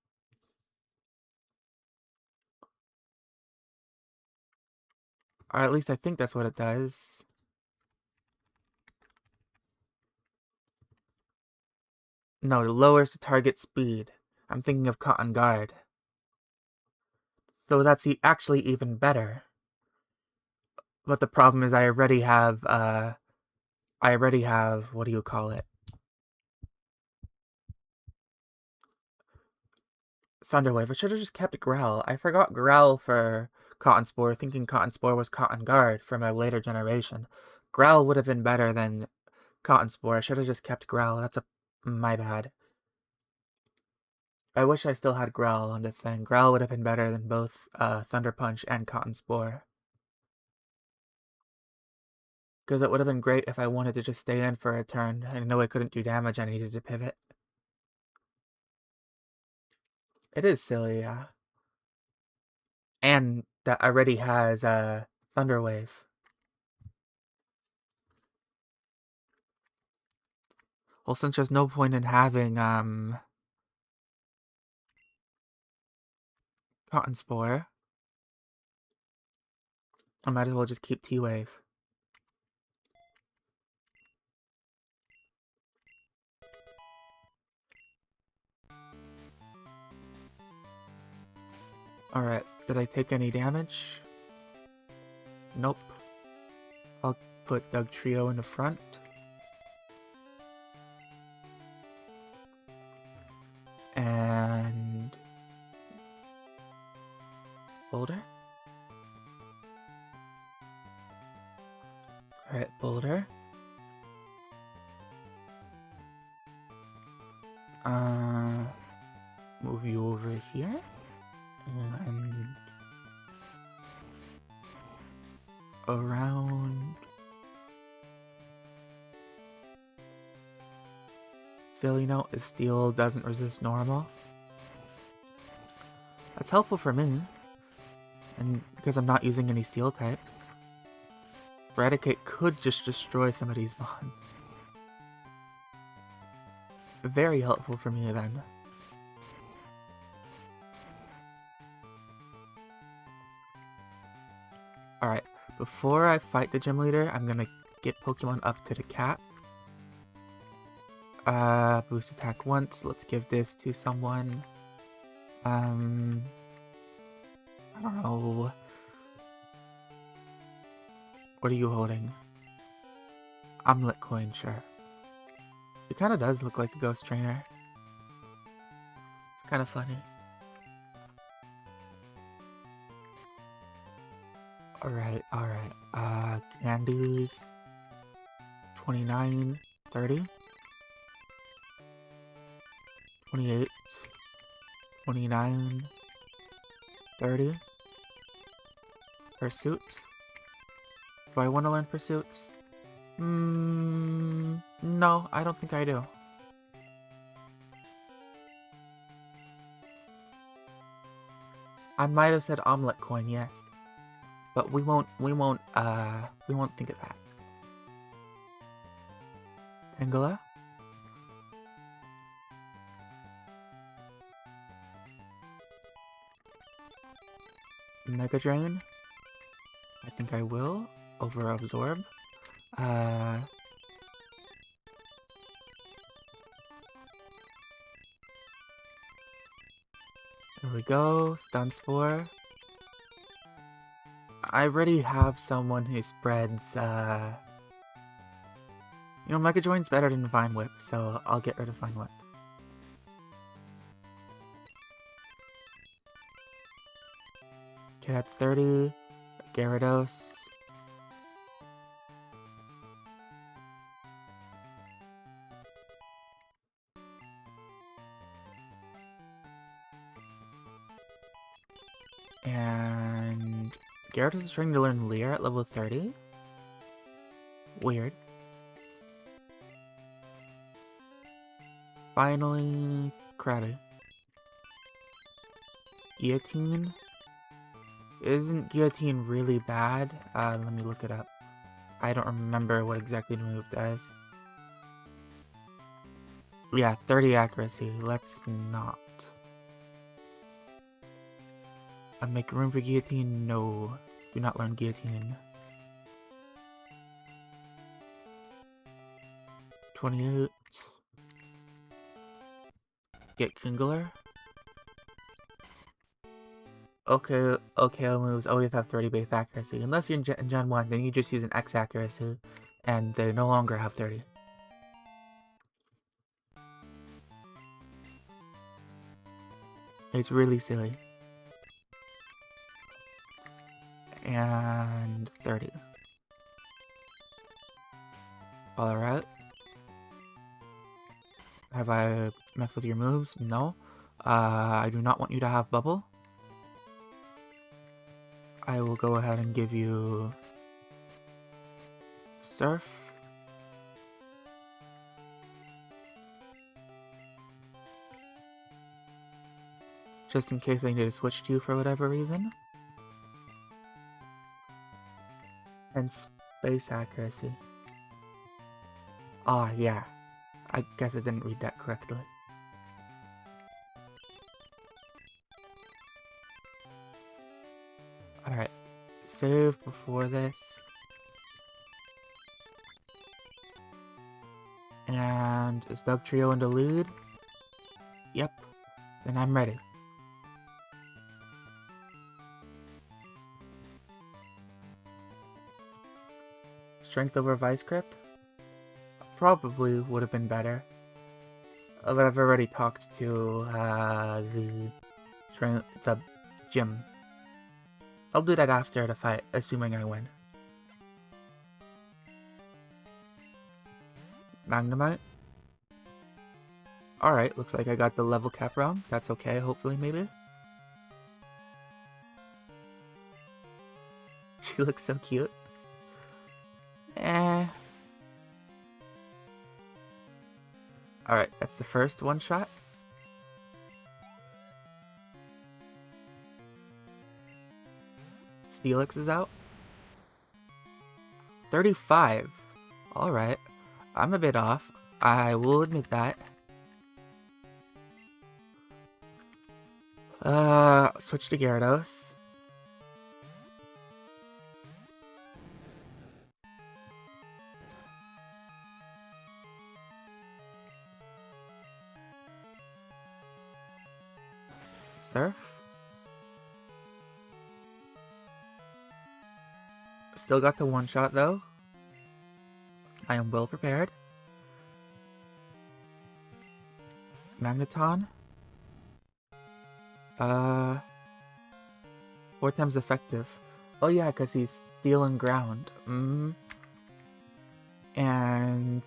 Or at least I think that's what it does. No, it lowers the target speed. I'm thinking of Cotton Guard. So that's actually even better. But the problem is I already have, what do you call it? Thunderwave. I should have just kept Growl. I forgot Growl for Cotton Spore, thinking Cotton Spore was Cotton Guard from a later generation. Growl would have been better than Cotton Spore. I should have just kept Growl. That's my bad. I wish I still had Growl on the thing. Growl would have been better than both Thunder Punch and Cotton Spore. Because it would have been great if I wanted to just stay in for a turn. I know I couldn't do damage, I needed to pivot. It is silly, yeah. And that already has Thunder Wave. Well, since there's no point in having Cotton Spore, I might as well just keep T-Wave. Alright, did I take any damage? Nope. I'll put Dugtrio in the front. And... Boulder? Alright, Boulder. Move you over here. And... around... Silly note is steel doesn't resist normal. That's helpful for me. And because I'm not using any steel types. Eradicate could just destroy some of these mons. Very helpful for me then. Alright, before I fight the gym leader, I'm gonna get Pokemon up to the cap. Boost attack once. Let's give this to someone. I don't know. What are you holding? Omelet coin, sure. It kind of does look like a ghost trainer. It's kind of funny. Alright. Candies. 29, 30. 28, 29, 30. Pursuit. Do I want to learn pursuits? No, I don't think I do. I might have said omelet coin, yes. But we won't think of that. Tangela? Mega Drain? I think I will. Over Absorb. There we go. Stun Spore. I already have someone who spreads, you know, Mega Join's better than Vine Whip, so I'll get rid of Vine Whip. Get at 30. Gyarados. And Gyarados is trying to learn Leer at level 30. Weird. Finally, Krabby. Guillotine. Isn't Guillotine really bad? Let me look it up. I don't remember what exactly the move does. Yeah, 30 accuracy. Let's not. Make room for Guillotine? No. Do not learn Guillotine. 28. Get Kingler. Okay, moves always have 30 base accuracy. Unless you're in Gen 1, then you just use an X accuracy, and they no longer have 30. It's really silly. And 30. Alright. Have I messed with your moves? No. I do not want you to have Bubble. I will go ahead and give you Surf. Just in case I need to switch to you for whatever reason. And Space Accuracy. Ah, yeah. I guess I didn't read that correctly. Alright. Save before this. And is Doug Trio in the lead? Yep. Then I'm ready. Strength over Vice Grip? Probably would have been better. But I've already talked to the gym. I'll do that after the fight, assuming I win. Magnemite? Alright, looks like I got the level cap wrong. That's okay, hopefully, maybe. She looks so cute. Alright, that's the first one shot. Steelix is out. 35. Alright. I'm a bit off. I will admit that. Switch to Gyarados. Surf. Still got the one shot though. I am well prepared. Magneton. 4 times effective. Oh yeah, because he's stealing ground. And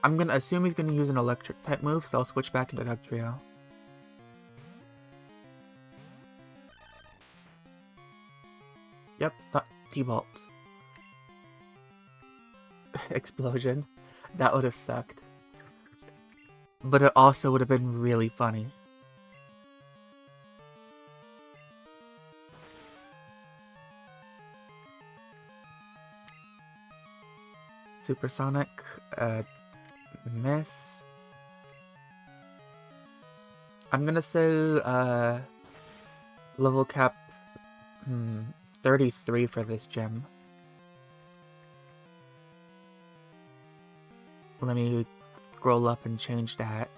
I'm gonna assume he's gonna use an electric type move, so I'll switch back into Dugtrio. Yep, T-Bolt. Explosion. That would have sucked. But it also would have been really funny. Supersonic, miss. I'm gonna say, level cap, 33 for this gym. Let me scroll up and change that.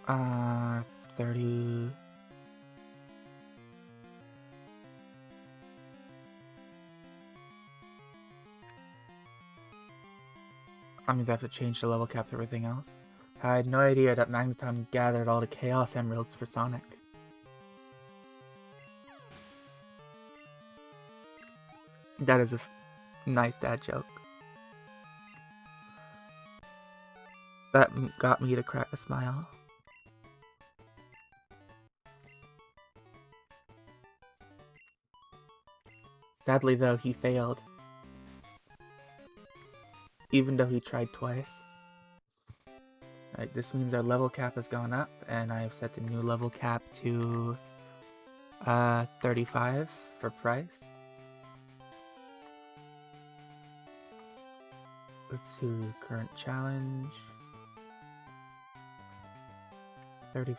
Uh, 30... I'm gonna have to change the level cap to everything else. I had no idea that Magneton gathered all the Chaos Emeralds for Sonic. That is a nice dad joke. That got me to crack a smile. Sadly though, he failed. Even though he tried twice. Alright, this means our level cap has gone up, and I have set the new level cap to 35 for price. Let's see, current challenge. 35.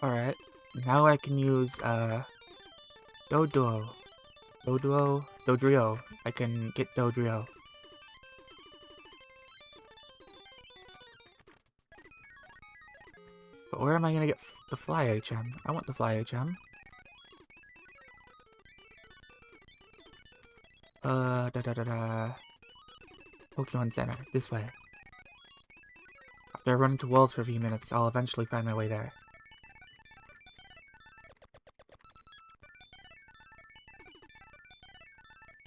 Alright, now I can use, Dodrio. I can get Dodrio. But where am I gonna get the Fly HM? I want the Fly HM. Pokemon Center, this way. After I run into walls for a few minutes, I'll eventually find my way there.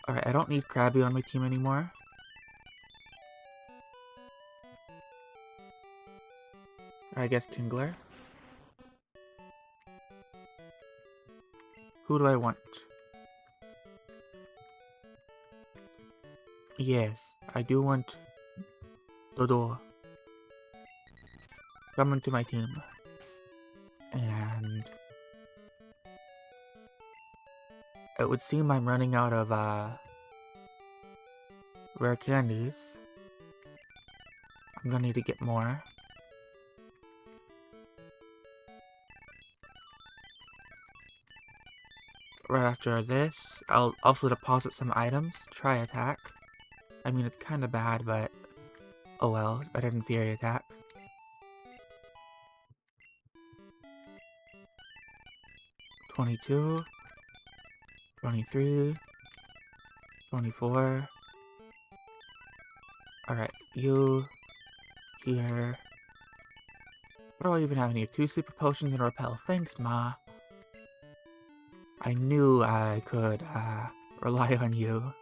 Alright, I don't need Krabby on my team anymore. Or I guess Kingler. Who do I want? Yes, I do want Dodo. Come into my team. And it would seem I'm running out of rare candies. I'm gonna need to get more. Right after this, I'll also deposit some items. Try attack. I mean, it's kind of bad, but oh well, better than Fury attack. $22, $23, $24. Alright, you here. What do I even have in here? 2 super potions and a repel. Thanks, Ma. I knew I could rely on you.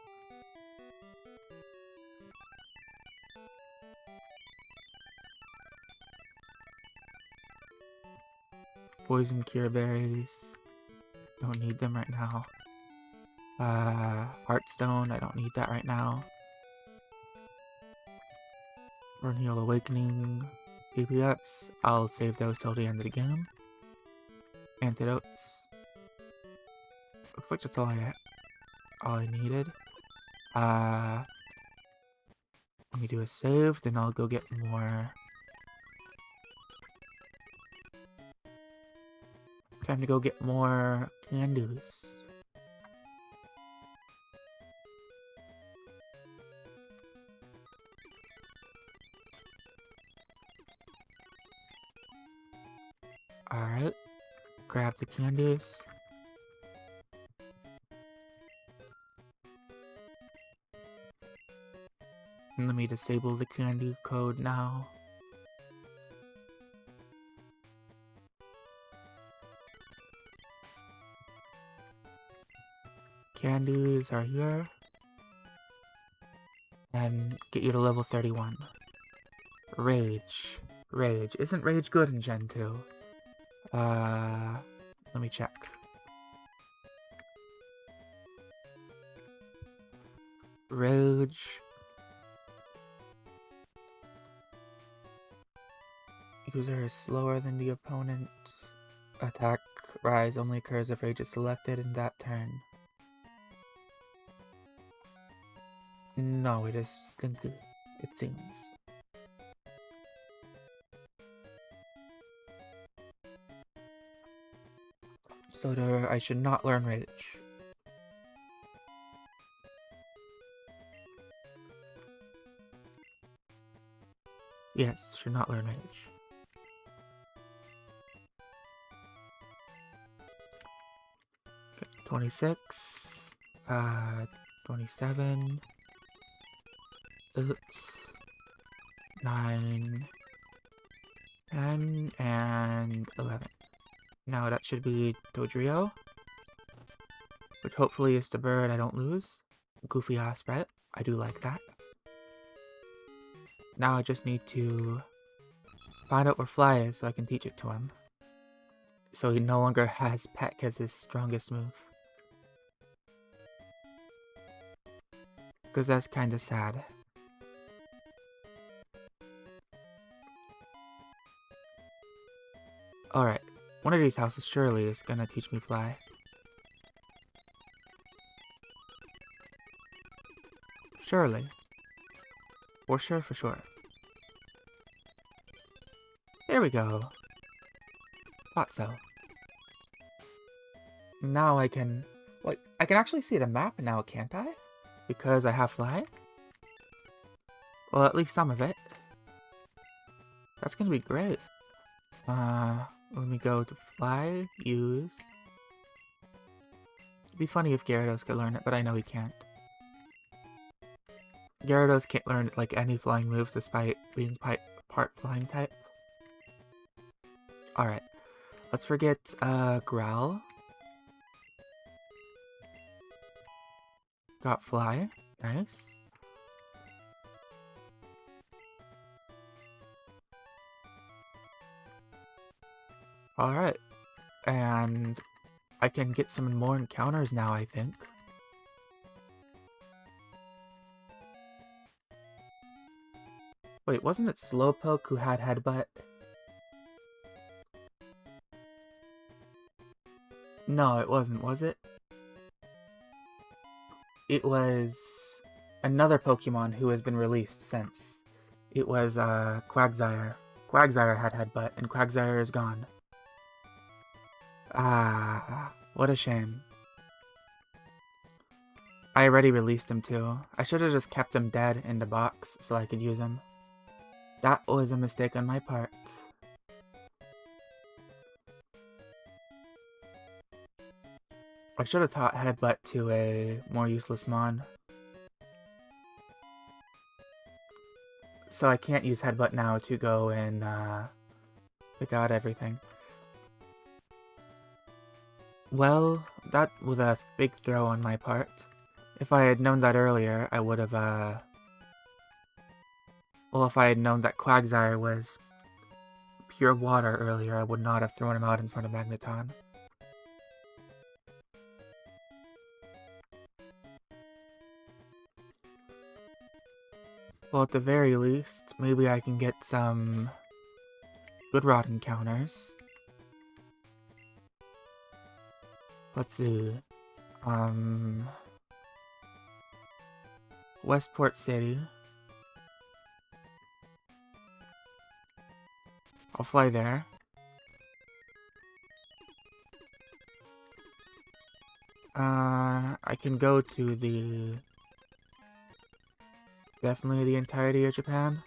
Poison cure berries. Don't need them right now. Heartstone, I don't need that right now. Vernal Awakening, PPFs, I'll save those till the end of the game. Antidotes. Looks like that's all I needed. Let me do a save, then I'll go get more. Time to go get more candies. Alright. grab the candies. And let me disable the candy code now. Candies are here. And get you to level 31. Rage. Rage. Isn't rage good in Gen 2? Let me check. Rage. User is slower than the opponent. Attack rise only occurs if rage is selected in that turn. No, it is stinky, it seems. So I should not learn rage. Yes, should not learn rage. Okay, 26, 27, 8, 9, 10, and 11. Now that should be Dodrio, which hopefully is the bird I don't lose. Goofy ass Brett, I do like that. Now I just need to find out where Fly is so I can teach it to him. So he no longer has Peck as his strongest move. Because that's kinda sad. Alright, one of these houses surely is gonna teach me Fly. Surely. For sure, for sure. There we go. Thought so. Now I can... Wait, I can actually see the map now, can't I? Because I have Fly? Well, at least some of it. That's gonna be great. Let me go to Fly, use. It'd be funny if Gyarados could learn it, but I know he can't. Gyarados can't learn like any flying moves despite being part flying type. Alright. Let's forget Growl. Got Fly. Nice. Alright. And I can get some more encounters now, I think. Wait, wasn't it Slowpoke who had Headbutt? No, it wasn't, was it? It was another Pokemon who has been released since. It was Quagsire. Quagsire had Headbutt, and Quagsire is gone. Ah, what a shame. I already released him too. I should have just kept him dead in the box so I could use him. That was a mistake on my part. I should have taught Headbutt to a more useless Mon. So I can't use Headbutt now to go and pick out everything. Well, that was a big throw on my part. If I had known that earlier, I would have, well, if I had known that Quagsire was pure water earlier, I would not have thrown him out in front of Magneton. Well, at the very least, maybe I can get some good rod encounters. Let's see. Westport City. I'll fly there. I can go to the... Definitely the entirety of Japan.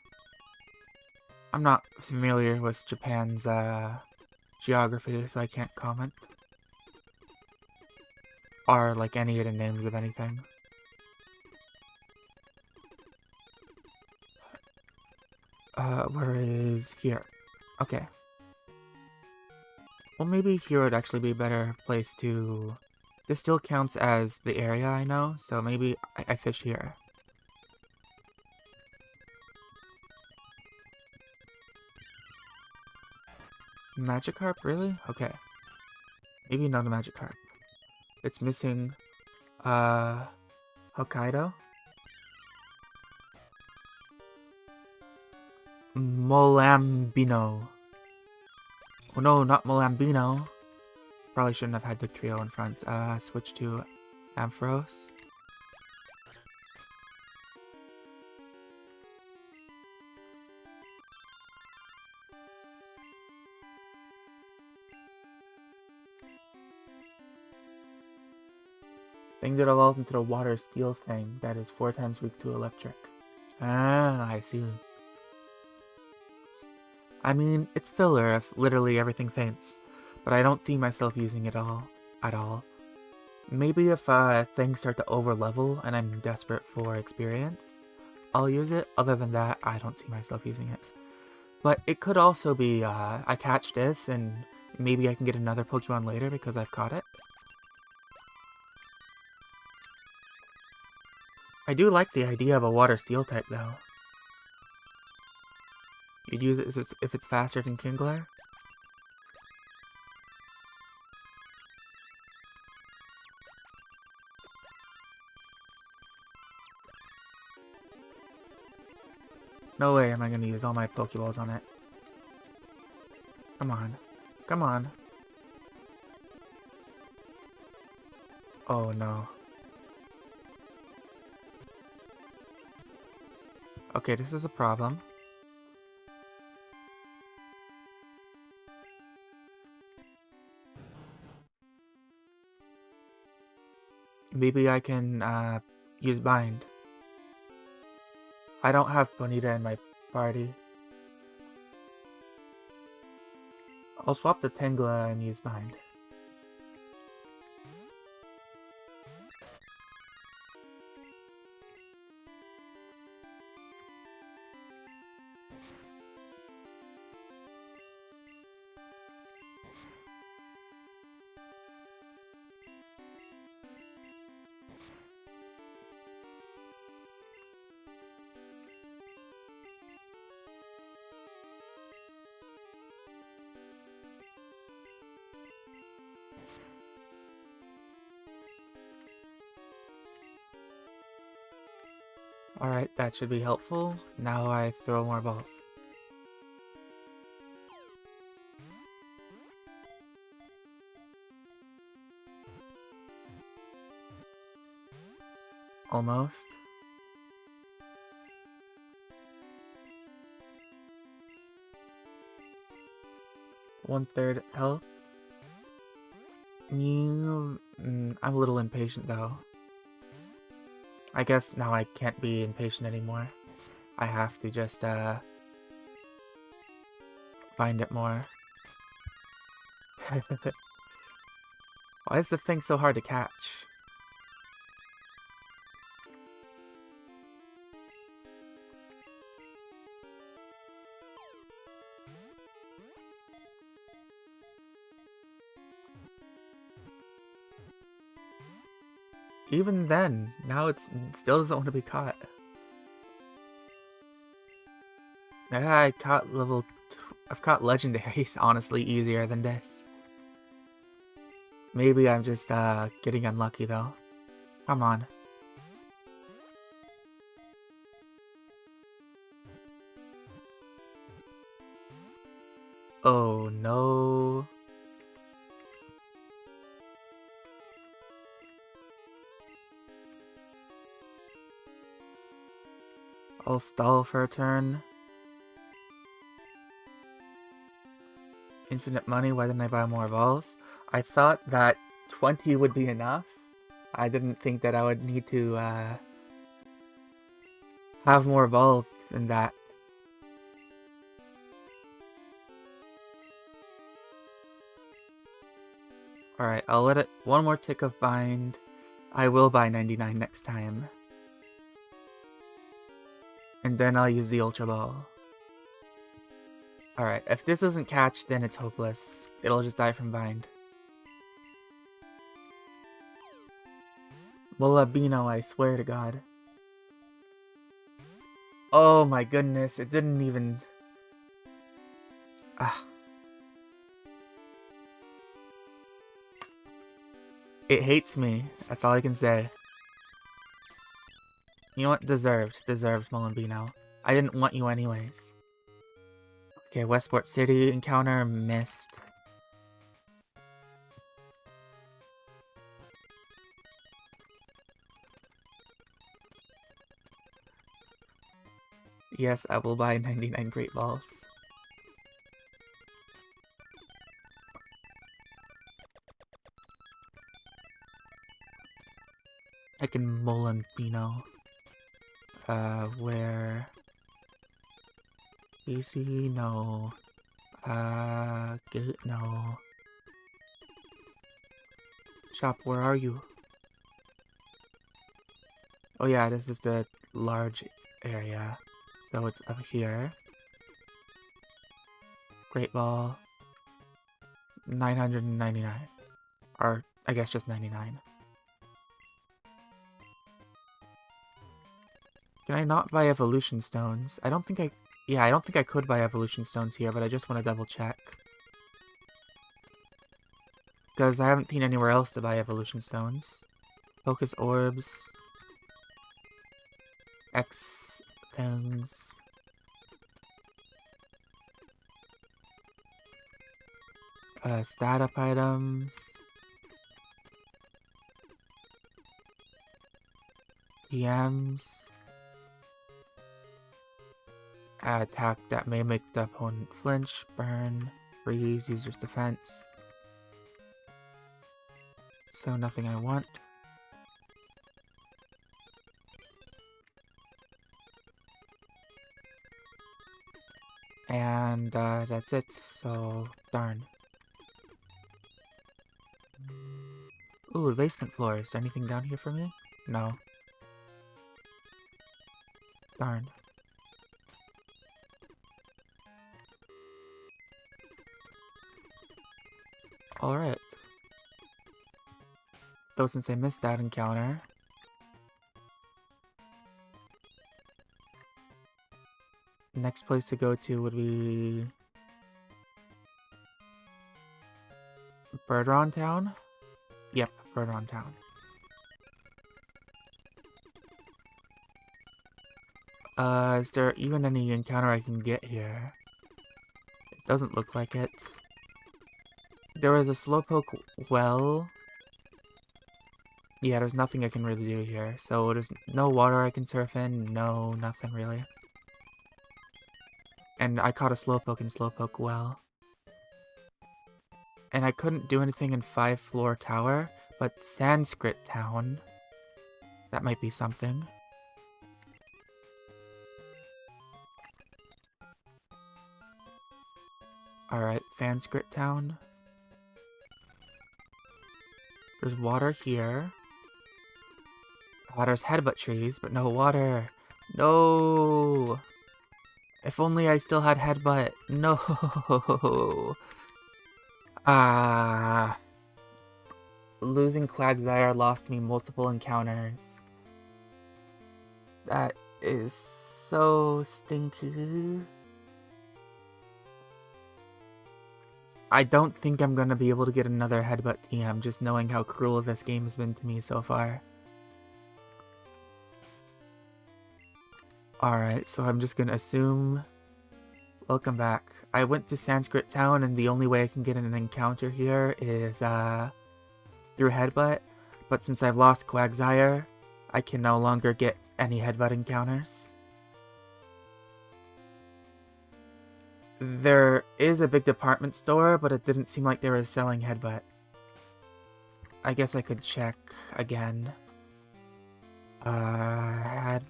I'm not familiar with Japan's, geography, so I can't comment. Or like any hidden names of anything. Where is here? Okay. Well, maybe here would actually be a better place to... This still counts as the area I know, so maybe I fish here. Magikarp, really? Okay. Maybe not a Magikarp. It's missing, Hokkaido? Molambino. Oh no, not Molambino. Probably shouldn't have had Dugtrio in front. Switch to Ampharos. Thing that evolved into the water steel thing that is 4 times weak to electric. Ah, I see. I mean, it's filler if literally everything faints, but I don't see myself using it at all. Maybe if things start to overlevel and I'm desperate for experience, I'll use it. Other than that, I don't see myself using it. But it could also be I catch this and maybe I can get another Pokemon later because I've caught it. I do like the idea of a water steel type though. You'd use it if it's faster than Kingler? No way am I going to use all my Pokeballs on it. Come on. Come on. Oh no. Okay, this is a problem. Maybe I can use Bind. I don't have Bonita in my party. I'll swap the Tangela and use Bind. Alright, that should be helpful. Now I throw more balls. Almost. One-third health. I'm a little impatient though. I guess now I can't be impatient anymore. I have to just, find it more. Why is the thing so hard to catch? Even then, now it still doesn't want to be caught. I caught I've caught legendaries, honestly, easier than this. Maybe I'm just, getting unlucky, though. Come on. Oh, no. I'll stall for a turn. Infinite money, why didn't I buy more balls? I thought that 20 would be enough. I didn't think that I would need to have more balls than that. Alright, I'll let it one more tick of bind. I will buy 99 next time. And then I'll use the Ultra Ball. Alright, if this doesn't catch, then it's hopeless. It'll just die from bind. Molabino, I swear to God. Oh my goodness, it didn't even... Ah. It hates me, that's all I can say. You know what? Deserved, Molambino. I didn't want you anyways. Okay, Westport City encounter missed. Yes, I will buy 99 Great Balls. I can Molambino. Where? BC, no. Gate, no. Shop, where are you? Oh yeah, this is the large area. So it's up here. Great Ball. 999. Or, I guess just 99. Can I not buy evolution stones? I don't think I... Yeah, I don't think I could buy evolution stones here, but I just want to double check. Because I haven't seen anywhere else to buy evolution stones. Focus orbs. X things. Stat up items. PMs. Attack that may make the opponent flinch, burn, freeze, user's defense. So nothing I want. And that's it, so darn. Ooh, basement floor. Is there anything down here for me? No. Darn. Alright. Though since I missed that encounter... Next place to go to would be... Birdron Town? Yep, Birdron Town. Is there even any encounter I can get here? It doesn't look like it. There was a Slowpoke well. Yeah, there's nothing I can really do here. So there's no water I can surf in. No, nothing really. And I caught a Slowpoke in Slowpoke well. And I couldn't do anything in 5th floor tower, but Sanskrit Town. That might be something. Alright, Sanskrit Town. There's water here. There's headbutt trees, but no water. No! If only I still had headbutt. No! Ah. Losing Quagsire lost me multiple encounters. That is so stinky. I don't think I'm gonna be able to get another headbutt TM, just knowing how cruel this game has been to me so far. Alright, so I'm just gonna assume... Welcome back. I went to Sanskrit Town, and the only way I can get an encounter here is, through headbutt. But since I've lost Quagsire, I can no longer get any headbutt encounters. There is a big department store, but it didn't seem like they were selling headbutt. I guess I could check again. Headbutt.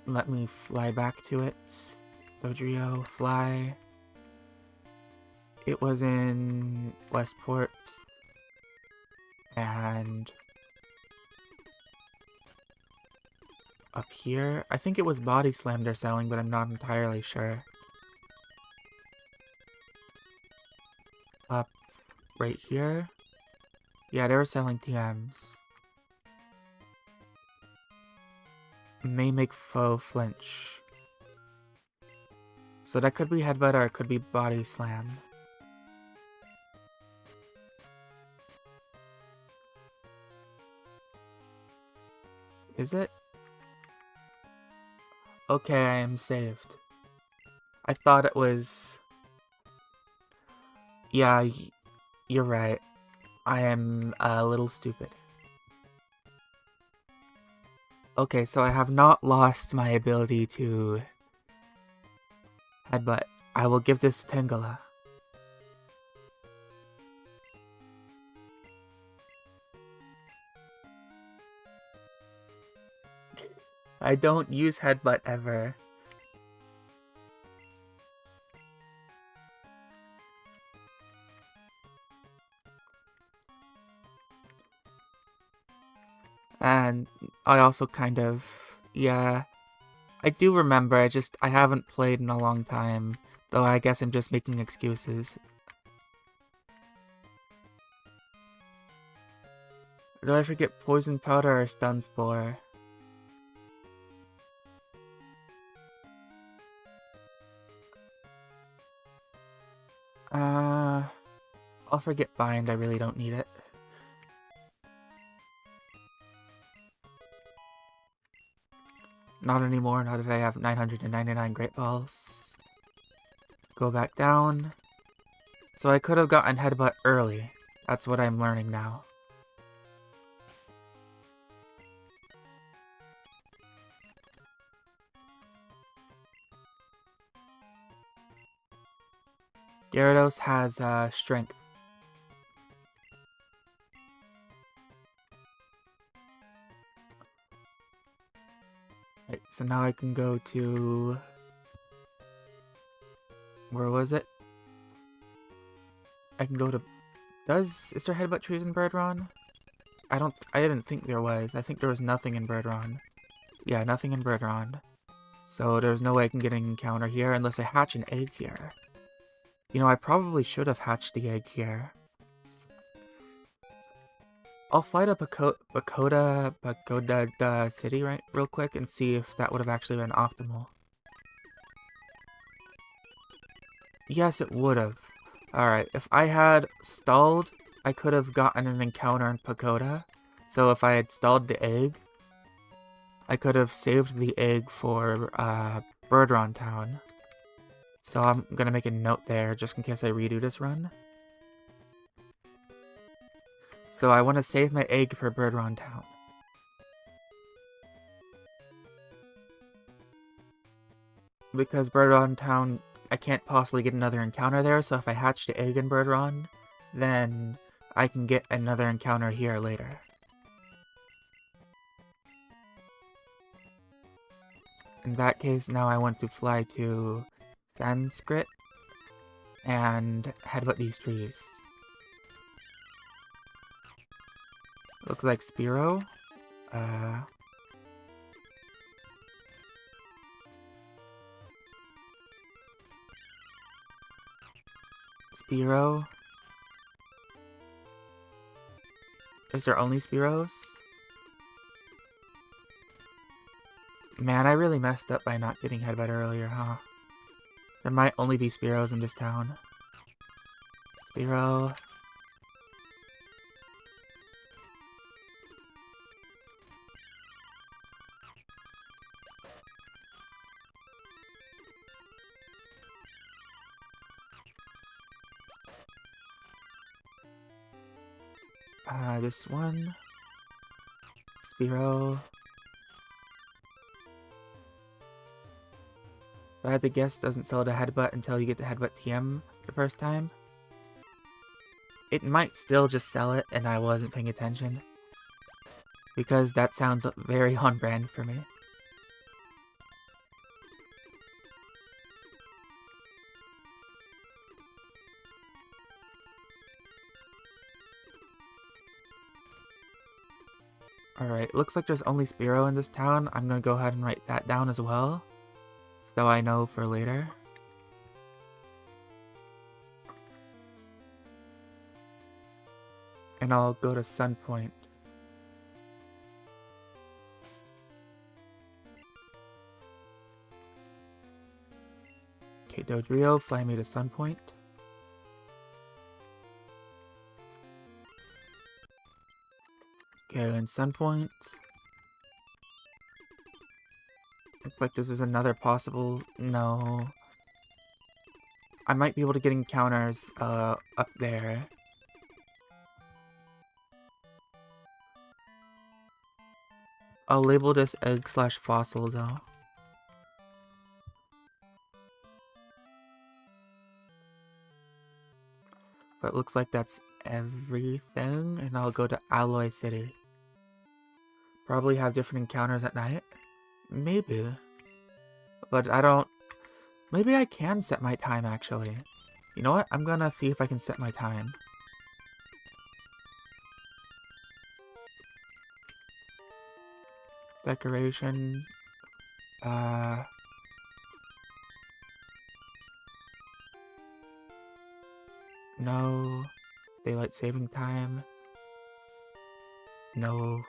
Let me fly back to it. Dodrio, fly. It was in Westport. And up here, I think it was Body Slam they're selling, but I'm not entirely sure. Up right here. Yeah, they were selling TMs. May make faux flinch. So that could be Headbutt or it could be Body Slam. Is it? Okay, I am saved. I thought it was... Yeah, you're right. I am a little stupid. Okay, so I have not lost my ability to Headbutt. I will give this to Tangela. I don't use Headbutt ever. And I also kind of... Yeah. I do remember, I haven't played in a long time. Though I guess I'm just making excuses. Do I forget Poison Powder or Stun Spore? I'll forget Bind, I really don't need it. Not anymore, now that I have 999 Great Balls. Go back down. So I could have gotten Headbutt early. That's what I'm learning now. Gyarados has Strength. Right, so now I can go to... Where was it? I can go to... Is there Headbutt trees in Birdron? I didn't think there was. I think there was nothing in Birdron. Yeah, nothing in Birdron. So there's no way I can get an encounter here unless I hatch an egg here. You know, I probably should have hatched the egg here. I'll fly to Pagoda City real quick and see if that would have actually been optimal. Yes, it would have. Alright, if I had stalled, I could have gotten an encounter in Pagoda. So if I had stalled the egg, I could have saved the egg for Birdron Town. So I'm gonna make a note there just in case I redo this run. So I want to save my egg for Birdron Town. Because Birdron Town, I can't possibly get another encounter there, so if I hatch the egg in Birdron, then I can get another encounter here later. In that case, now I want to fly to Sanskrit and Headbutt these trees. Look like Spearow. Spearow. Is there only Spearows? Man, I really messed up by not getting Headbutt earlier, huh? There might only be Spearows in this town. Spearow. This one. Spearow. If I had to guess, doesn't sell the Headbutt until you get the Headbutt TM the first time. It might still just sell it and I wasn't paying attention. Because that sounds very on brand for me. Alright, looks like there's only Spiro in this town. I'm gonna go ahead and write that down as well, so I know for later. And I'll go to Sun Point. Okay, Dodrio, fly me to Sun Point. Okay, and Sun Point. Looks like this is another possible... No. I might be able to get encounters up there. I'll label this egg/fossil though. But it looks like that's everything, and I'll go to Alloy City. Probably have different encounters at night. Maybe. But I don't... Maybe I can set my time, actually. You know what? I'm gonna see if I can set my time. Decoration. No. Daylight saving time. No.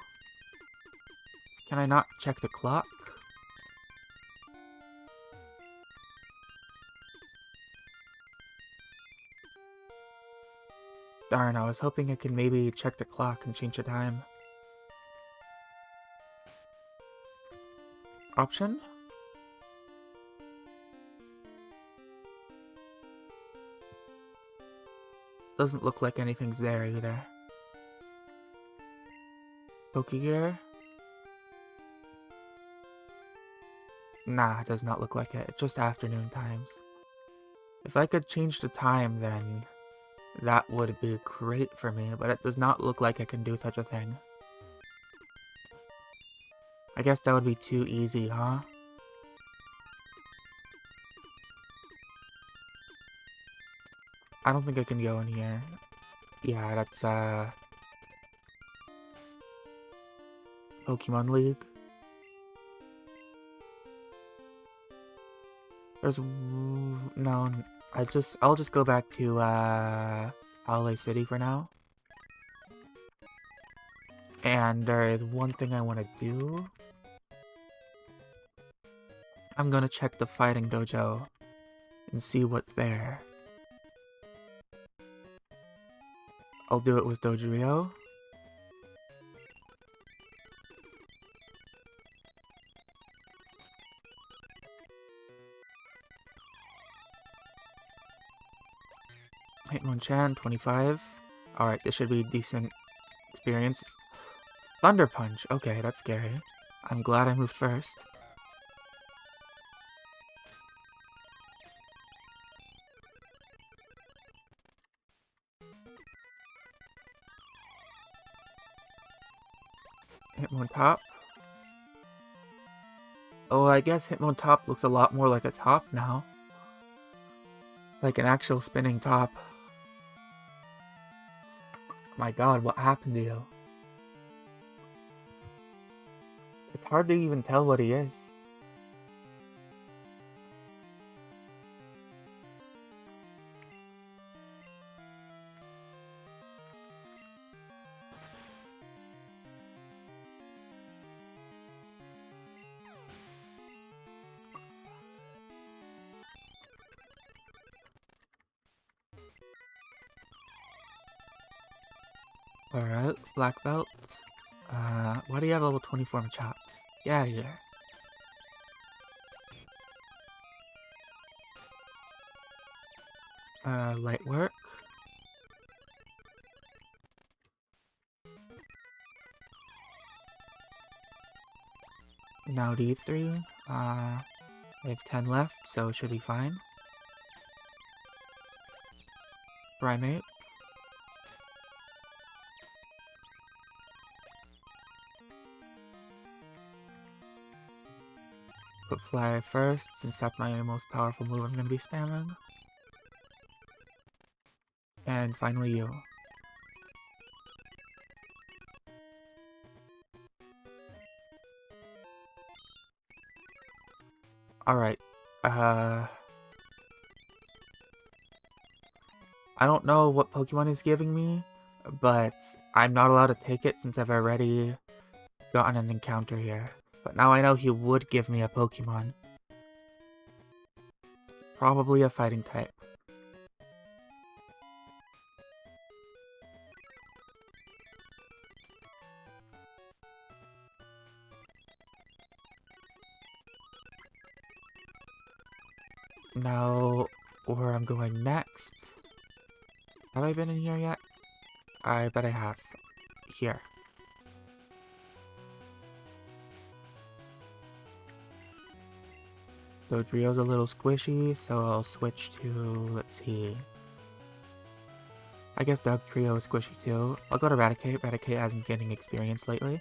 Can I not check the clock? Darn, I was hoping I could maybe check the clock and change the time. Option? Doesn't look like anything's there either. Pokegear? Nah, it does not look like it. It's just afternoon times. If I could change the time, then that would be great for me, but it does not look like I can do such a thing. I guess that would be too easy, huh? I don't think I can go in here. Yeah, that's, Pokemon League. There's... No, I'll just go back to, LA City for now. And there is one thing I want to do. I'm gonna check the fighting dojo and see what's there. I'll do it with Dodrio. Hitmonchan, 25. Alright, this should be a decent experience. Thunder Punch. Okay, that's scary. I'm glad I moved first. Hitmontop. Oh, I guess Hitmontop looks a lot more like a top now. Like an actual spinning top. My god, what happened to you? It's hard to even tell what he is. Alright, black belt. Why do you have level 24 Machop? Get out of here. Light work. Now D3. I have 10 left, so it should be fine. Primate. Put Fly first, since that's my most powerful move I'm going to be spamming. And finally you. Alright. I don't know what Pokemon is giving me, but I'm not allowed to take it since I've already gotten an encounter here. But now I know he would give me a Pokemon. Probably a fighting type. Now, where I'm going next. Have I been in here yet? I bet I have. Here. Dodrio's a little squishy, so I'll switch to, let's see. I guess Dugtrio is squishy too. I'll go to Raticate. Raticate hasn't getting experience lately.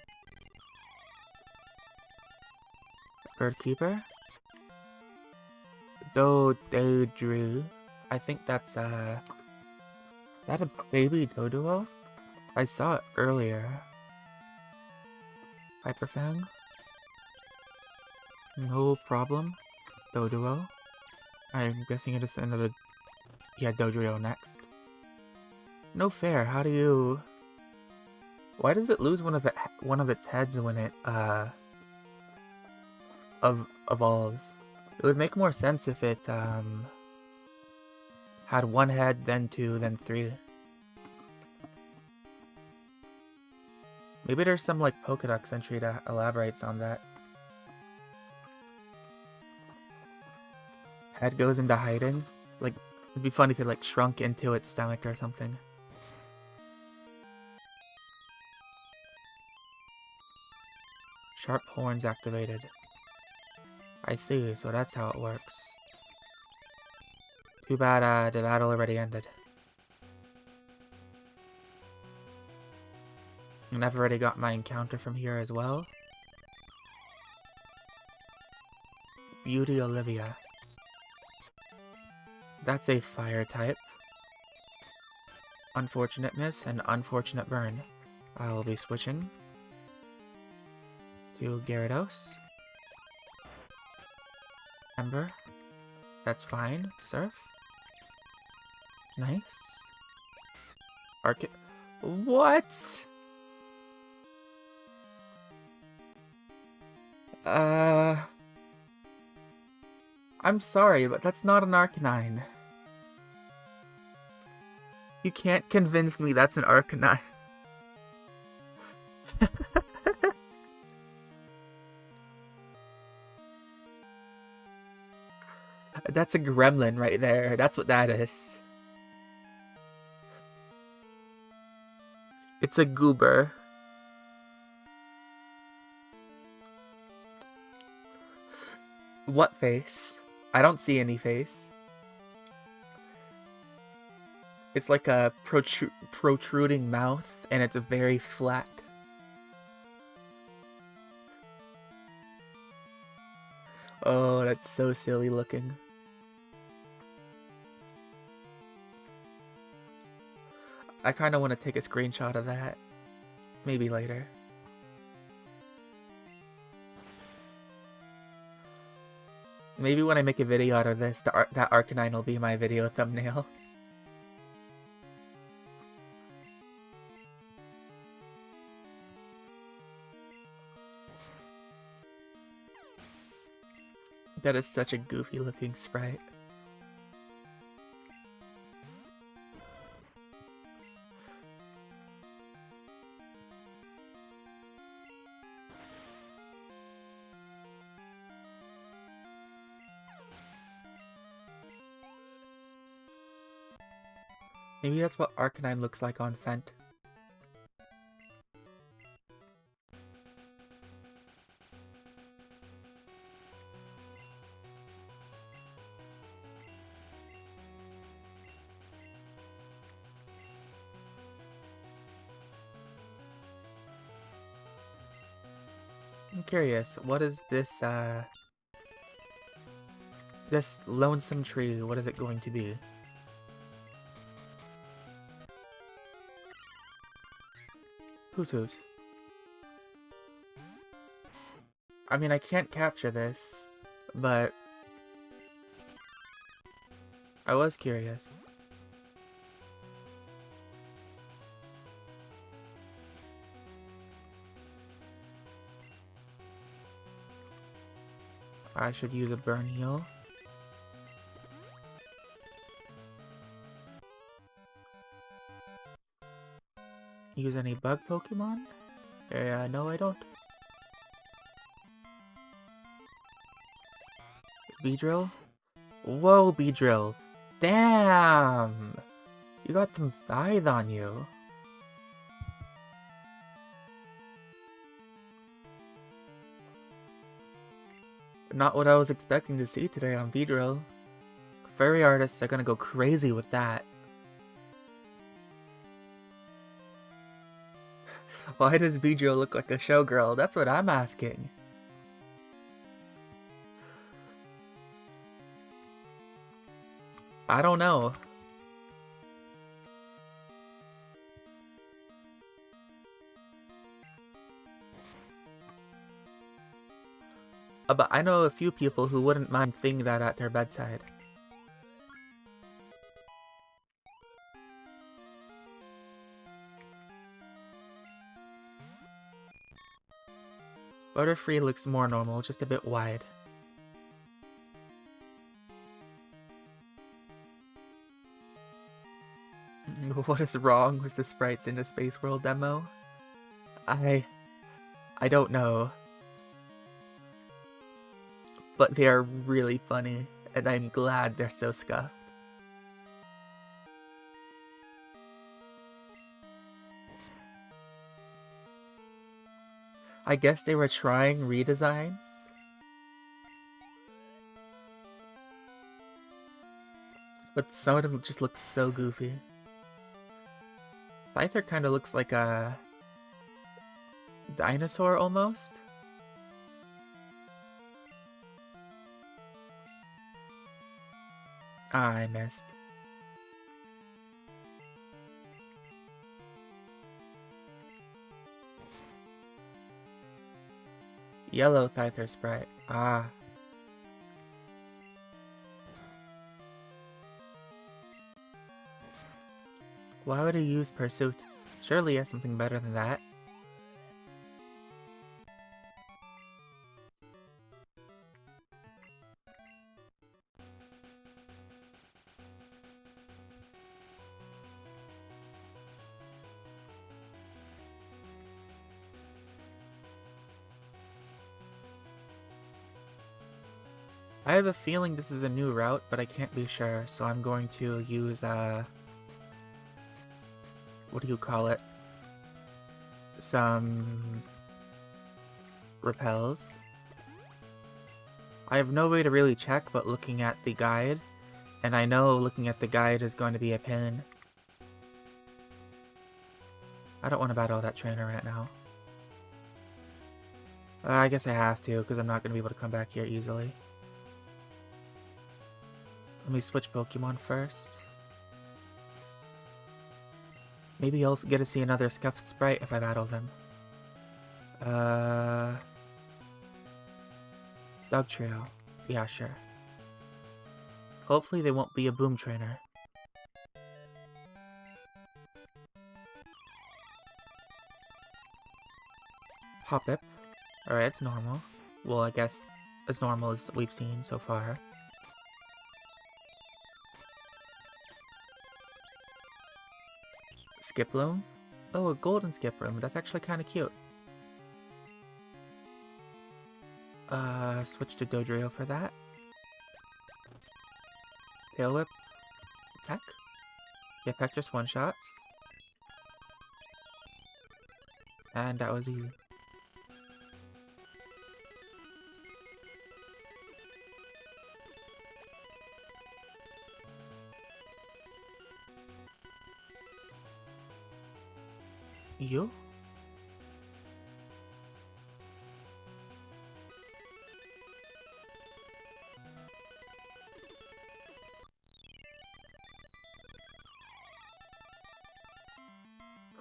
Birdkeeper. Dodrio. I think that's that a baby Doduo? I saw it earlier. Hyperfang. No problem. Doduo. I'm guessing it is another. Yeah, Dodrio next. No fair. How do you? Why does it lose one of its heads when it evolves? It would make more sense if it had one head, then two, then three. Maybe there's some like Pokédex entry that elaborates on that. Head goes into hiding. Like, it'd be funny if it like shrunk into its stomach or something. Sharp horns activated. I see, so that's how it works. Too bad the battle already ended. And I've already got my encounter from here as well. Beauty Olivia. That's a fire type. Unfortunate miss and unfortunate burn. I'll be switching to Gyarados. Ember. That's fine. Surf. Nice. What? I'm sorry, but that's not an Arcanine. You can't convince me that's an Arcanine. That's a gremlin right there. That's what that is. It's a goober. What face? I don't see any face. It's like a protruding mouth, and it's very flat. Oh, that's so silly looking. I kind of want to take a screenshot of that. Maybe later. Maybe when I make a video out of this, that Arcanine will be my video thumbnail. That is such a goofy looking sprite. Maybe that's what Arcanine looks like on Fent. I'm curious, what is this, this lonesome tree, what is it going to be? Hoot. I mean, I can't capture this, but I was curious. I should use a burn heal. Use any bug Pokemon? No I don't. Beedrill? Whoa, Beedrill. Damn! You got some thighs on you. Not what I was expecting to see today on Beedrill. Furry artists are gonna go crazy with that. Why does Beedrill look like a showgirl? That's what I'm asking. I don't know. But I know a few people who wouldn't mind seeing that at their bedside. Butterfree looks more normal, just a bit wide. What is wrong with the sprites in the Space World demo? I don't know. But they are really funny, and I'm glad they're so scuffed. I guess they were trying redesigns. But some of them just look so goofy. Scyther kind of looks like a dinosaur almost. Ah, I missed. Yellow Scyther sprite. Ah. Why would he use Pursuit? Surely he has something better than that. I have a feeling this is a new route, but I can't be sure, so I'm going to use, what do you call it? Some repels. I have no way to really check, but looking at the guide, and I know looking at the guide is going to be a pain. I don't want to battle that trainer right now. I guess I have to, because I'm not going to be able to come back here easily. Let me switch Pokemon first. Maybe I'll get to see another Scuffed Sprite if I battle them. Dog Trio. Yeah, sure. Hopefully they won't be a Boom Trainer. Hoppip. Alright, it's normal. Well, I guess as normal as we've seen so far. Skiploom? Oh, a golden Skiploom. That's actually kind of cute. Switch to Dodrio for that. Tail Whip. Peck? Yeah, Peck just one-shots. And that was easy. You?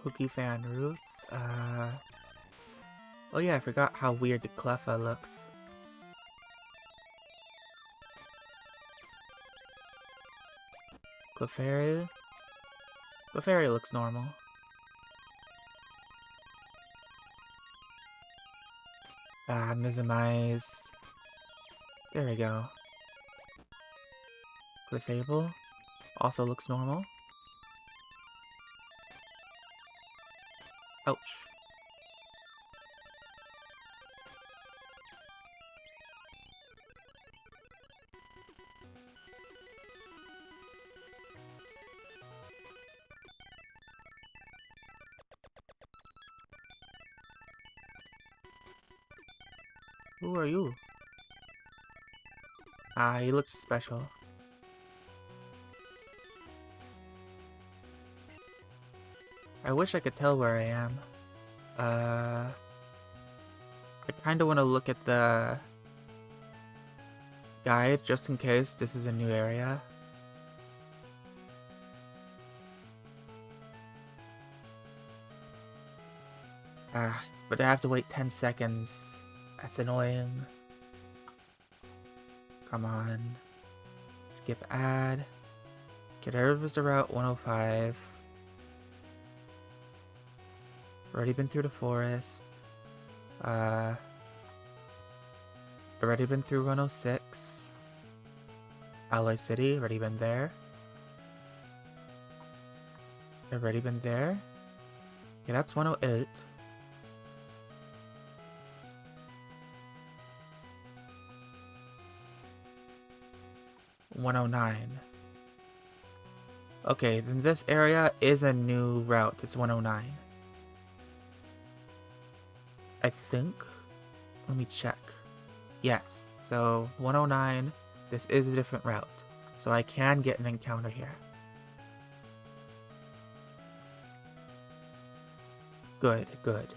Hookie Fan Ruth. Oh yeah, I forgot how weird the Cleffa looks. Clefairy. Clefairy looks normal. Mizamize. There we go. Clefable also looks normal. Ouch. Who are you? He looks special. I wish I could tell where I am. I kinda wanna look at the guide just in case this is a new area. But I have to wait 10 seconds. That's annoying. Come on. Skip ad. Get over to Route 105. Already been through the forest. Already been through 106. Alloy City, already been there. Already been there. Yeah, that's 108. $109. Okay, then this area is a new route. It's 109. I think. Let me check. Yes, so 109. This is a different route. So I can get an encounter here. Good, good.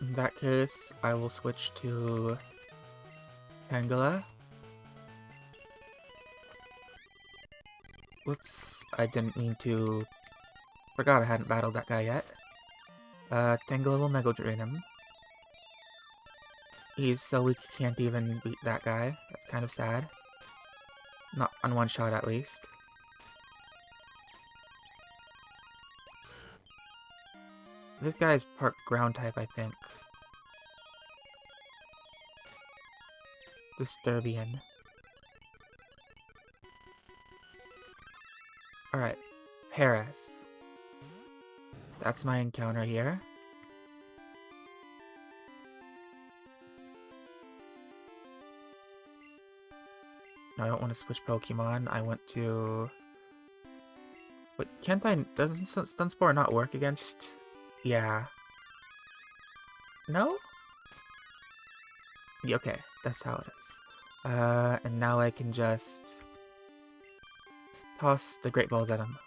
In that case, I will switch to Tangela. Whoops, I didn't mean to... Forgot I hadn't battled that guy yet. Tangela will Mega Drain him. He's so weak he can't even beat that guy. That's kind of sad. Not on one shot at least. This guy's part ground type, I think. Disturbian. Alright, Paris. That's my encounter here. No, I don't want to switch Pokemon. I want to... But can't I... Doesn't Stunspore not work against... Yeah. No? Yeah, okay, that's how it is. And now I can just... toss the Great Balls at him.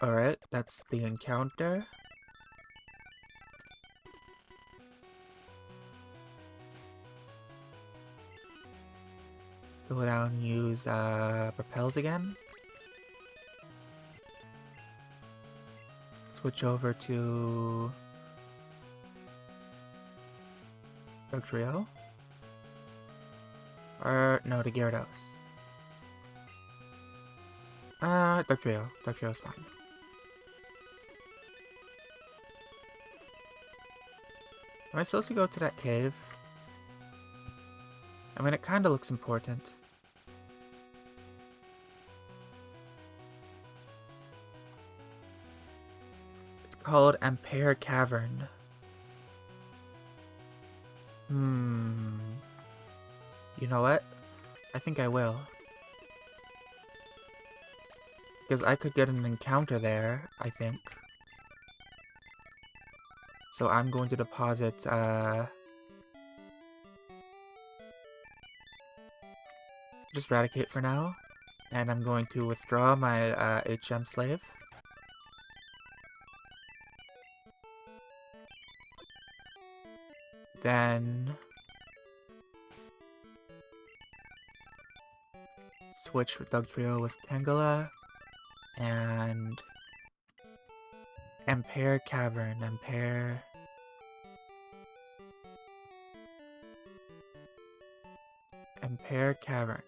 Alright, that's the encounter. Go down and use Propels again. Switch over to Dugtrio. Or no, to Gyarados. Dugtrio. Dugtrio's fine. Am I supposed to go to that cave? I mean, it kinda looks important. It's called Ampere Cavern. You know what? I think I will. Because I could get an encounter there, I think. So I'm going to deposit, just Raticate for now. And I'm going to withdraw my, HM Slave. Then... switch with Dugtrio with Tangela, and Ampere Cavern, Ampere Cavern.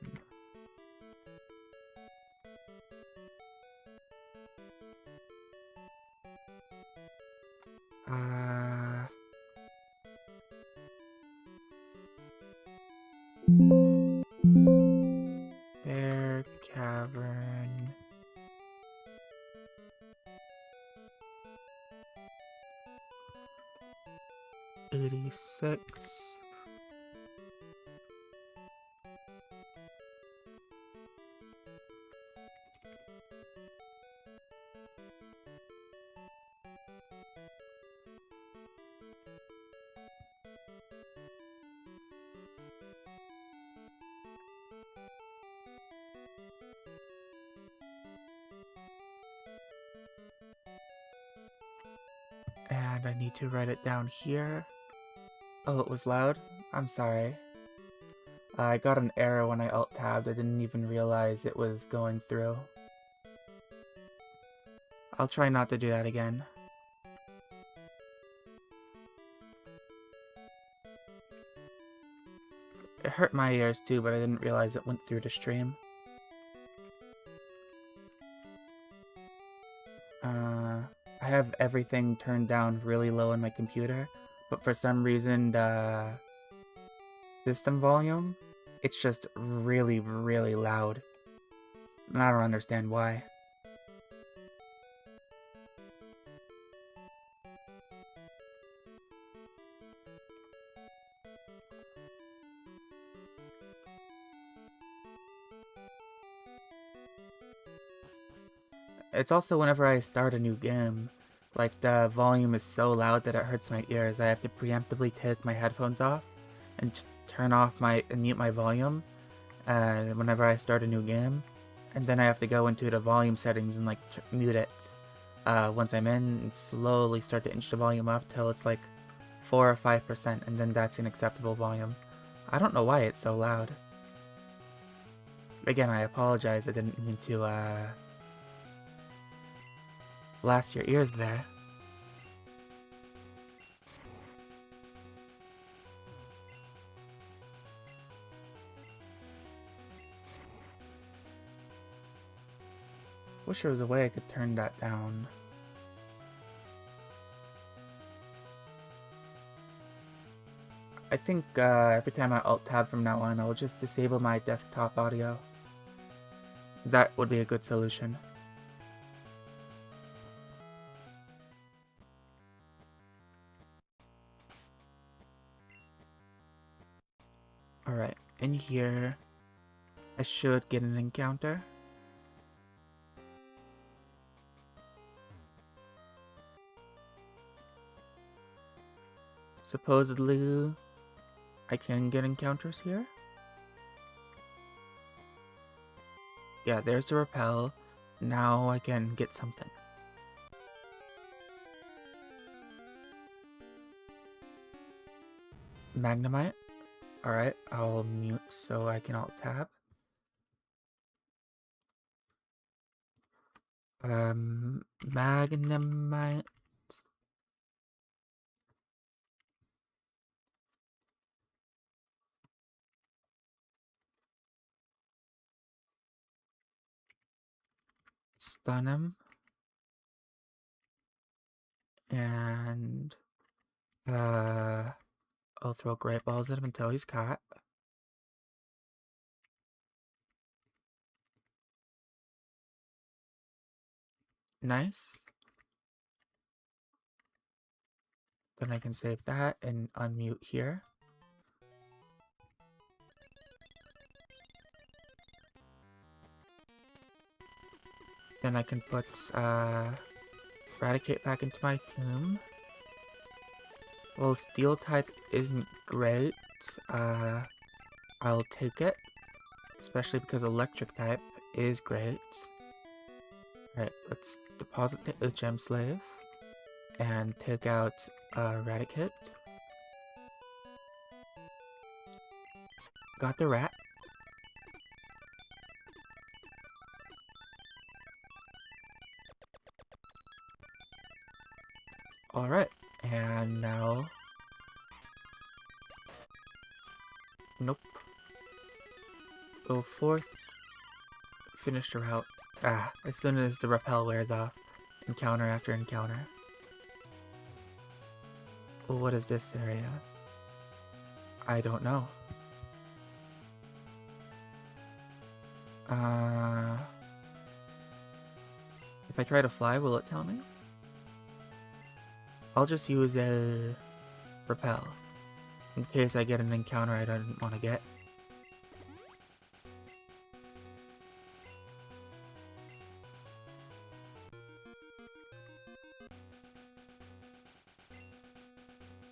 Ampere Cavern. $86. And I need to write it down here. Oh, it was loud? I'm sorry. I got an error when I alt-tabbed. I didn't even realize it was going through. I'll try not to do that again. It hurt my ears too, but I didn't realize it went through the stream. I have everything turned down really low on my computer, but for some reason the system volume, it's just really, really loud. And I don't understand why. It's also whenever I start a new game, like the volume is so loud that it hurts my ears. I have to preemptively take my headphones off and turn off and mute my volume whenever I start a new game, and then I have to go into the volume settings and like mute it once I'm in, and slowly start to inch the volume up till it's like 4 or 5%, and then that's an acceptable volume. I don't know why it's so loud. Again, I apologize. I didn't mean to blast your ears there. Wish there was a way I could turn that down. I think every time I alt-tab from now on, I'll just disable my desktop audio. That would be a good solution. Alright, in here, I should get an encounter. Supposedly, I can get encounters here. Yeah, there's the repel. Now I can get something. Magnemite. Alright, I'll mute so I can alt-tab. Magnemite. Stun him. And I'll throw great balls at him until he's caught. Nice. Then I can save that and unmute here. Then I can put Eradicate back into my tomb. Well, Steel type isn't great. I'll take it, especially because Electric type is great. Alright, let's deposit the HM Slave and take out Eradicate. Got the rat. Alright, and now... Nope. Go forth. Finish the route. As soon as the rappel wears off. Encounter after encounter. Well, what is this area? I don't know. If I try to fly, will it tell me? I'll just use a rappel. In case I get an encounter I don't want to get.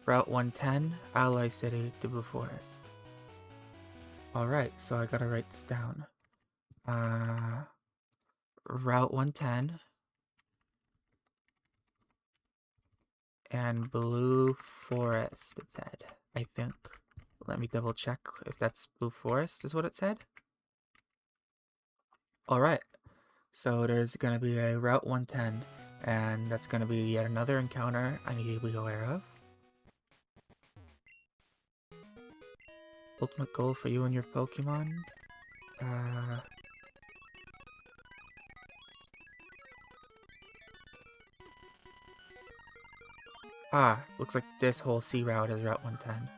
Route 110, Ally City to Blue Forest. Alright, so I gotta write this down. Route 110. And Blue Forest, it said. I think. Let me double check if that's Blue Forest is what it said. Alright. So there's gonna be a Route 110. And that's gonna be yet another encounter I need to be aware of. Ultimate goal for you and your Pokemon? Looks like this whole sea route is Route 110.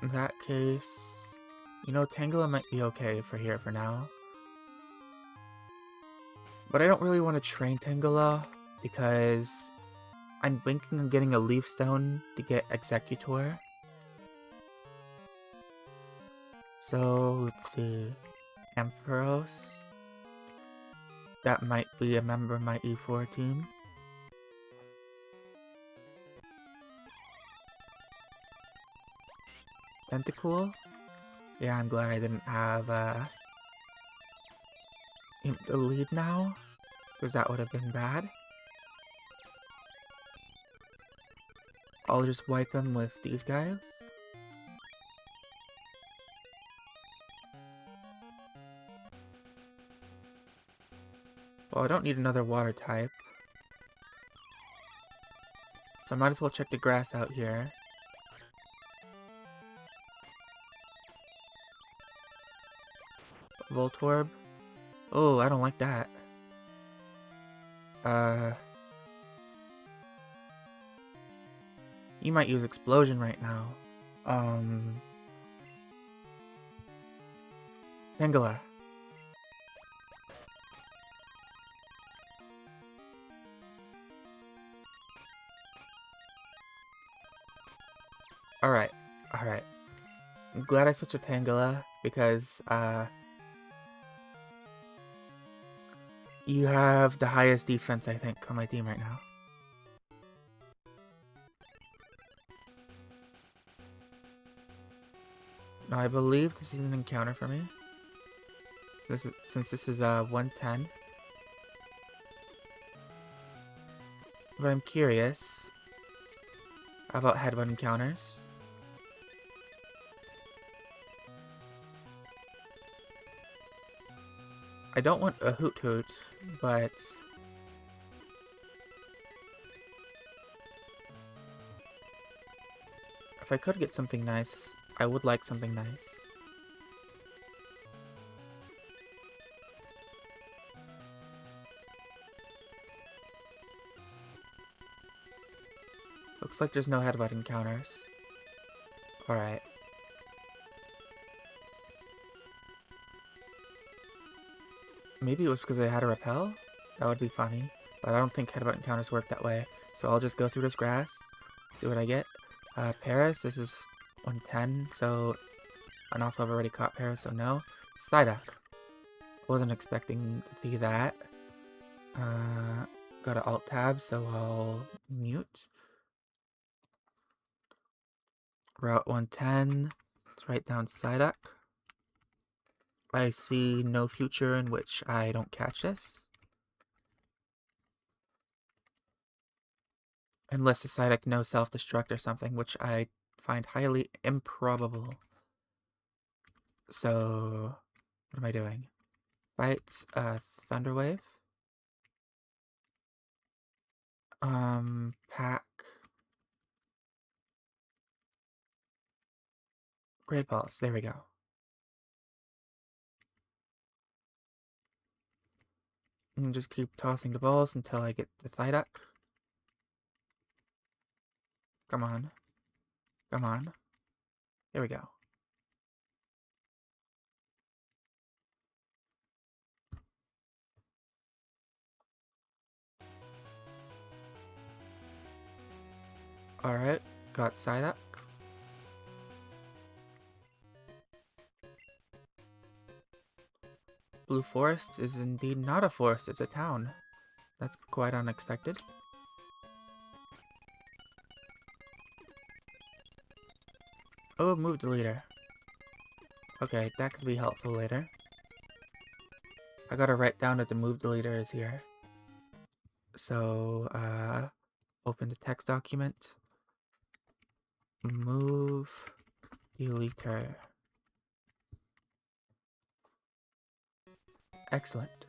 In that case, you know, Tangela might be okay for here for now. But I don't really want to train Tangela because I'm thinking of getting a Leaf Stone to get Executor. So, let's see. Ampharos. That might be a member of my E4 team. Tentacool? Yeah, I'm glad I didn't have the lead now, because that would have been bad. I'll just wipe him with these guys. Well, I don't need another water type. So I might as well check the grass out here. Voltorb. Oh, I don't like that. You might use Explosion right now. Tangela. Alright. I'm glad I switched to Tangela because, you have the highest defense, I think, on my team right now. Now, I believe this is an encounter for me. Since this is 110. But I'm curious about headbutt encounters. I don't want a Hoot Hoot, but if I could get something nice, I would like something nice. Looks like there's no headbutt encounters. Alright. Maybe it was because I had a repel? That would be funny. But I don't think headbutt encounters work that way. So I'll just go through this grass, see what I get. Paris, this is 110, so an off level already caught Paris, so no. Psyduck. Wasn't expecting to see that. Got an alt tab, so I'll mute. Route 110. Let's write down Psyduck. I see no future in which I don't catch this. Unless the Psyduck no self-destruct or something, which I find highly improbable. So, what am I doing? Fight Thunderwave. Pack Great Balls. There we go. And just keep tossing the balls until I get the Psyduck. Come on. Come on. There we go. Alright, got Psyduck. Blue Forest is indeed not a forest, it's a town. That's quite unexpected. Oh, move the leader. Okay, that could be helpful later. I gotta write down that the move deleter is here. So, open the text document. Move deleter. Excellent.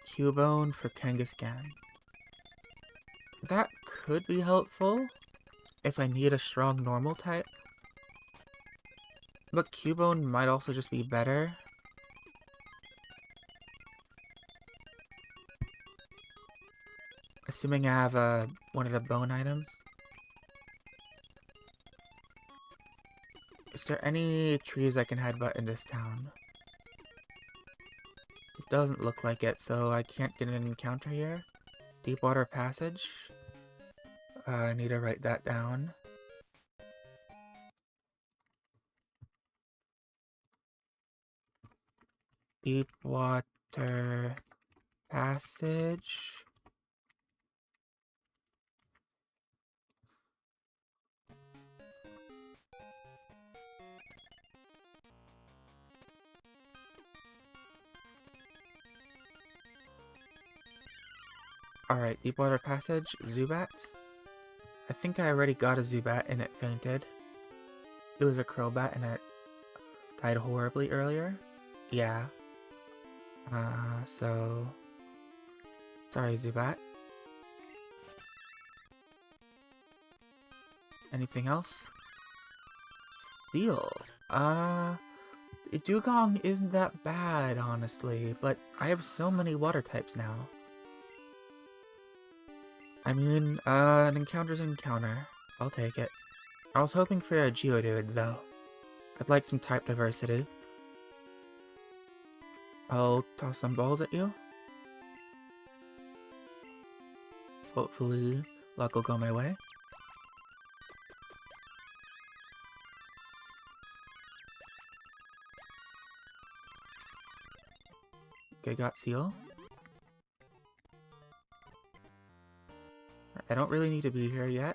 Cubone for Kangaskhan. That could be helpful if I need a strong normal type. But Cubone might also just be better. Assuming I have one of the bone items. Is there any trees I can headbutt in this town? It doesn't look like it, so I can't get an encounter here. Deepwater Passage. I need to write that down. Deepwater Passage. Alright, Deepwater Passage, Zubat. I think I already got a Zubat and it fainted. It was a Crobat and it died horribly earlier. Yeah. So... Sorry, Zubat. Anything else? Steel. Dugong isn't that bad, honestly, but I have so many water types now. I mean, an encounter's an encounter. I'll take it. I was hoping for a Geodude, though. I'd like some type diversity. I'll toss some balls at you. Hopefully, luck will go my way. Okay, got Seal. I don't really need to be here yet.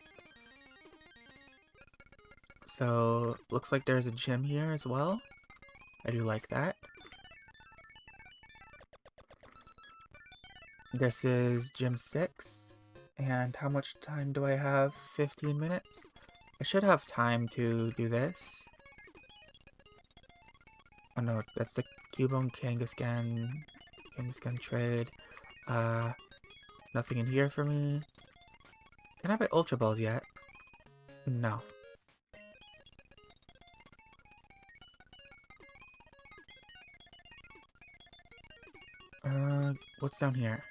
So, looks like there's a gym here as well. I do like that. This is gym 6. And how much time do I have? 15 minutes? I should have time to do this. Oh no, that's the Cubone Kangaskhan trade. Nothing in here for me. Can I buy Ultra Balls yet? No. What's down here?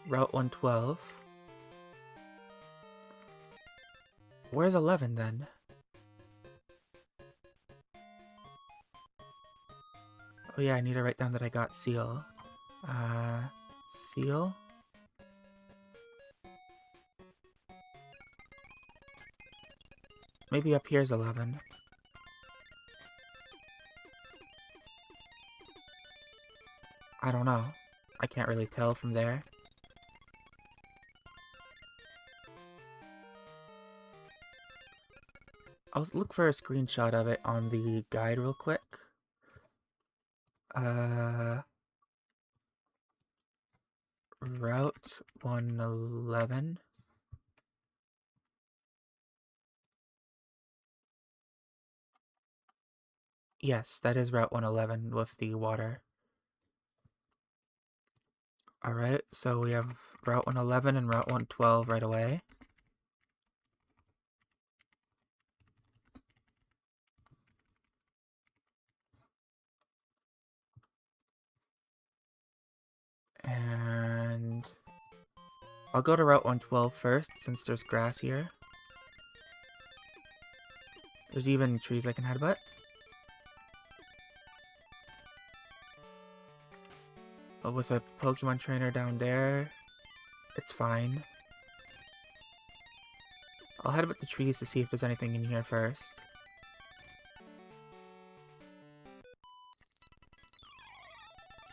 Route 112. Where's 11 then? Oh yeah, I need to write down that I got Seal. Seal? Maybe up here's 11. I don't know. I can't really tell from there. I'll look for a screenshot of it on the guide real quick. Route 111. Yes, that is Route 111 with the water. Alright, so we have Route 111 and Route 112 right away. And I'll go to Route 112 first, since there's grass here. There's even trees I can headbutt. But with a Pokemon trainer down there, it's fine. I'll headbutt the trees to see if there's anything in here first.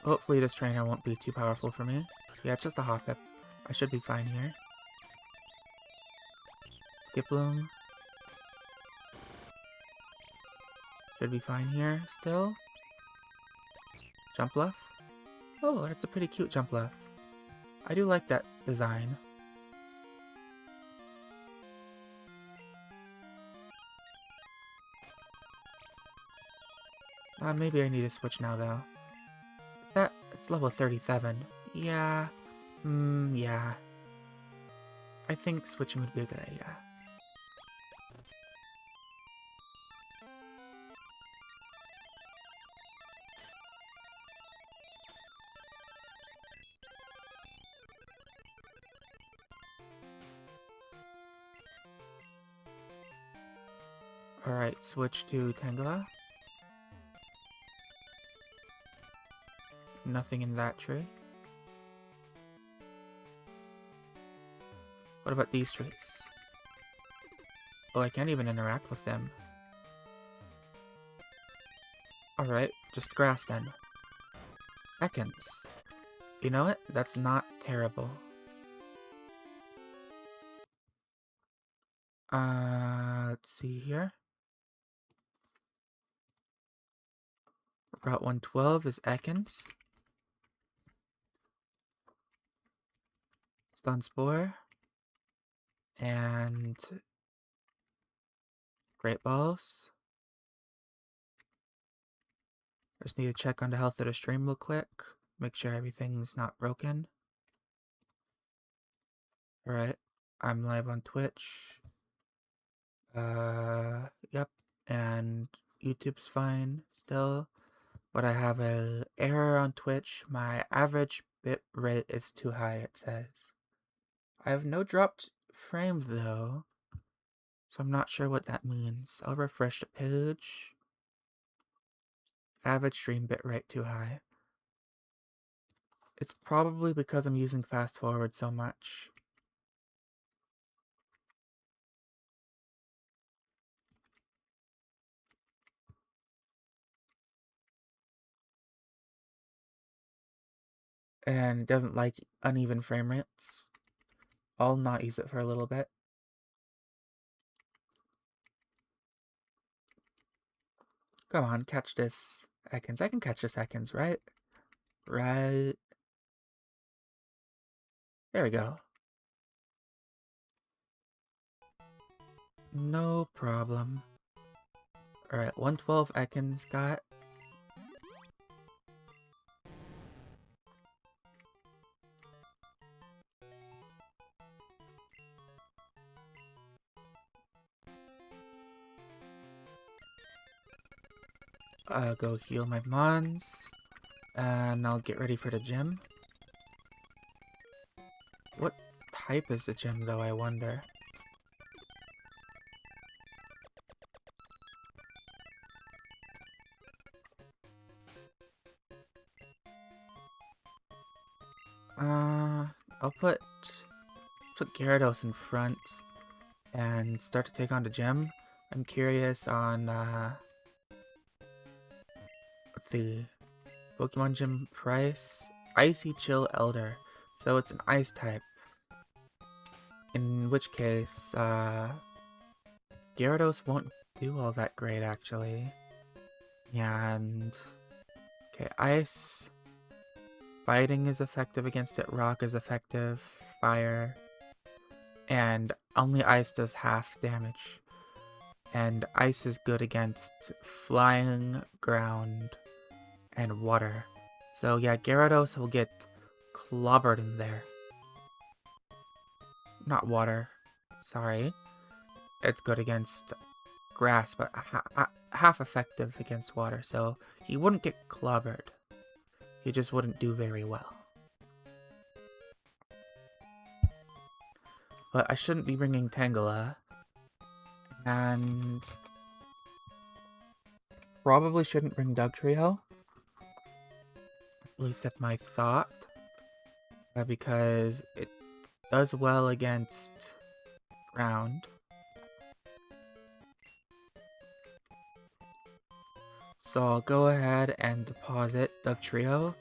Hopefully this trainer won't be too powerful for me. Yeah, it's just a Hoppip. I should be fine here. Skip Bloom. Should be fine here still. Jump Bluff. Oh, that's a pretty cute Jump Bluff. I do like that design. Maybe I need to switch now though. It's level 37. Yeah. Yeah. I think switching would be a good idea. Alright, switch to Tangela. Nothing in that tree. What about these trees? Oh, I can't even interact with them. Alright, just grass then. Ekans. You know what? That's not terrible. Let's see here. Route 112 is Ekans. Stun Spore. And Great Balls. Just need to check on the health of the stream real quick. Make sure everything's not broken. Alright, I'm live on Twitch. Yep, and YouTube's fine still. But I have an error on Twitch. My average bit rate is too high, it says. I have no dropped frames though, so I'm not sure what that means. I'll refresh the page. Average stream bitrate too high. It's probably because I'm using fast forward so much. And doesn't like uneven frame rates. I'll not use it for a little bit. Come on, catch this, Ekans. I can catch this, Ekans, right? Right. There we go. No problem. Alright, 112 Ekans got. Go heal my mons. And I'll get ready for the gym. What type is the gym though, I wonder? I'll put Gyarados in front and start to take on the gym. I'm curious on the Pokemon Gym price. Icy Chill Elder, so it's an ice type. In which case, Gyarados won't do all that great actually. And okay, ice. fighting is effective against it, rock is effective, fire, and only ice does half damage. And ice is good against flying, ground, and water. So yeah, Gyarados will get clobbered in there. Not water, sorry. It's good against grass, but half effective against water, so he wouldn't get clobbered. He just wouldn't do very well. But I shouldn't be bringing Tangela. And probably shouldn't bring Dugtrio. At least that's my thought. Because it does well against ground. So I'll go ahead and deposit Dugtrio.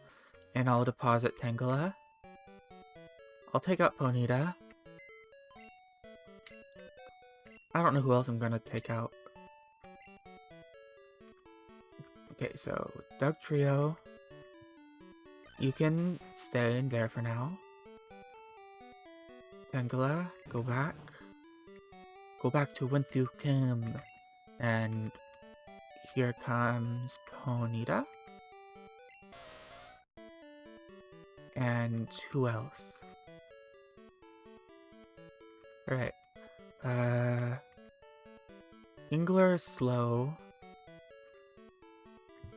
And I'll deposit Tangela. I'll take out Ponyta. I don't know who else I'm gonna take out. Okay, so Dugtrio, you can stay in there for now. Tangela, go back. Go back to whence you came. And here comes Ponyta. And who else? Alright. Ingler is slow.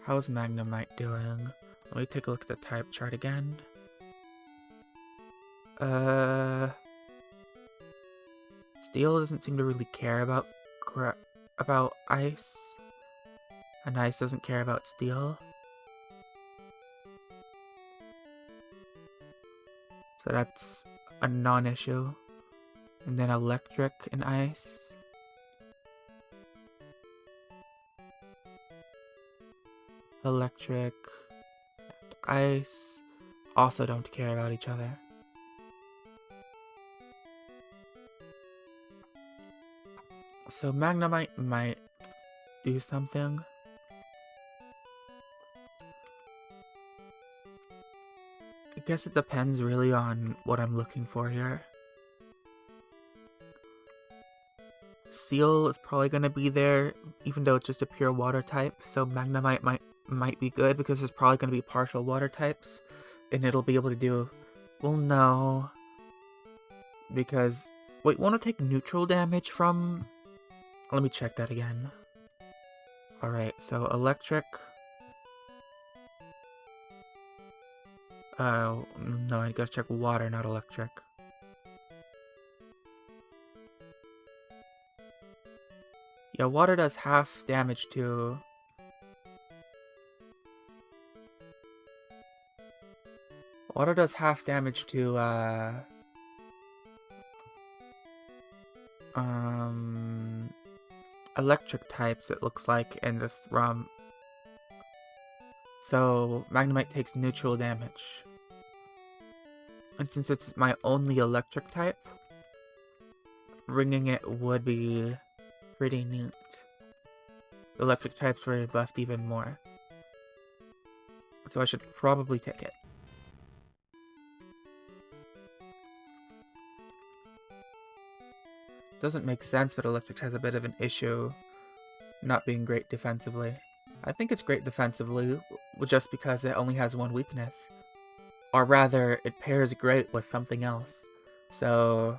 How's Magnemite doing? Let me take a look at the type chart again. Steel doesn't seem to really care about ice. And ice doesn't care about steel. So that's a non-issue. And then electric and ice. Electric and ice also don't care about each other. So Magnemite might do something. I guess it depends really on what I'm looking for here. Seal is probably going to be there, even though it's just a pure water type, so Magnemite might be good because there's probably going to be partial water types, and it'll be able to do, well, no, because, wait, won't it take neutral damage from, let me check that again. Alright, so electric, no, I gotta check water, not electric. Yeah, water does half damage to... Water does half damage to, electric types, it looks like, and the Thrum. So, Magnemite takes neutral damage. And since it's my only electric type, ringing it would be pretty neat. Electric types were buffed even more. So I should probably take it. Doesn't make sense, but electric has a bit of an issue not being great defensively. I think it's great defensively just because it only has one weakness. Or rather, it pairs great with something else. So,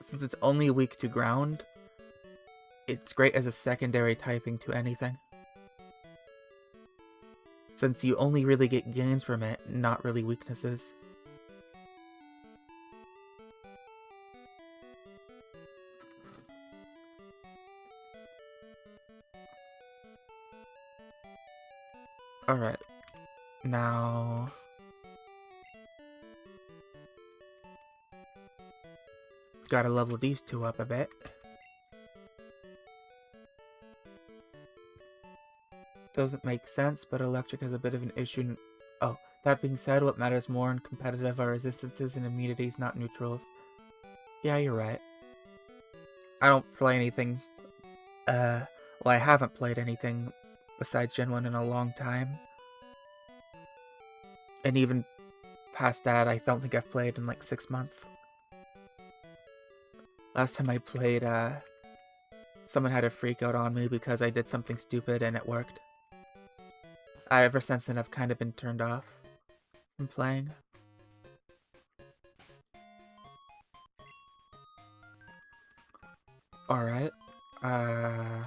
since it's only weak to ground, it's great as a secondary typing to anything. Since you only really get gains from it, not really weaknesses. Alright, now... Gotta level these two up a bit. Doesn't make sense, but electric has a bit of an issue. Oh, that being said, what matters more in competitive are resistances and immunities, not neutrals. Yeah, you're right. I don't play anything, well, I haven't played anything besides Gen 1 in a long time. And even past that, I don't think I've played in like 6 months. Last time I played, someone had a freak out on me because I did something stupid and it worked. Ever since then, I've kind of been turned off from playing. Alright. I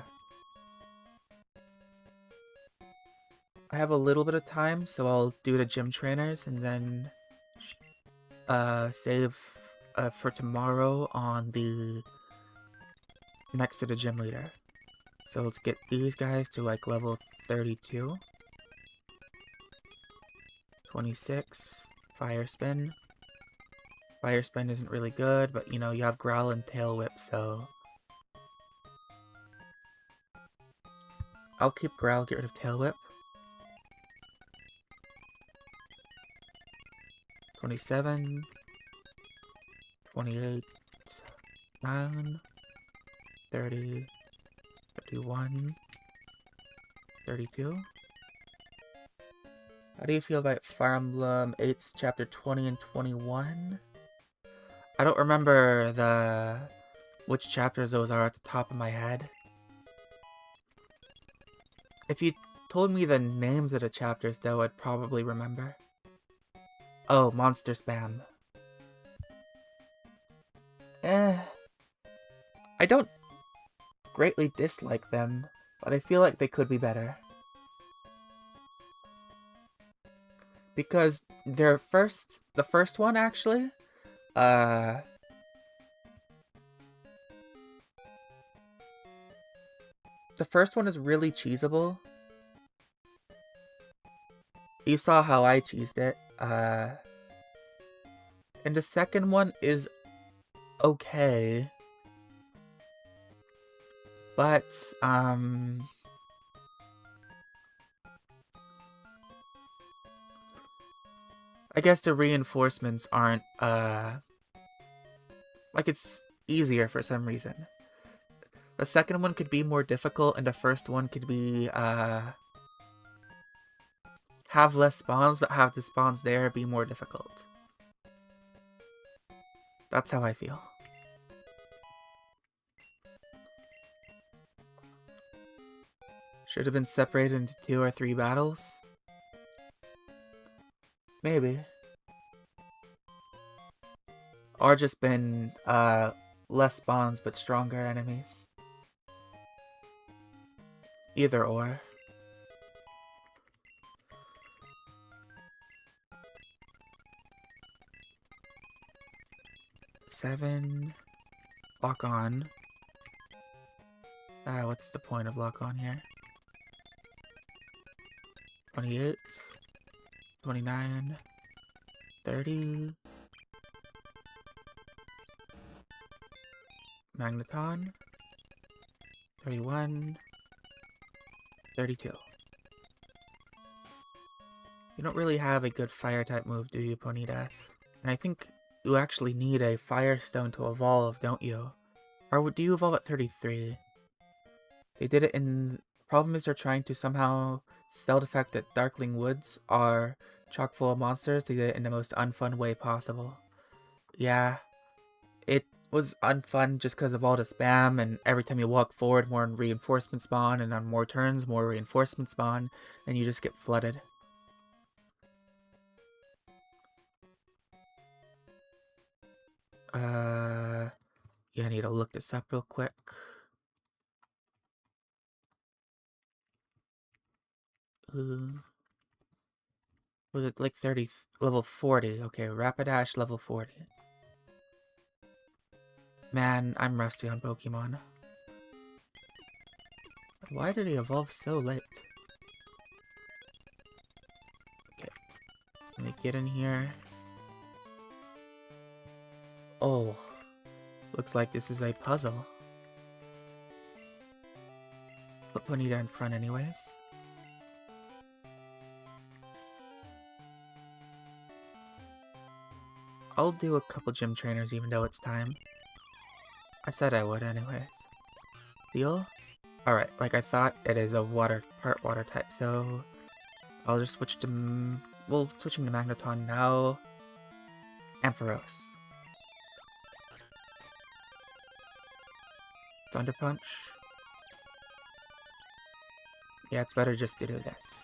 have a little bit of time, so I'll do the gym trainers and then save for tomorrow on the next to the gym leader. So let's get these guys to like level 32. 26. Fire spin. Fire spin isn't really good, but you know, you have growl and tail whip, so I'll keep growl, get rid of tail whip. 27. 28. 9. 30. 31. 32. How do you feel about Fire Emblem 8's Chapter 20 and 21? I don't remember which chapters those are at the top of my head. If you told me the names of the chapters, though, I'd probably remember. Oh, Monster Spam. I don't greatly dislike them, but I feel like they could be better. Because the first one actually, the first one is really cheesable. You saw how I cheesed it. And the second one is okay. But, I guess the reinforcements aren't, like it's easier for some reason. The second one could be more difficult, and the first one could be, have less spawns, but have the spawns there be more difficult. That's how I feel. Should have been separated into 2 or 3 battles. Maybe. Or just been, less spawns but stronger enemies. Either or. Seven. Lock on. What's the point of lock on here? 28. 29. 30. Magneton. 31. 32. You don't really have a good fire type move, do you, Ponyta? And I think you actually need a Firestone to evolve, don't you? Or do you evolve at 33? They did it in... Problem is they're trying to somehow sell the fact that Darkling Woods are chock full of monsters. They did it in the most unfun way possible. Yeah, it was unfun just because of all the spam, and every time you walk forward, more reinforcement spawn, and on more turns, more reinforcement spawn, and you just get flooded. Yeah, I need to look this up real quick. Was it like 30, level 40? Okay, Rapidash level 40. Man, I'm rusty on Pokemon. Why did he evolve so late? Okay, let me get in here. Oh, looks like this is a puzzle. Put Ponyta in front anyways. I'll do a couple gym trainers even though it's time. I said I would anyways. Deal? Alright, like I thought, it is a part water type, so I'll just switch to well, switching to Magneton now. Ampharos. Thunder Punch. Yeah, it's better just to do this.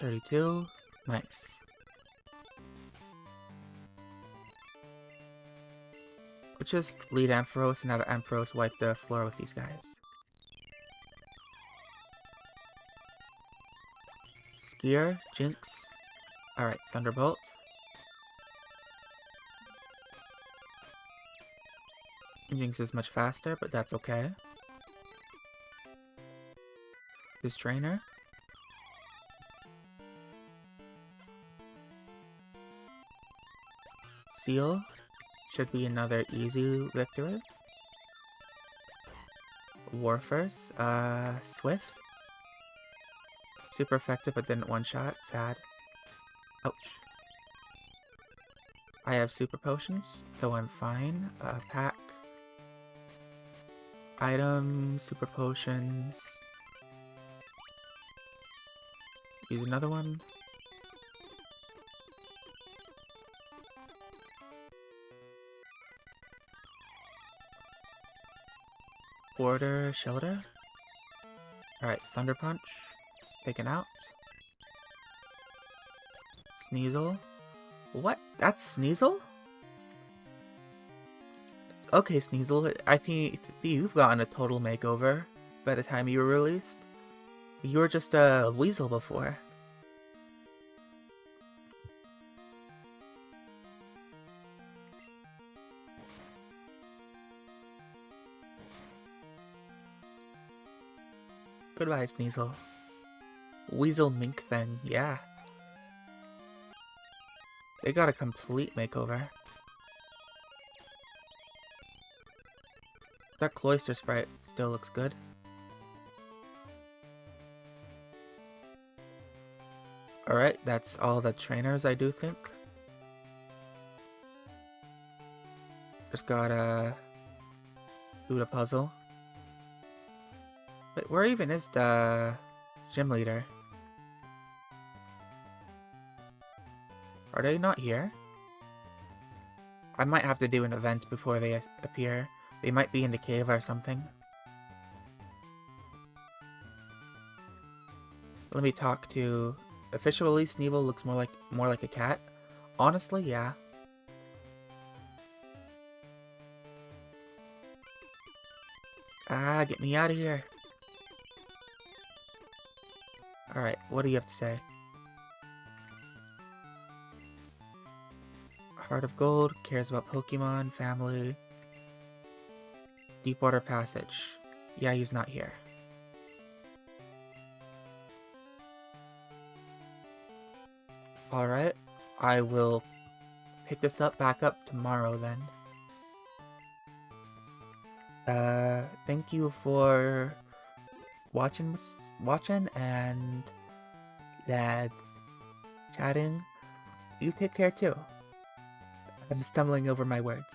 32. Nice. Let's just lead Ampharos and have Ampharos wipe the floor with these guys. Skier, Jinx. Alright, Thunderbolt. Jinx is much faster, but that's okay. This trainer. Seal. Should be another easy victory. Warforce. Swift. Super effective, but didn't one-shot. Sad. Ouch. I have super potions, so I'm fine. Pack. Item. Super potions. Use another one. Border Shelter. Alright, Thunder Punch. Taken out. Sneasel. What? That's Sneasel? Okay, Sneasel, I think you've gotten a total makeover by the time you were released. You were just a weasel before. Goodbye, Sneasel. Weasel Mink Thing, yeah. They got a complete makeover. That Cloyster sprite still looks good. Alright, that's all the trainers, I do think. Just gotta do the puzzle. Wait, where even is the gym leader? Are they not here? I might have to do an event before they appear. They might be in the cave or something. Let me talk to... Officially, Sneasel looks more like a cat. Honestly, yeah. Ah, get me out of here. Alright, what do you have to say? Heart of Gold, cares about Pokemon, family. Deepwater Passage. Yeah, he's not here. Alright, I will pick this back up tomorrow then. Thank you for watching and chatting. You take care too. I'm stumbling over my words.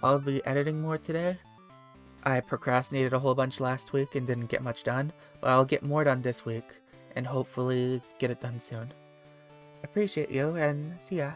I'll be editing more today. I procrastinated a whole bunch last week and didn't get much done, but I'll get more done this week and hopefully get it done soon. Appreciate you and see ya.